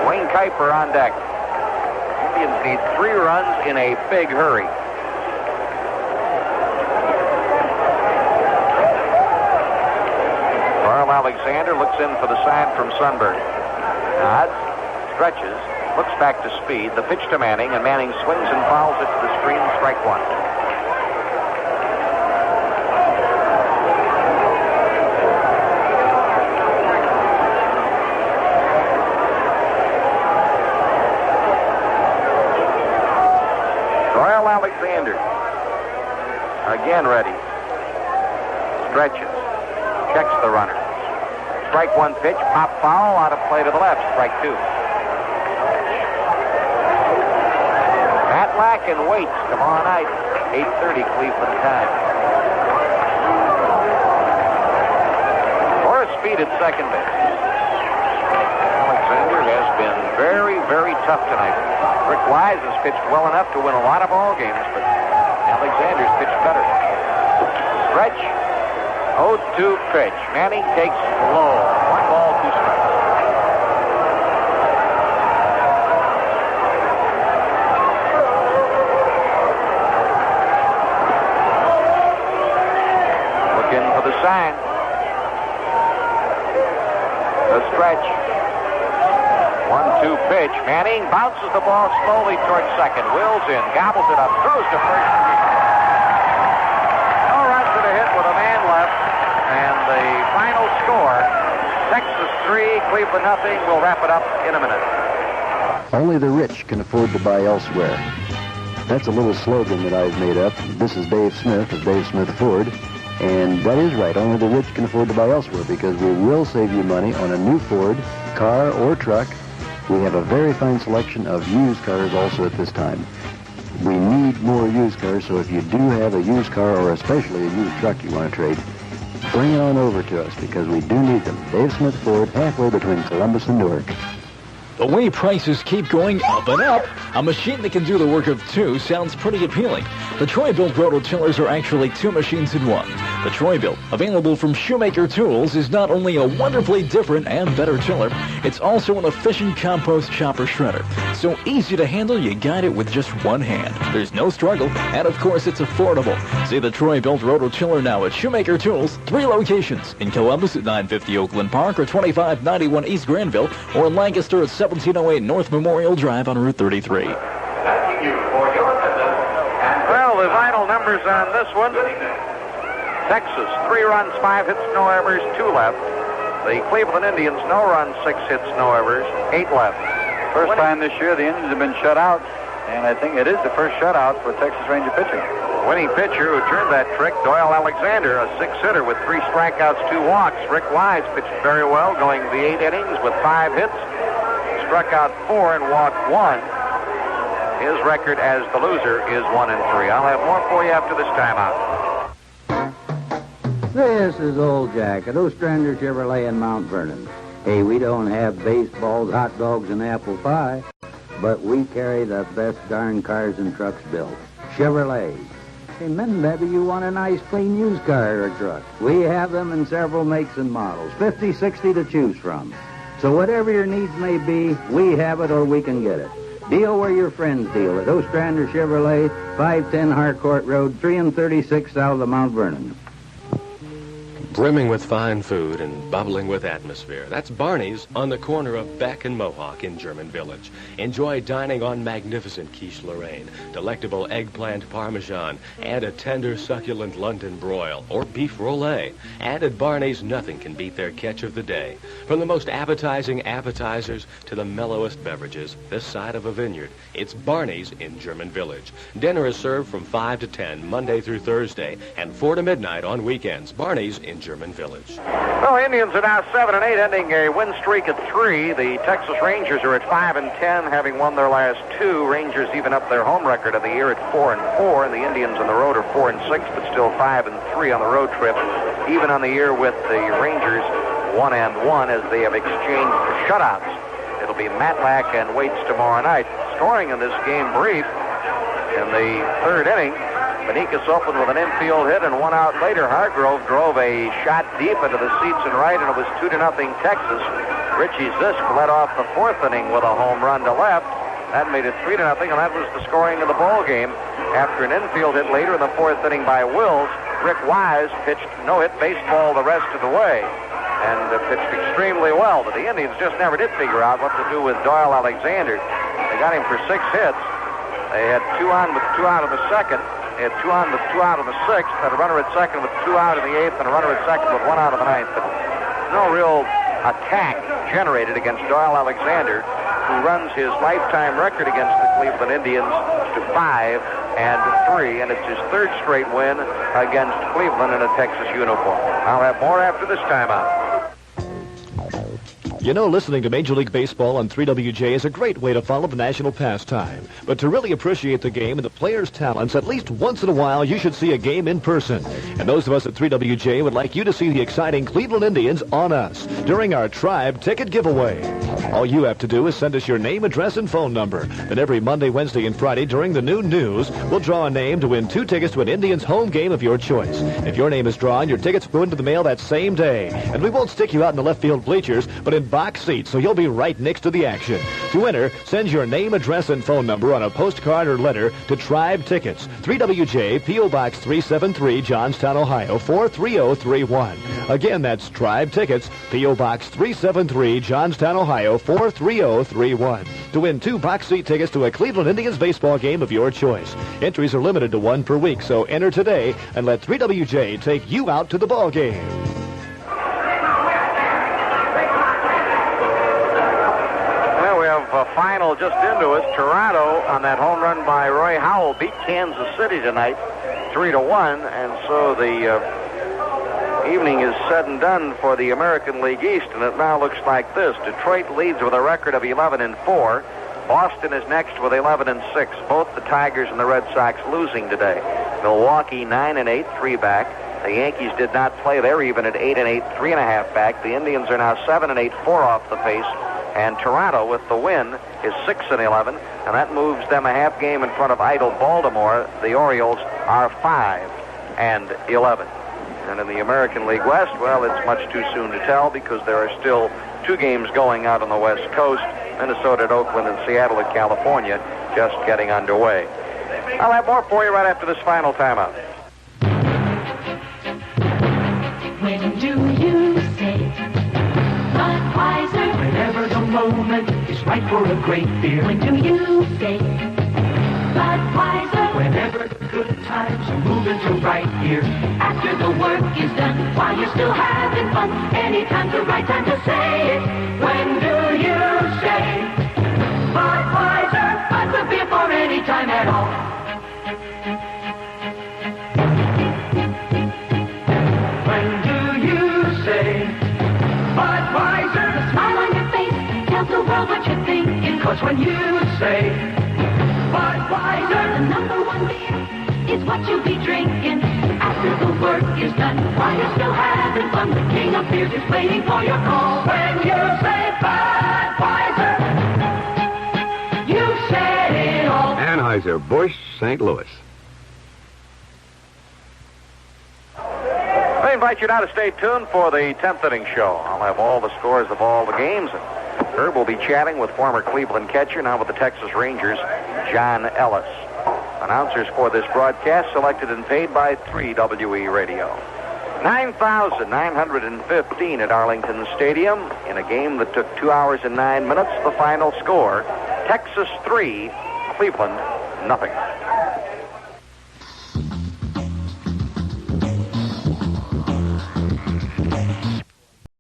Duane Kuiper on deck. Indians need 3 runs in a big hurry. Doyle Alexander looks in for the sign from Sundberg. Nods, stretches. Looks back to Speed. The pitch to Manning, and Manning swings and fouls it to the screen. Strike 1. Doyle Alexander. Again ready. Stretches. Checks the runner. Strike 1 pitch. Pop foul out of play to the left. Strike 2. Matlack and Waits tomorrow night, 8:30 Cleveland time. Horace Speed at second base. Alexander has been very, very tough tonight. Rick Wise has pitched well enough to win a lot of ball games, but Alexander's pitched better. Stretch, 0-2 pitch. Manning takes low. 1 ball, 2 strikes. Sign. The stretch. 1-2 pitch. Manning bounces the ball slowly towards second. Wills in. Gobbles it up. Throws to first. No runs and a hit with a man left. And the final score, Texas 3, Cleveland nothing. We'll wrap it up in a minute. Only the rich can afford to buy elsewhere. That's a little slogan that I've made up. This is Dave Smith of Dave Smith Ford. And that is right. Only the rich can afford to buy elsewhere, because we will save you money on a new Ford, car, or truck. We have a very fine selection of used cars also at this time. We need more used cars, so if you do have a used car or especially a used truck you want to trade, bring it on over to us, because we do need them. Dave Smith Ford, halfway between Columbus and Newark. The way prices keep going up and up, a machine that can do the work of 2 sounds pretty appealing. The Troy-built rototillers are actually 2 machines in 1. The Troy-built, available from Shoemaker Tools, is not only a wonderfully different and better tiller, it's also an efficient compost chopper shredder. So easy to handle, you guide it with just 1 hand. There's no struggle, and of course it's affordable. See the Troy-built rototiller now at Shoemaker Tools, 3 locations. In Columbus at 950 Oakland Park, or 2591 East Granville, or in Lancaster at 1708 North Memorial Drive on Route 33. Well, the final numbers on this one. Texas, 3 runs, 5 hits, no errors, 2 left. The Cleveland Indians, no runs, 6 hits, no errors, 8 left. First time this year the Indians have been shut out, and I think it is the first shutout for Texas Ranger pitching. Winning pitcher who turned that trick, Doyle Alexander, a 6-hitter with 3 strikeouts, 2 walks. Rick Wise pitched very well, going the 8 innings with 5 hits. Struck out 4 and walked 1. His record as the loser is 1-3. I'll have more for you after this timeout. This is Old Jack at Ostrander Chevrolet in Mount Vernon. Hey, we don't have baseballs, hot dogs, and apple pie, but we carry the best darn cars and trucks built. Chevrolet. Hey, men, maybe you want a nice, clean used car or truck. We have them in several makes and models, 50, 60 to choose from. So whatever your needs may be, we have it or we can get it. Deal where your friends deal at Ostrander Chevrolet, 510 Harcourt Road, 3 and 36 south of Mount Vernon. Brimming with fine food and bubbling with atmosphere. That's Barney's on the corner of Beck and Mohawk in German Village. Enjoy dining on magnificent quiche Lorraine, delectable eggplant parmesan, and a tender, succulent London broil or beef roulade. And at Barney's, nothing can beat their catch of the day. From the most appetizing appetizers to the mellowest beverages, this side of a vineyard, it's Barney's in German Village. Dinner is served from 5 to 10, Monday through Thursday, and 4 to midnight on weekends. Barney's in German Village. Well, Indians are now 7-8, ending a win streak at 3. The Texas Rangers are at 5-10, having won their last 2. Rangers even up their home record of the year at 4-4, and the Indians on the road are 4-6, but still 5-3 on the road trip, even on the year with the Rangers 1-1 as they have exchanged shutouts. It'll be Matlack and Waits tomorrow night. Scoring in this game brief in the third inning. Beniquez opened with an infield hit, and 1 out later, Hargrove drove a shot deep into the seats and right, and it was 2-0 Texas. Richie Zisk led off the fourth inning with a home run to left. That made it 3-0, and that was the scoring of the ball game. After an infield hit later in the fourth inning by Wills, Rick Wise pitched no-hit baseball the rest of the way, and pitched extremely well. But the Indians just never did figure out what to do with Doyle Alexander. They got him for 6 hits. They had 2 on with 2 out of the second. They had 2 on with 2 out of the sixth, had a runner at second with 2 out in the eighth, and a runner at second with 1 out of the ninth. But no real attack generated against Doyle Alexander, who runs his lifetime record against the Cleveland Indians to 5-3, and it's his 3rd straight win against Cleveland in a Texas uniform. I'll have more after this timeout. You know, listening to Major League Baseball on 3WJ is a great way to follow the national pastime. But to really appreciate the game and the players' talents, at least once in a while, you should see a game in person. And those of us at 3WJ would like you to see the exciting Cleveland Indians on us during our Tribe Ticket Giveaway. All you have to do is send us your name, address, and phone number. Then every Monday, Wednesday, and Friday during the noon news, we'll draw a name to win 2 tickets to an Indians home game of your choice. If your name is drawn, your tickets go into the mail that same day. And we won't stick you out in the left field bleachers, but in box seats, so you'll be right next to the action. To enter, send your name, address, and phone number on a postcard or letter to Tribe Tickets, 3WJ, P.O. Box 373, Johnstown, Ohio, 43031. Again, that's Tribe Tickets, P.O. Box 373, Johnstown, Ohio, 43031. To win 2 box seat tickets to a Cleveland Indians baseball game of your choice. Entries are limited to 1 per week, so enter today and let 3WJ take you out to the ball game. A final just into us. Toronto, on that home run by Roy Howell, beat Kansas City tonight 3-1, and so the evening is said and done for the American League East, and it now looks like this. Detroit leads with a record of 11-4. Boston is next with 11-6. Both the Tigers and the Red Sox losing today. Milwaukee 9-8, 3 back. The Yankees did not play. They're even at 8-8, 3.5 back. The Indians are now 7-8, 4 off the pace. And Toronto, with the win, is 6-11, and that moves them a half game in front of idle Baltimore. The Orioles are 5-11. And in the American League West, well, it's much too soon to tell because there are still 2 games going out on the West Coast, Minnesota at Oakland and Seattle at California, just getting underway. I'll have more for you right after this final timeout. When do you say Budweiser? Whenever the moment is right for a great beer. When do you say Budweiser? Whenever the good times are moving to right here. After the work is done, while you're still having fun, anytime's the right time to say it. When do you say Budweiser? Bud with beer for any time at all. When do you say Budweiser? The smile on your face tells the world what you're thinking. 'Cause when you say Budweiser, Budweiser, the #1 beer, is what you'll be drinking. After the work is done, while you're still having fun, the king of beers is waiting for your call. When you say Budweiser, you said it all. Anheuser-Busch, St. Louis. I invite you now to stay tuned for the 10th inning show. I'll have all the scores of all the games. And Herb will be chatting with former Cleveland catcher, now with the Texas Rangers, John Ellis. Announcers for this broadcast selected and paid by 3WE Radio. 9,915 at Arlington Stadium in a game that took 2 hours and 9 minutes. The final score, Texas 3, Cleveland nothing.